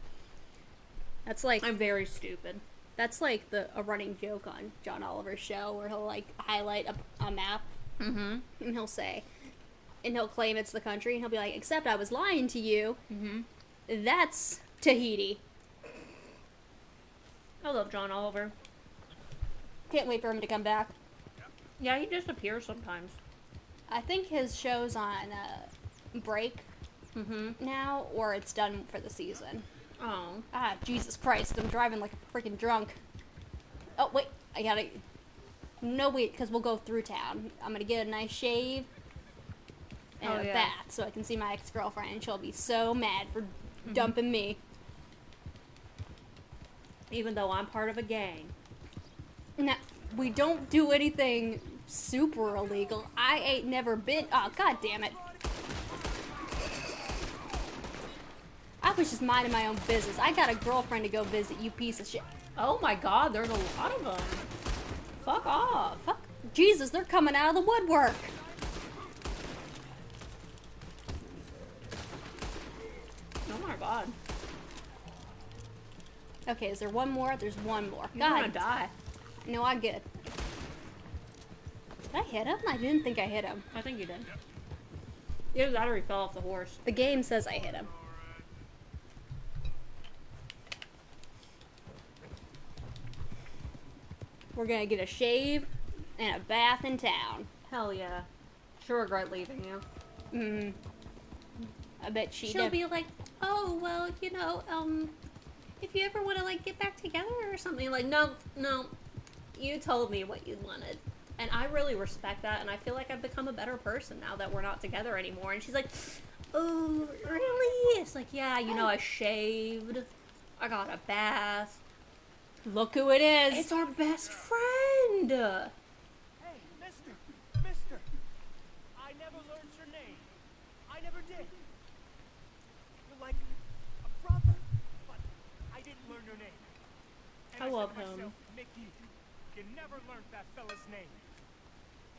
That's like I'm very stupid. that's like a running joke on John Oliver's show where he'll like highlight a map Mm-hmm. and he'll claim it's the country and he'll be like, except I was lying to you. Mm-hmm. That's Tahiti. I love John Oliver. Can't wait for him to come back. Yeah, he disappears sometimes. I think his show's on break Mm-hmm. now, or it's done for the season. Oh. Ah, Jesus Christ, I'm driving like a freaking drunk. Oh, wait, I gotta... No, wait, because we'll go through town. I'm gonna get a nice shave and a bath so I can see my ex-girlfriend, and she'll be so mad for dumping me. Even though I'm part of a gang. Now, we don't do anything super illegal. I ain't never been... Oh, god damn it. I was just minding my own business. I got a girlfriend to go visit, you piece of shit. Oh my god, there's a lot of them. Fuck off. Fuck. Jesus, they're coming out of the woodwork. Oh my god. Okay, is there one more? There's one more. You're gonna God. die. No, I'm good. Did I hit him? I didn't think I hit him. I think you did. Either that or he fell off the horse. The game says I hit him. We're gonna get a shave and a bath in town. Hell yeah. She'll regret leaving you. I bet she She'll did. be like, oh, well, you know, if you ever want to, like, get back together or something. Like, no, you told me what you wanted. And I really respect that, and I feel like I've become a better person now that we're not together anymore. And she's like, oh, really? It's like, yeah, you know, I shaved. I got a bath. Look who it is. It's our best friend. Hey, mister, I never learned your name. I never did. You're like a brother, but I didn't learn your name. And I love said to him. myself, Mickey, you never learned that fella's name.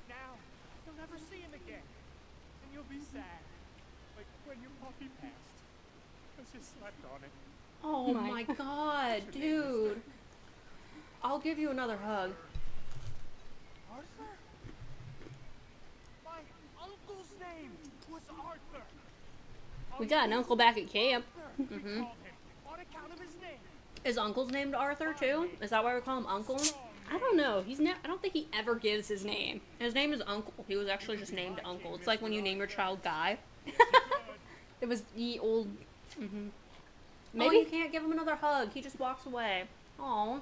Now, you'll never see him again. And you'll be sad. Like when your puppy passed. Because you slept on it. Oh my god, dude. I'll give you another hug. Arthur? My uncle's name was Arthur. We got an uncle back at camp. We called him on account of his name. Is Uncle's named Arthur too? Is that why we call him Uncle? I don't know. I don't think he ever gives his name. His name is Uncle. He was actually just named Uncle. It's like when you name your child Guy. It was the old. Maybe Maybe you can't give him another hug. He just walks away. Aw.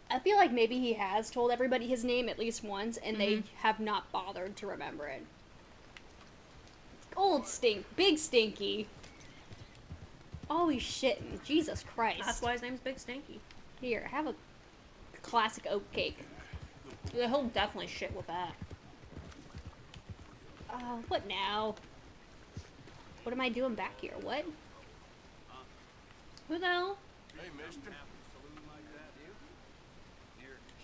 I feel like maybe he has told everybody his name at least once, and they have not bothered to remember it. Big Stinky. Always shitting. Jesus Christ. That's why his name's Big Stinky. Here, have a classic oat cake. He'll definitely shit with that. What now? What am I doing back here? What? Who the hell? Hey, mister.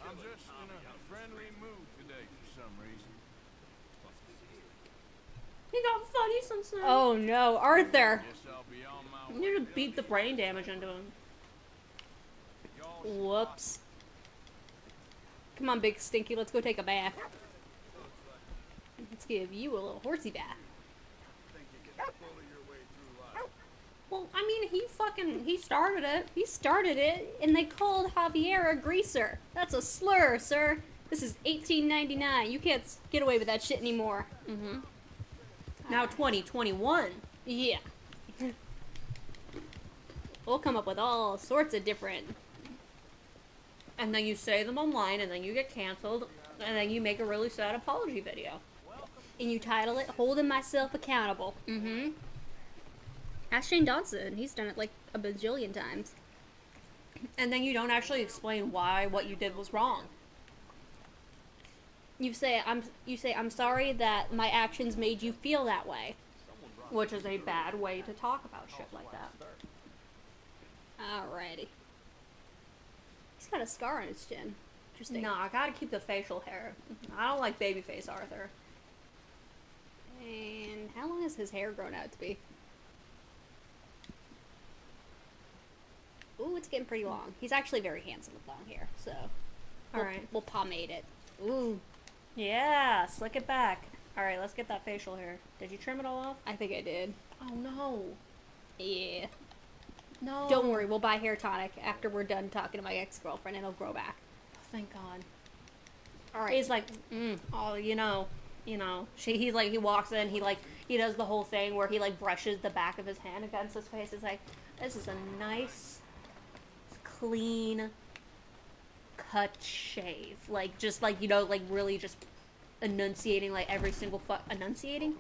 I'm just in a friendly mood today for some reason. He got funny since then. Oh no, Arthur! Guess I'll be on my You need to beat the brain damage into him. Whoops. Come on, Big Stinky, let's go take a bath. Let's give you a little horsey bath. Well, I mean, he started it. He started it, and they called Javier a greaser. That's a slur, sir. This is 1899. You can't get away with that shit anymore. Now 2021. Yeah. We'll come up with all sorts of different... And then you say them online, and then you get canceled, and then you make a really sad apology video. And you title it, Holding Myself Accountable. Ask Shane Dodson. He's done it like a bajillion times. And then you don't actually explain why what you did was wrong. You say, I'm sorry that my actions made you feel that way. Which is a bad way to talk about shit like that. Alrighty. He's got a scar on his chin. Interesting. No, I gotta keep the facial hair. I don't like babyface Arthur. And how long has his hair grown out to be? it's getting pretty long. He's actually very handsome with long hair, so Alright. we'll pomade it. Ooh, Yeah, slick it back. Alright, let's get that facial hair. Did you trim it all off? I think I did. Oh no. Yeah. No. Don't worry, we'll buy hair tonic after we're done talking to my ex-girlfriend, and it'll grow back. Thank God. All right. He's like, oh, he walks in, he does the whole thing where he like brushes the back of his hand against his face. He's like, this is a nice, clean, cut shave. Like, just like, really just enunciating like every single enunciating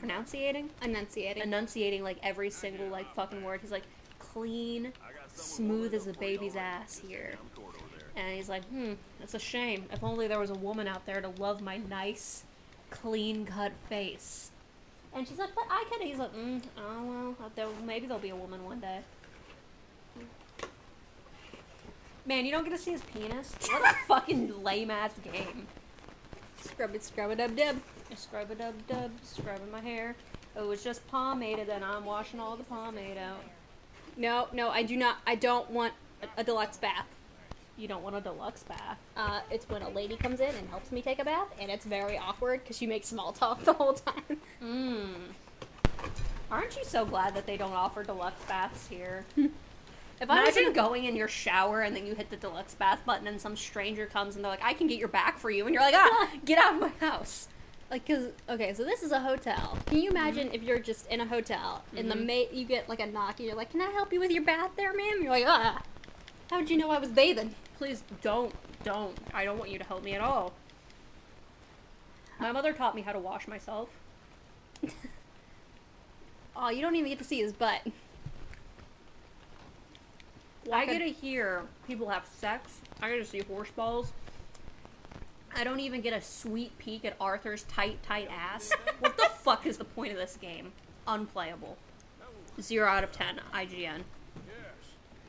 like every single like fucking word. He's like, clean, smooth as a baby's ass here. And he's like, it's a shame. If only there was a woman out there to love my nice, clean-cut face. And she's like, but I could. He's like, oh, well, maybe there'll be a woman one day. Man, you don't get to see his penis? What a fucking lame-ass game. Scrub-a-dub-dub. Scrub-a-dub-dub, scrubbing my hair. It was just pomade, and then I'm washing all the pomade out. No, I do not. I don't want a deluxe bath. You don't want a deluxe bath. It's when a lady comes in and helps me take a bath, and it's very awkward because she makes small talk the whole time. Aren't you so glad that they don't offer deluxe baths here? If I was Imagine going in your shower and then you hit the deluxe bath button and some stranger comes and they're like, I can get your back for you. And you're like, get out of my house. Like, okay, so this is a hotel. Can you imagine if you're just in a hotel and you get like a knock and you're like, can I help you with your bath there, ma'am? You're like, how would you know I was bathing? Please don't. I don't want you to help me at all. My mother taught me how to wash myself. Oh, you don't even get to see his butt. I get to hear people have sex. I get to see horse balls. I don't even get a sweet peek at Arthur's tight ass. What the fuck is the point of this game? Unplayable. 0 out of 10, IGN. Yes,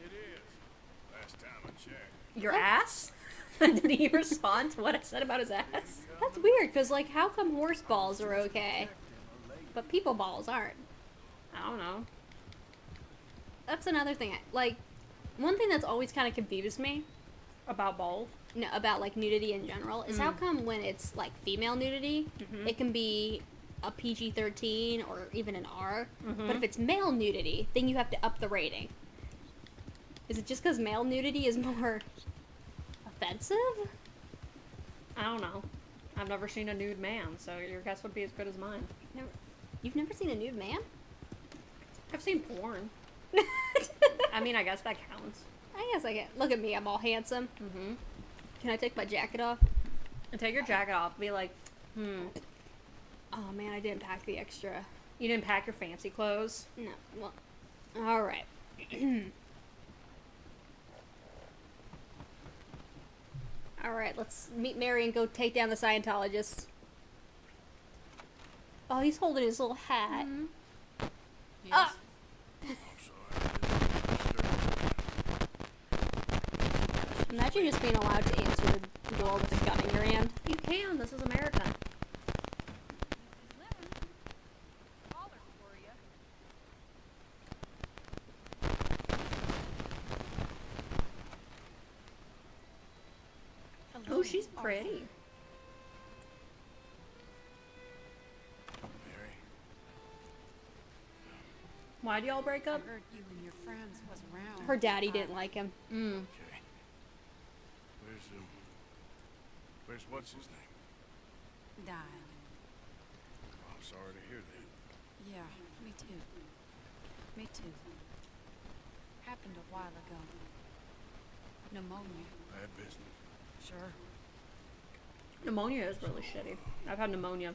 it is. Last time I checked. Your ass? Did he respond to what I said about his ass? That's weird, because, like, how come horse balls are okay, but people balls aren't? I don't know. That's another thing. Like, one thing that's always kind of confused me About balls? no, about, like, nudity in general is how come when it's, like, female nudity, it can be a PG-13 or even an R, but if it's male nudity, then you have to up the rating. Is it just because male nudity is more offensive? I don't know. I've never seen a nude man, so your guess would be as good as mine. You've never seen a nude man? I've seen porn. I mean, I guess that counts. I guess I can. Look at me, I'm all handsome. Can I take my jacket off? And take your jacket off. Be like, Oh man, I didn't pack the extra. You didn't pack your fancy clothes? No, well, alright. Alright, let's meet Mary and go take down the Scientologist. Oh, he's holding his little hat. Yes. Imagine just being allowed to answer the door with a gun in your hand. You can. This is America. Oh, she's pretty. Mary, Why'd y'all break up? I heard you and your friends was around. Her daddy didn't like him. okay. Where's what's his name? Died. Oh, I'm sorry to hear that. Yeah, me too. Me too. Happened a while ago. Pneumonia. Bad business. Sure. Pneumonia is really shitty. I've had pneumonia.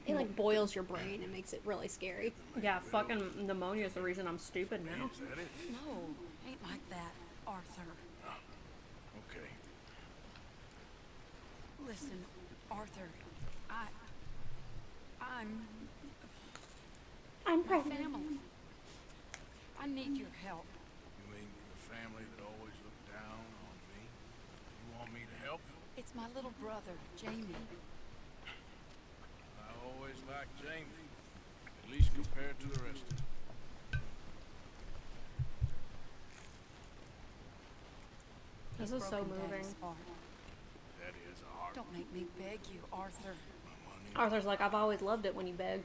It like boils your brain and makes it really scary. Yeah, fucking pneumonia is the reason I'm stupid now. Is that it? No, ain't like that, Arthur. Okay. Listen, Arthur, I'm I'm my pregnant. family. I need your help. You mean the family that always looked down on me? You want me to help? It's my little brother, Jamie. I always liked Jamie, at least compared to the rest of them. This is so broken moving. Daddy's heart. That is a hard Don't make me beg you, Arthur. money. Arthur's like, I've always loved it when you beg.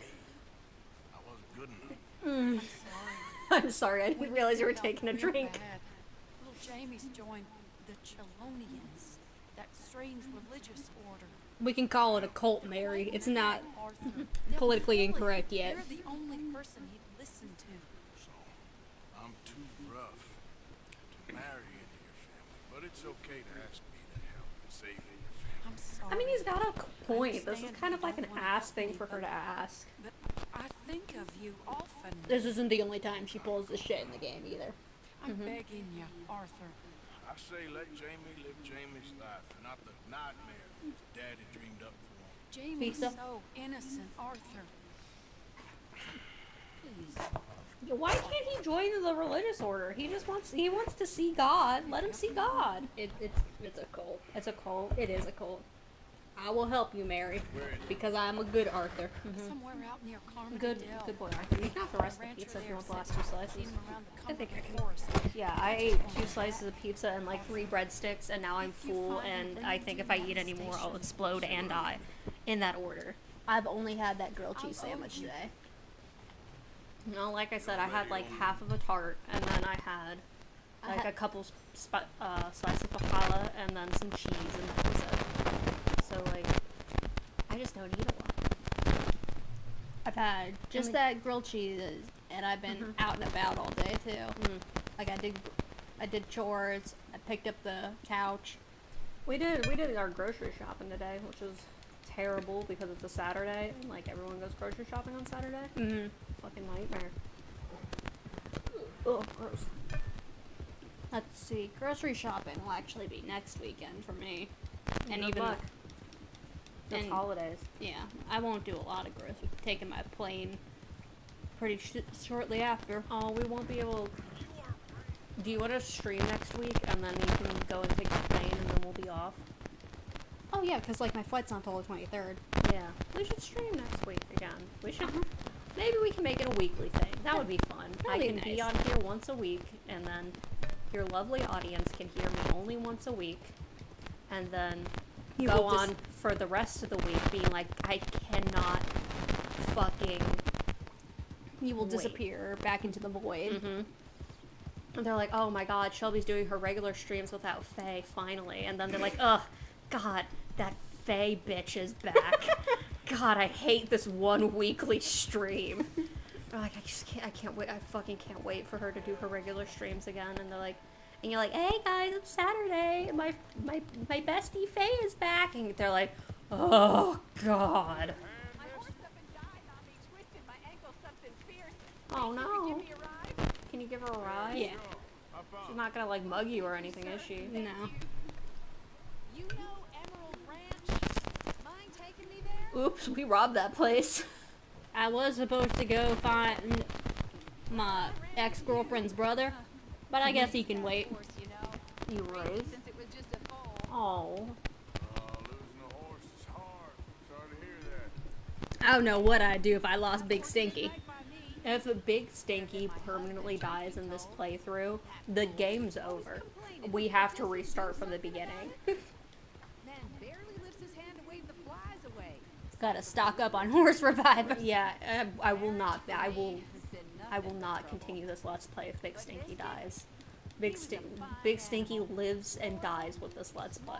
I wasn't good enough. I'm sorry. I'm sorry, I didn't realize you were taking a Real drink. bad. Little Jamie's joined the Chelonians, that strange religious order. We can call it a cult, Mary. It's not Arthur. politically They'll kill incorrect you. yet. You're the only person he'd listen to. So, I'm too rough to marry into your family. But it's okay to ask me to help and save your family. I'm sorry. I mean, he's got a point. This is understand kind you of like an don't wanna ass help thing me, for her to ask. But I think of you often. This isn't the only time she pulls this shit in the game either. I'm begging you, Arthur. I say let Jamie live Jamie's life, not the nightmare his daddy dreamed up for him. Jamie's Pizza? so innocent, Arthur. Please. Why can't he join the religious order? He wants to see God. Let him see God. It's a cult. It's a cult. It is a cult. I will help you, Mary, Where is it? because I'm a good Arthur. Somewhere out near Carmen Good boy, Arthur. You can have the rest of the Rancher pizza if you there want the said last two he'd slices. seen him around the I think I Cumberland can. Forest. Yeah, I ate 2 slices of pizza and like 3 breadsticks, and now I'm full, and I think if I eat any more, I'll explode and die. In that order. I've only had that grilled cheese sandwich today. No, like I said, I had like half of a tart, and then I had I like ha- a couple slices of challah, and then some cheese, and that was it. So like, I just don't eat a lot. I've had just mean- that grilled cheese, and I've been out and about all day too. Like I did chores. I picked up the couch. We did our grocery shopping today, which was terrible because it's a Saturday, and like everyone goes grocery shopping on Saturday. Mm-hmm. Fucking nightmare. Ugh, gross. Let's see. Grocery shopping will actually be next weekend for me. And Good even luck. It's and- holidays. yeah, I won't do a lot of grocery. Taking my plane pretty shortly after. Oh, we won't be able. Do you want to stream next week, and then you can go and take the plane, and then we'll be off? Oh yeah, because like my flight's not till the 23rd. Yeah, we should stream next week again. We should. Maybe we can make it a weekly thing. That would be fun. I That'd can be be nice. on here once a week, and then your lovely audience can hear me only once a week, and then You go will just- on for the rest of the week being like, I cannot fucking. You will Wait. disappear back into the void. And they're like, oh my god, Shelby's doing her regular streams without Faye, finally. And then they're like, ugh, god, that Faye bitch is back. God, I hate this one weekly stream. They're like, I can't wait, I fucking can't wait for her to do her regular streams again. And they're like, and you're like, hey guys, it's Saturday, my bestie Faye is back. And they're like, oh god. My horse up and died on me, twisted my ankle something fierce. Oh Can you no. give me a ride? Can you give her a ride? Yeah. She's not gonna like mug you or anything, is she? No. You know Emerald Ranch? Mind taking me there? Oops, we robbed that place. I was supposed to go find my ex-girlfriend's brother, but I guess he can wait. Of course, you know. You Really, rose? since it was just a foal. Oh. Losing a horse is hard. Sorry to hear that. I don't know what I'd do if I lost Big Stinky. If a Big Stinky permanently dies in this playthrough, the game's over. We have to restart from the beginning. Man barely lifts his hand to wave the flies away. Gotta stock up on horse revive. Yeah, I will not. I will not continue this Let's Play if Big Stinky dies. Big Stinky lives and dies with this Let's Play.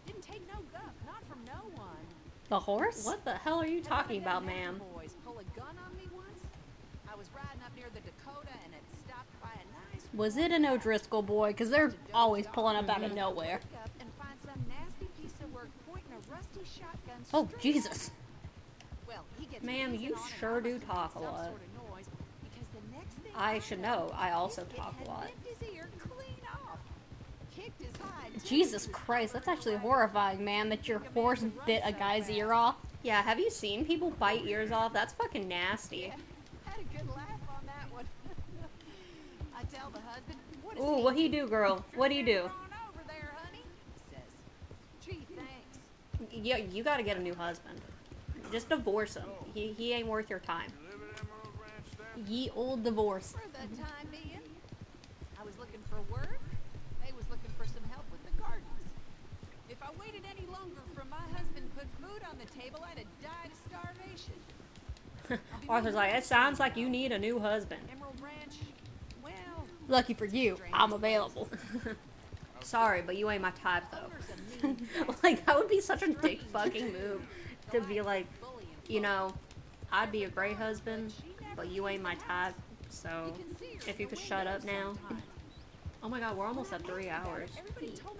Didn't take no guff, not from no one. The horse? What the hell are you talking about, ma'am? Boys pull a gun on me once. I was riding up near the Dakota and it stopped by a nice Was it an O'Driscoll boy? Because they're always pulling up out of nowhere. up and find some nasty piece of work pointing a rusty shotgun Oh, straight Jesus. Well, he gets Ma'am, wheezing you on and sure I do must have talk a made some lot. sort of noise, because the next thing I should know. I also this kid talk a had lot. nipped his ear clean off. Kicked his hide, too. Jesus Christ, that's actually horrifying, man, that your horse bit a guy's ear off. Yeah, have you seen people bite ears off? That's fucking nasty. Yeah, had a good laugh on that one. I tell the husband, what is Ooh, what do you do, girl? What do you do? on over there, honey? He says, gee, thanks. Yeah, you gotta get a new husband. Just divorce him. He ain't worth your time. You live at Emerald Ranch there? Ye old divorce. For the time being, I was looking for work. I waited any longer for my husband to put food on the table, I'd have died of starvation. Arthur's like, it sounds like you need a new husband. Emerald Ranch, well, Lucky for you, I'm available. Sorry, but you ain't my type, though. owner's a mean bastard. Like, that would be such a dick fucking move. To be like, you know, I'd be a great husband, but you ain't my type, so if you could shut up now. Oh my god, we're almost at 3 hours.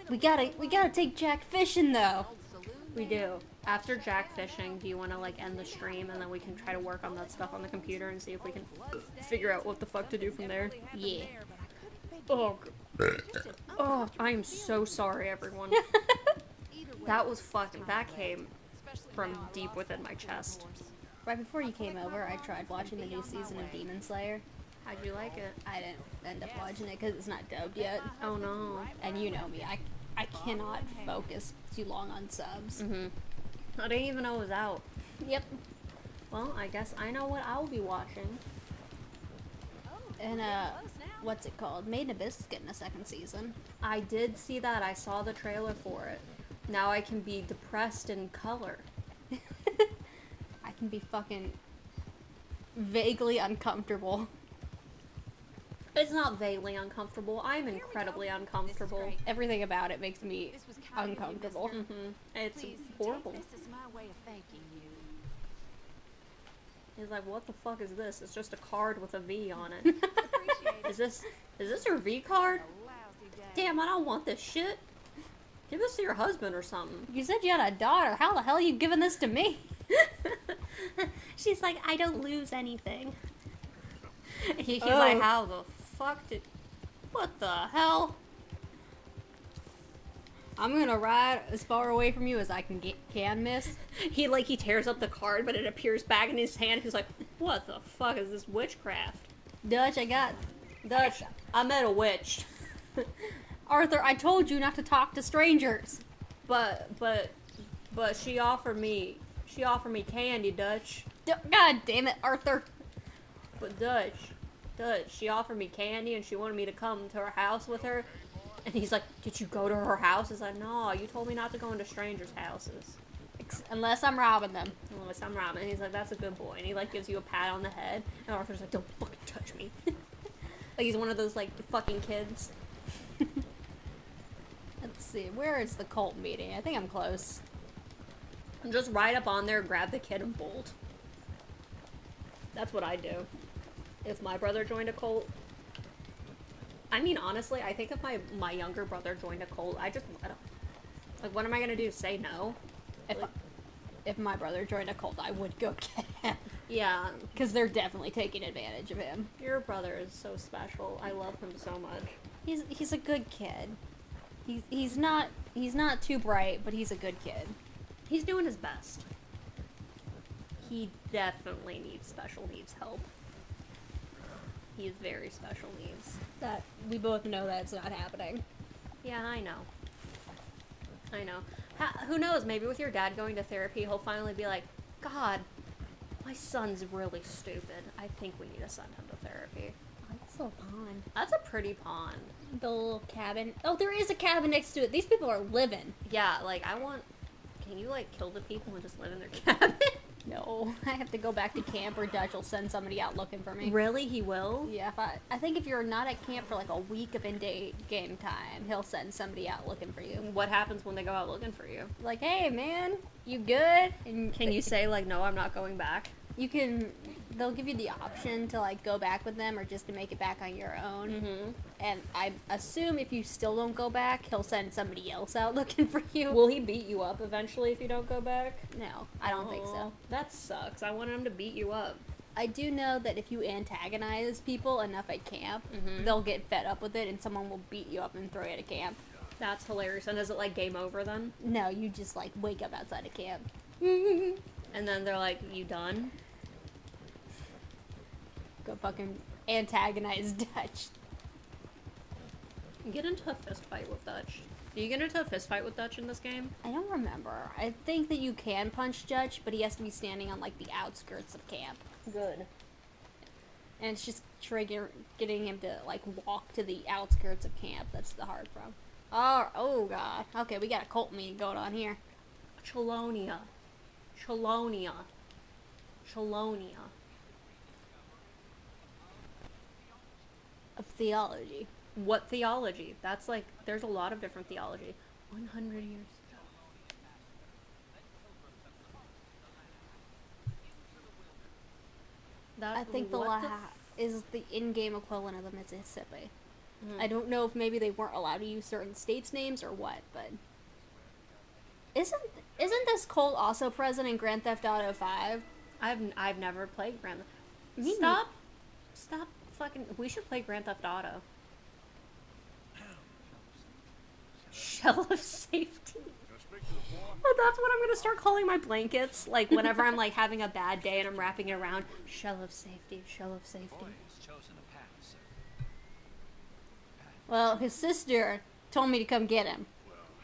We gotta take Jack fishing though. We do. After Jack fishing, do you want to like end the stream and then we can try to work on that stuff on the computer and see if we can figure out what the fuck to do from there? Yeah. Oh, oh, I am so sorry, everyone. That was fucking. That came from deep within my chest. Right before you came over, I tried watching the new season of Demon Slayer. How'd you like it? I didn't end up watching it because it's not dubbed yet. Oh no. And you know me, I cannot focus too long on subs. I didn't even know it was out. Yep. Well, I guess I know what I'll be watching. And what's it called? Made in Abyss is getting a second season. I did see that. I saw the trailer for it. Now I can be depressed in color. I can be fucking vaguely uncomfortable. It's not vaguely uncomfortable. I'm incredibly uncomfortable. Everything about it makes me uncomfortable. It's Please, horrible. This is my way of thanking you. He's like, what the fuck is this? It's just a card with a V on it. Appreciate it. Is this your V card? A lousy day. Damn, I don't want this shit. Give this to your husband or something. You said you had a daughter. How the hell are you giving this to me? She's like, I don't lose anything. He's Oh. like, how the fuck did... What the hell? I'm gonna ride as far away from you as I can, miss. He tears up the card, but it appears back in his hand. He's like, what the fuck is this witchcraft? Dutch, I got... Dutch, I met a witch. Arthur, I told you not to talk to strangers. But she offered me candy, Dutch. God damn it, Arthur. But Dutch, she offered me candy and she wanted me to come to her house with her. And he's like, did you go to her house? He's like, no, you told me not to go into strangers' houses. Unless I'm robbing them. Unless I'm robbing. And he's like, that's a good boy. And he like gives you a pat on the head. And Arthur's like, don't fucking touch me. Like he's one of those like fucking kids. Let's see, where is the cult meeting? I think I'm close. Just ride up on there, grab the kid, and bolt. That's what I do. If my brother joined a cult. I mean, honestly, I think if my younger brother joined a cult, I just let him. Like, what am I gonna do? Say no? If my brother joined a cult, I would go get him. Yeah. Because they're definitely taking advantage of him. Your brother is so special. I love him so much. He's a good kid. He's not too bright, but he's a good kid. He's doing his best. He definitely needs special needs help. He has very special needs. That we both know that's not happening. Yeah, I know. I know. Who knows? Maybe with your dad going to therapy, he'll finally be like, God, my son's really stupid. I think we need to send him to therapy. That's a pond. That's a pretty pond. The little cabin. Oh, there is a cabin next to it. These people are living. Yeah, like, can you, like, kill the people and just live in their cabin? No, I have to go back to camp or Dutch will send somebody out looking for me. Really? He will? Yeah, I think if you're not at camp for like a week of in-game time, he'll send somebody out looking for you. What happens when they go out looking for you? Like, hey man, you good? And Can you say, like, no, I'm not going back? They'll give you the option to like go back with them or just to make it back on your own. Mm-hmm. And I assume if you still don't go back, he'll send somebody else out looking for you. Will he beat you up eventually if you don't go back? No, I don't think so. That sucks. I wanted him to beat you up. I do know that if you antagonize people enough at camp, they'll get fed up with it and someone will beat you up and throw you at a camp. That's hilarious. And is it like game over then? No, you just like wake up outside of camp. And then they're like, you done? Go fucking antagonize Dutch. Get into a fist fight with Dutch. Do you get into a fist fight with Dutch in this game? I don't remember. I think that you can punch Dutch, but he has to be standing on like the outskirts of camp. Good. And it's just getting him to like walk to the outskirts of camp. That's the hard problem. Oh god. Okay, we got a cult meeting going on here. Chelonia. Chelonia. Chelonia. Of theology. What theology? That's like, there's a lot of different theology. 100 years ago. I think the what is the in-game equivalent of the Mississippi. I don't know if maybe they weren't allowed to use certain states' names or what, but isn't this cult also present in Grand Theft Auto 5? I've never played Grand Theft. Me Stop fucking. We should play Grand Theft Auto. Shell of safety. Oh, that's what I'm gonna start calling my blankets. Like whenever I'm like having a bad day and I'm wrapping it around. Shell of safety. Shell of safety. Well, his sister told me to come get him.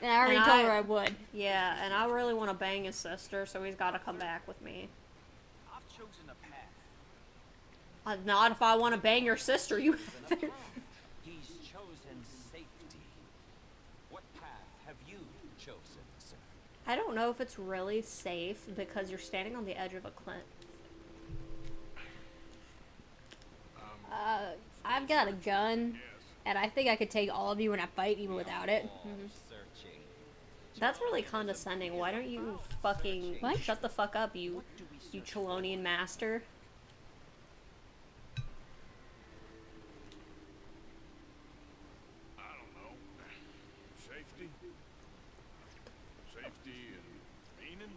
And I already told her I would. Yeah, and I really want to bang his sister, so he's got to come back with me. I've chosen a path. Not if I want to bang your sister. You. He's chosen safety. What path have you chosen, sir? I don't know if it's really safe because you're standing on the edge of a cliff. I've got a gun, and I think I could take all of you in a fight even without it. That's really condescending. Why don't you fucking What? shut the fuck up, you Chelonian master? I don't know. Safety? Safety and meaning?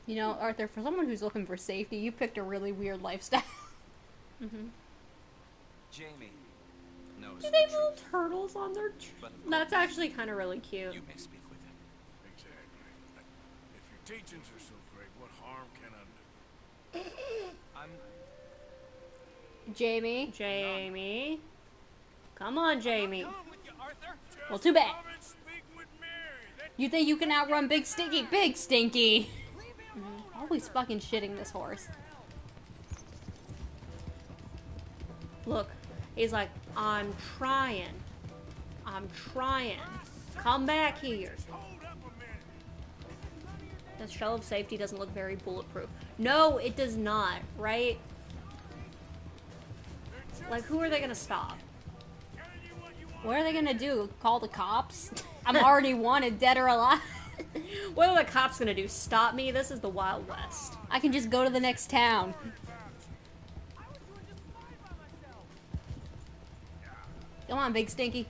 You know, Arthur, for someone who's looking for safety, you picked a really weird lifestyle. Jamie knows Do they have little turtles on their... That's actually kind of really cute. You may speak with him. Exactly. If your teachings are so great, what harm can I do? I'm Jamie. Jamie. Come on, Jamie. coming with you, Arthur. Well, too bad. Come and speak with Mary. You think you can outrun Big Stinky? Big Stinky! Always fucking shitting this horse. Look, he's like, I'm trying. I'm trying. Come back here. Hold up a minute. The shell of safety doesn't look very bulletproof. No, it does not, right? Like, who are they gonna stop? What are they gonna do? Call the cops? I'm already wanted, dead or alive. What are the cops gonna do? Stop me? This is the Wild West. I can just go to the next town. Come on, Big Stinky.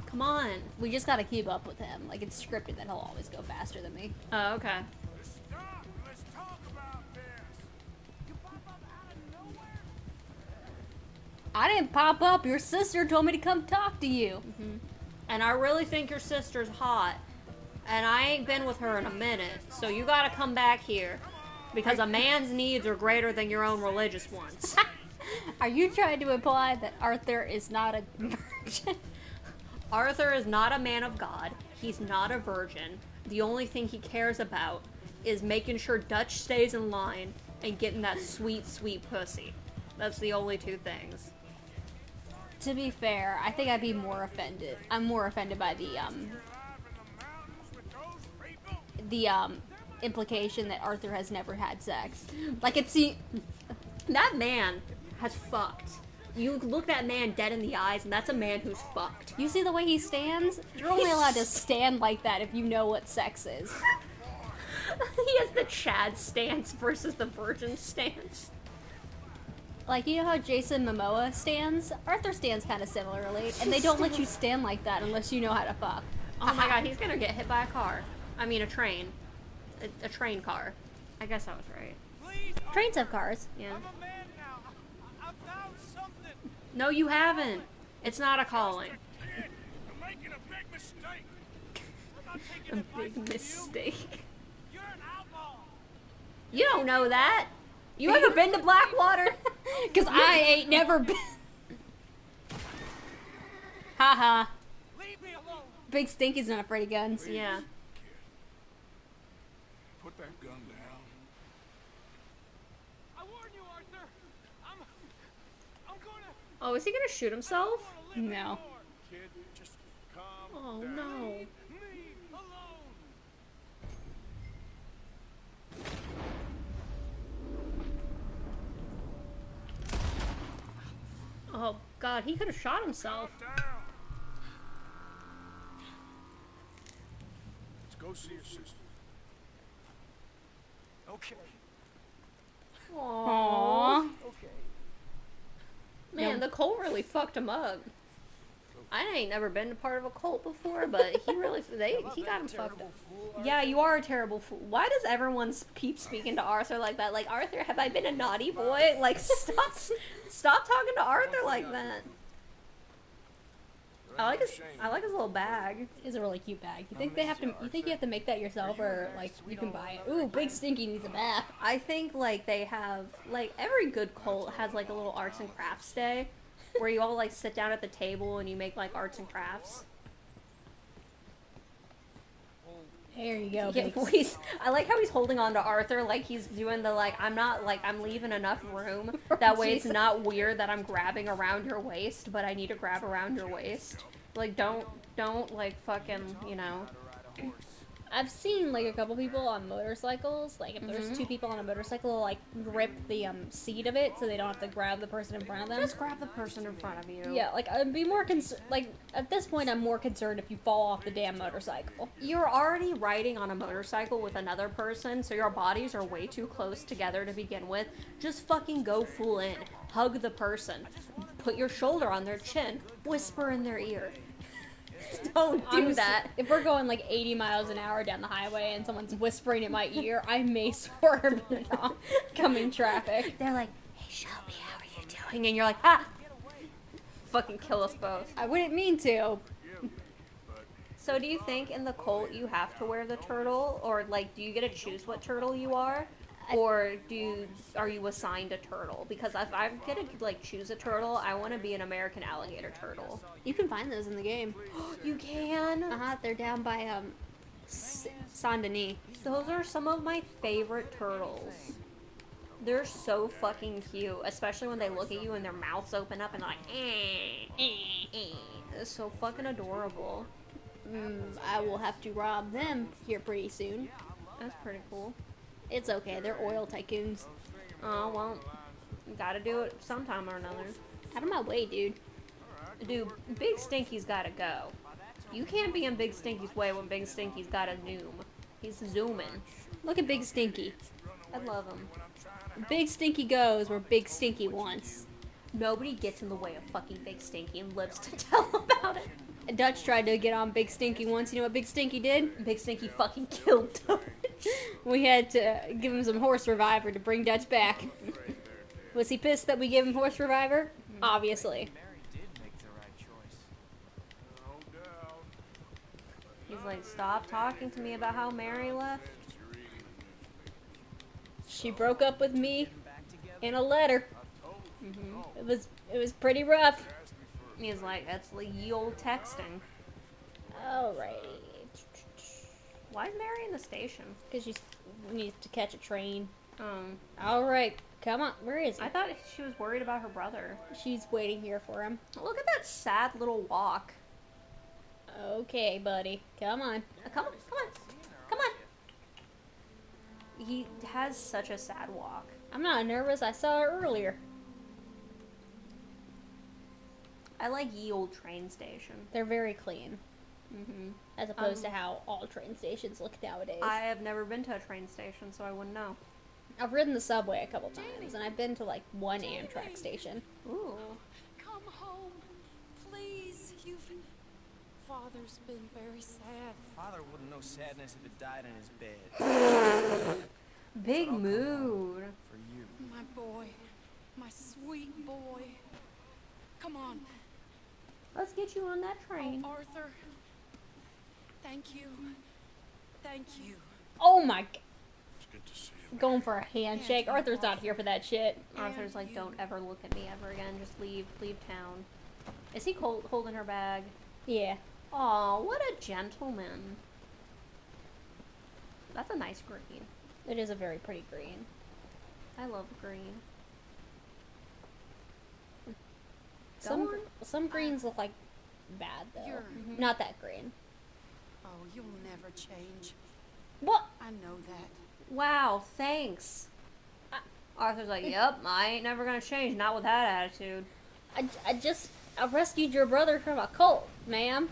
Come on. We just gotta keep up with him. Like, it's scripted that he'll always go faster than me. Oh, okay. Stop. Let's talk about this. You pop up out of nowhere. I didn't pop up. Your sister told me to come talk to you. And I really think your sister's hot. And I ain't been with her in a minute. So you gotta come back here. Because a man's needs are greater than your own religious ones. Are you trying to imply that Arthur is not a virgin? Arthur is not a man of God. He's not a virgin. The only thing he cares about is making sure Dutch stays in line and getting that sweet, sweet pussy. That's the only two things. To be fair, I think I'd be more offended. I'm more offended by the implication that Arthur has never had sex. Like, it's That man has fucked. You look that man dead in the eyes, and that's a man who's fucked. You see the way he stands? You're only allowed to stand like that if you know what sex is. He has the Chad stance versus the virgin stance. Like, you know how Jason Momoa stands? Arthur stands kind of similarly, and they don't let you stand like that unless you know how to fuck. Oh my god, he's gonna get hit by a car. I mean, a train. A train car. I guess I was right. Please, Trains have cars. Yeah. I'm a man now. I found something. No, you haven't. It's not a calling. Kid, you're making a big mistake. I'm not taking A advice big from mistake. you. You're an outlaw. You don't know that. You ever been to Blackwater? Because I ain't never been. Haha. Leave me alone. Big Stinky's not afraid of guns. Yeah. Put that gun down. I warn you, Arthur. I'm gonna. Oh, is he gonna shoot himself? No. Kid, just calm Oh no. Leave me alone. Oh god, he could have shot himself. Down. Let's go see your sister. Okay. Aww. Okay. Man, the cult really fucked him up. I ain't never been a part of a cult before, but he really, he got him fucked up. Yeah, you are a terrible fool. Why does everyone keep speaking to Arthur like that? Like, Arthur, have I been a naughty boy? Like, stop talking to Arthur like that. I like his little bag. It's a really cute bag. You think they have to? You think you have to make that yourself, or like you can buy it? Ooh, Big Stinky needs a bath. I think like they have like every good cult has like a little arts and crafts day, where you all like sit down at the table and you make like arts and crafts. There you go. Yeah, I like how he's holding on to Arthur like he's doing the like I'm leaving enough room that way it's not weird that I'm grabbing around your waist, but I need to grab around your waist. Like don't like fucking, you know. I've seen like a couple people on motorcycles. Like if there's two people on a motorcycle, like grip the seat of it so they don't have to grab the person in front of them. Just grab the person in front of you. Yeah, like I'd be more like at this point I'm more concerned if you fall off the damn motorcycle. You're already riding on a motorcycle with another person, so your bodies are way too close together to begin with. Just fucking go full in. Hug the person. Put your shoulder on their chin. Whisper in their ear. Don't do Honestly, that. If we're going like 80 miles an hour down the highway and someone's whispering in my ear, I may swerve in oncoming traffic. They're like, hey Shelby, how are you doing? And you're like, ah! Fucking kill us both. I wouldn't mean to. So do you think in the cult you have to wear the turtle? Or like, do you get to choose what turtle you are? Or are you assigned a turtle? Because if I get to like choose a turtle, I want to be an American alligator turtle. You can find those in the game. You can? They're down by Saint Denis. Those are some of my favorite turtles. They're so fucking cute, especially when they look at you and their mouths open up and they're like, It's so fucking adorable. I will have to rob them here pretty soon. That's pretty cool. It's okay, they're oil tycoons. Oh, well, you gotta do it sometime or another. Out of my way, dude. Dude, Big Stinky's gotta go. You can't be in Big Stinky's way when Big Stinky's got a zoom. He's zooming. Look at Big Stinky. I love him. Big Stinky goes where Big Stinky wants. Nobody gets in the way of fucking Big Stinky and lives to tell about it. Dutch tried to get on Big Stinky once. You know what Big Stinky did? Big Stinky fucking killed Dutch. We had to give him some horse reviver to bring Dutch back. Was he pissed that we gave him horse reviver? Obviously. He's like, stop talking to me about how Mary left. She broke up with me in a letter. It was pretty rough. He's like, that's like ye old texting. Alrighty. Why is Mary in the station? Because she needs to catch a train. Oh. Alright, come on. Where is he? I thought she was worried about her brother. She's waiting here for him. Look at that sad little walk. Okay, buddy. Come on. Come on. Come on. He has such a sad walk. I'm not nervous. I saw her earlier. I like ye old train station. They're very clean. As opposed to how all train stations look nowadays. I have never been to a train station, so I wouldn't know. I've ridden the subway a couple times, and I've been to like one Amtrak station. Ooh. Come home, please. Father's been very sad. Father wouldn't know sadness if it died in his bed. Big mood. For you. My boy. My sweet boy. Come on. Let's get you on that train. Oh, Arthur. Thank you. Thank you. Oh my god. It's good to see you. Going for a handshake. Arthur's not here for that shit. Arthur's like, don't ever look at me ever again. Just leave town. Is he holding her bag? Yeah. Aw, what a gentleman. That's a nice green. It is a very pretty green. I love green. Some greens look like bad though. You're- Not that green. Oh, you'll never change. What? I know that. Wow, thanks. Arthur's like, yep, I ain't never gonna change, not with that attitude. I rescued your brother from a cult, ma'am.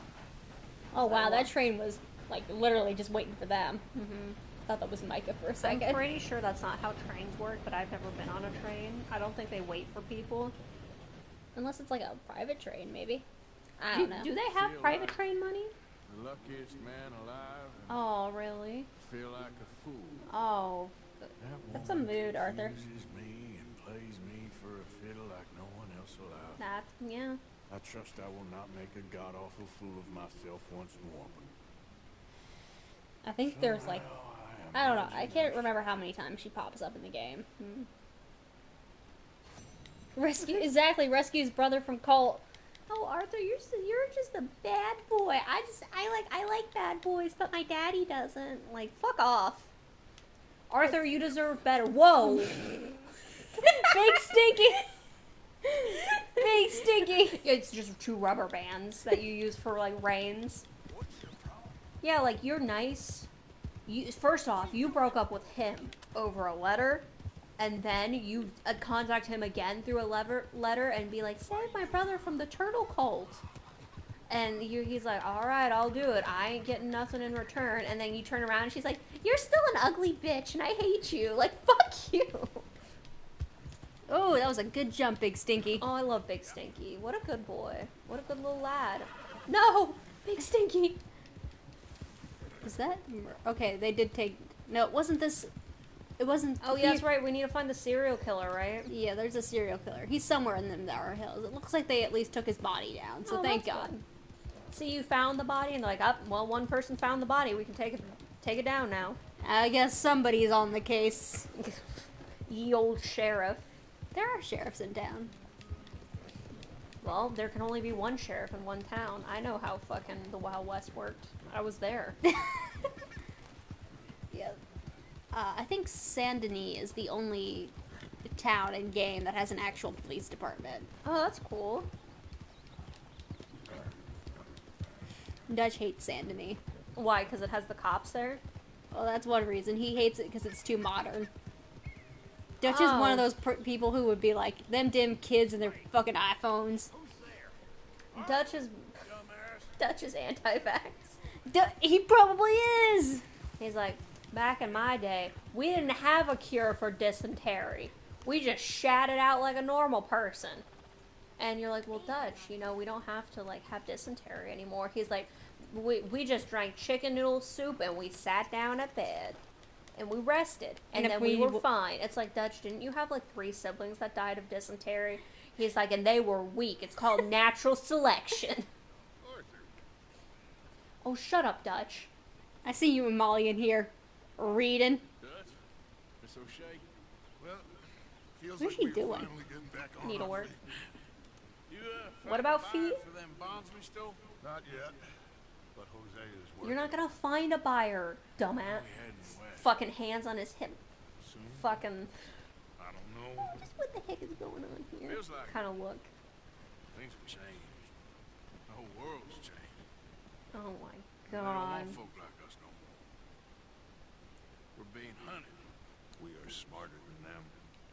Oh wow, that train was like literally just waiting for them. Mm-hmm. Thought that was Micah for a I'm second. pretty sure that's not how trains work, but I've never been on a train. I don't think they wait for people. Unless it's like a private train, maybe. I don't know. Do they have private train money? The luckiest man alive. And Oh, really? feel like a fool. Oh. That's a mood, Arthur. Uses me and plays me for a fiddle like no one else alive. That, yeah. I trust I will not make a god-awful fool of myself once more. But I think there's like, somehow I don't know. I can't remember how many times she pops up in the game. Rescues brother from cult. Oh, Arthur, you're just a bad boy. I like bad boys, but my daddy doesn't. Like, fuck off. Arthur, you deserve better. Whoa. Big Stinky. Big Stinky. It's just 2 rubber bands that you use for, like, reins. Yeah, like, you're nice. First off, you broke up with him over a letter, and then you contact him again through a letter and be like, save my brother from the turtle cult. And he's like, alright, I'll do it. I ain't getting nothing in return. And then you turn around and she's like, you're still an ugly bitch and I hate you. Like, fuck you. Oh, that was a good jump, Big Stinky. Oh, I love Big Stinky. What a good boy. What a good little lad. No! Big Stinky! Is that... Okay, they did take... No, it wasn't this... It wasn't... Oh, yeah, that's right. We need to find the serial killer, right? Yeah, there's a serial killer. He's somewhere in them Tower Hills. It looks like they at least took his body down, so Oh, thank that's God. good. See, you found the body, and they're like, oh, well, one person found the body. We can take it down now. I guess somebody's on the case. Ye old sheriff. There are sheriffs in town. Well, there can only be one sheriff in one town. I know how fucking the Wild West worked. I was there. Yeah. I think Saint Denis is the only town and game that has an actual police department. Oh, that's cool. Dutch hates Saint Denis. Why? Because it has the cops there? Well, that's one reason. He hates it because it's too modern. Dutch is one of those people who would be like, them dim kids and their fucking iPhones. Dutch is anti-vax. He probably is! He's like, back in my day, we didn't have a cure for dysentery. We just shat it out like a normal person. And you're like, well, Dutch, you know, we don't have to, like, have dysentery anymore. He's like, we just drank chicken noodle soup and we sat down at bed. And we rested. And then we were fine. It's like, Dutch, didn't you have, like, 3 siblings that died of dysentery? He's like, and they were weak. It's called natural selection. Oh, shut up, Dutch. I see you and Molly in here reading. Dutch? Miss O'Shea? Well, feels What's like she we're doing? finally getting back on our Needlework. feet. You, What about buyer feet? for them bonds we stole? Not yet, but Jose is working. You're not gonna find a buyer, dumbass. We heading west. Fucking hands on his hip. Soon? Fucking. I don't know. Just what the heck is going on here? Feels like Kind of look. things have changed. The whole world's changed. Oh my They don't god. want folk like us no more. We're being hunted. We are smarter than them.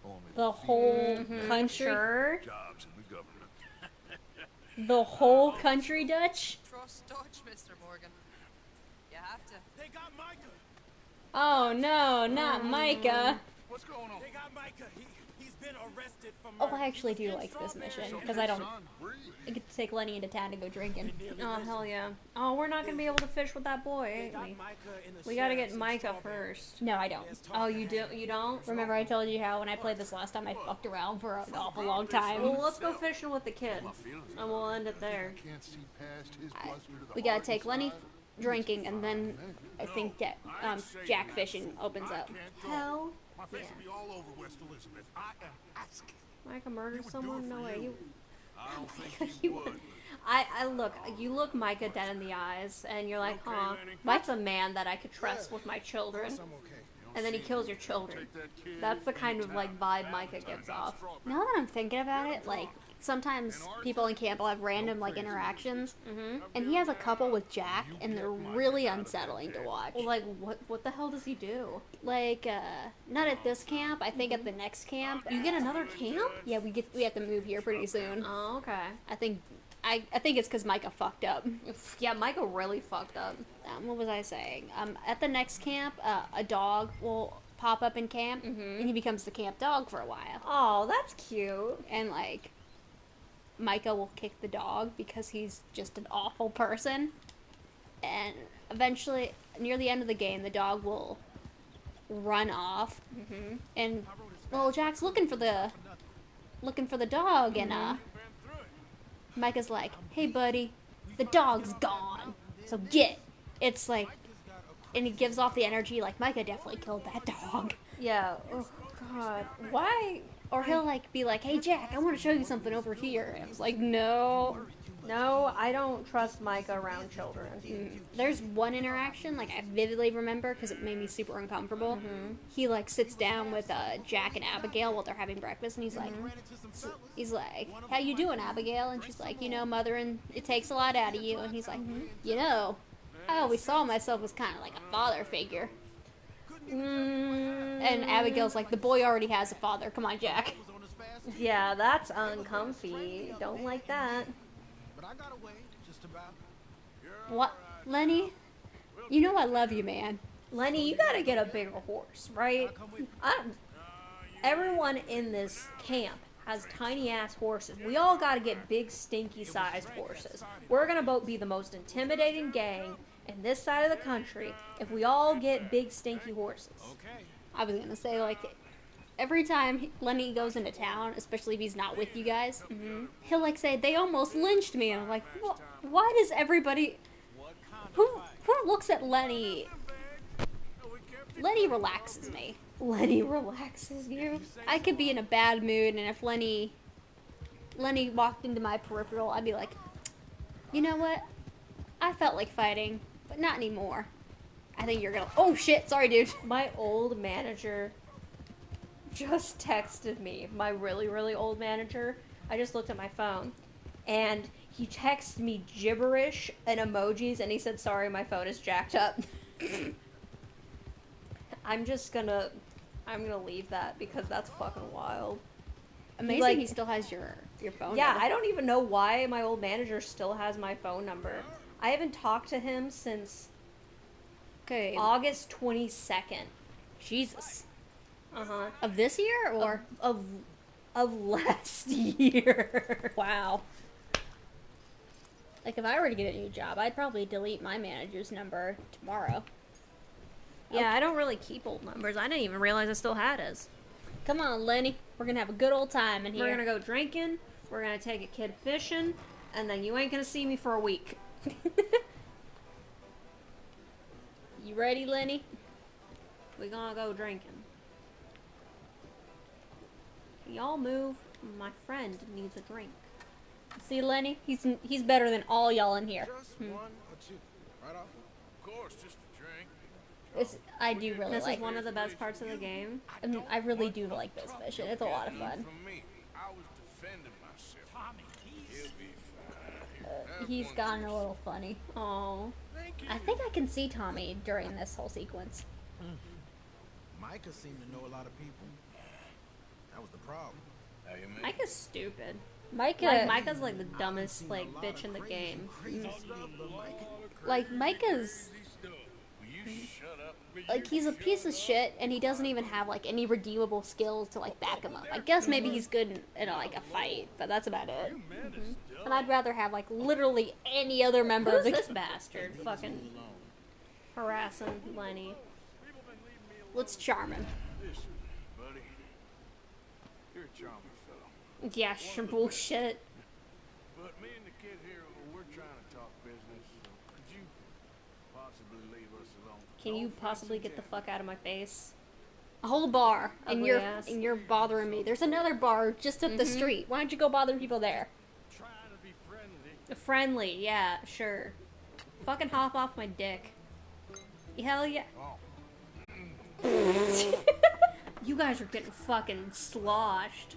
Only The whole country? Sure. jobs in the government. The whole country, Dutch? Trust Dutch, Mr. Morgan. You have to. They got Micah. Oh no, not Micah. What's going on? They got Micah. He's been arrested for Oh, murder. I actually do In like this Strawberry. mission, because I don't Son, breathe. I get to take Lenny into town to go drinking. Oh hell yeah. Oh, we're not gonna be able to fish with that boy, They ain't got we? Micah in the We gotta sheriff's get in Micah Strawberry. first. No, I don't. There's talk Oh, of you do? You don't? Remember I told you how when I played this last time I fucked around for an awful long time? Well, let's go fishing with the kid, and we'll end it there. Can't see past his bluster to the We gotta heart take Lenny inside. drinking, and then I think jack fishing opens up. Hell, My face will be all over West Elizabeth. I am asking. Micah murdered someone? No way. I don't think You you would. would. You look Micah dead in the eyes, and you're like, Okay, huh, Lenny? that's a man that I could trust with my children. I'm okay. And then he kills your children. Take that kid That's the kind of, anytime. like, vibe Micah gives off. Now that I'm thinking about it, like, sometimes people in camp will have random like interactions, and he has a couple with Jack, and they're really unsettling to watch. Well, like, what the hell does he do? Like, not at this camp. I think at the next camp. You get another camp? Yeah, we have to move here pretty soon. Oh, okay. I think it's because Micah fucked up. Yeah, Michael really fucked up. What was I saying? At the next camp, a dog will pop up in camp, and he becomes the camp dog for a while. Oh, that's cute. And like, Micah will kick the dog because he's just an awful person. And eventually, near the end of the game, the dog will run off, and well, Jack's looking for the dog, and Micah's like, "Hey, buddy, the dog's gone, so get." It's like, and he gives off the energy like Micah definitely killed that dog. Yeah. Oh God. Why? Or he'll like be like, "Hey, Jack, I want to show you something over here." And I was like, "No." No, I don't trust Micah around children. There's one interaction, like, I vividly remember because it made me super uncomfortable. He, like, sits down with Jack and Abigail while they're having breakfast, and he's like, "How you doing, Abigail?" And she's like, "You know, mothering, it takes a lot out of you." And he's like, "You know, I always saw myself as kind of like a father figure." And Abigail's like, "The boy already has a father. Come on, Jack." Yeah, that's uncomfy. Don't like that. I got away, just about. What? Lenny? You know I love you, man. Lenny, you gotta get a bigger horse, right? Everyone in this camp has tiny ass horses. We all gotta get big, stinky sized horses. We're gonna be the most intimidating gang in this side of the country if we all get big, stinky horses. I was gonna say, like, every time Lenny goes into town, especially if he's not with you guys, he'll like say, "They almost lynched me," and I'm like, why does everybody who looks at Lenny? Lenny relaxes me. Lenny relaxes you. I could be in a bad mood, and if Lenny walked into my peripheral, I'd be like, "You know what? I felt like fighting, but not anymore." I think you're gonna. Oh shit! Sorry, dude. My old manager just texted me, my really, really old manager. I just looked at my phone, and he texted me gibberish and emojis, and he said, "Sorry, my phone is jacked up." I'm gonna leave that because that's fucking wild. Amazing he still has your phone Yeah, number. I don't even know why my old manager still has my phone number. I haven't talked to him since August 22nd. Jesus. Uh-huh. Of this year, or? Of last year. Wow. Like, if I were to get a new job, I'd probably delete my manager's number tomorrow. Yeah, I don't really keep old numbers. I didn't even realize I still had his. Come on, Lenny. We're gonna have a good old time in here. We're gonna go drinking, we're gonna take a kid fishing, and then you ain't gonna see me for a week. You ready, Lenny? We gonna go drinking. Y'all move. My friend needs a drink. See, Lenny? He's better than all y'all in here. Just one or two. Right off? Of course, just a drink. I do really This like is one of the best parts of the game. I really do like this mission. It's a lot of fun. For me, I was defending myself. He'll be fine. He's gotten a little funny. Oh, I think I can see Tommy during this whole sequence. Micah seemed to know a lot of people. That was the problem. Micah's stupid. Micah, Micah's like the dumbest bitch in the game. Like, Micah's like, he's a piece of shit, and he doesn't even have like any redeemable skills to like back him up. I guess maybe he's good in like a fight, but that's about it. And I'd rather have like literally any other member of Who's the this bastard fucking harassing Lenny? Let's charm him. Listen, buddy. You're a charming fellow. Yeah, sure, bullshit. But me and the kid here, we're trying to talk business. So could you possibly leave us alone? Can you possibly get the fuck out of my face? A whole bar, and Ugly you're ass. bothering me. There's another bar just up the street. Why don't you go bother people there? Trying to be friendly. Friendly, yeah, sure. Fucking hop off my dick. Hell yeah. Oh. You guys are getting fucking sloshed.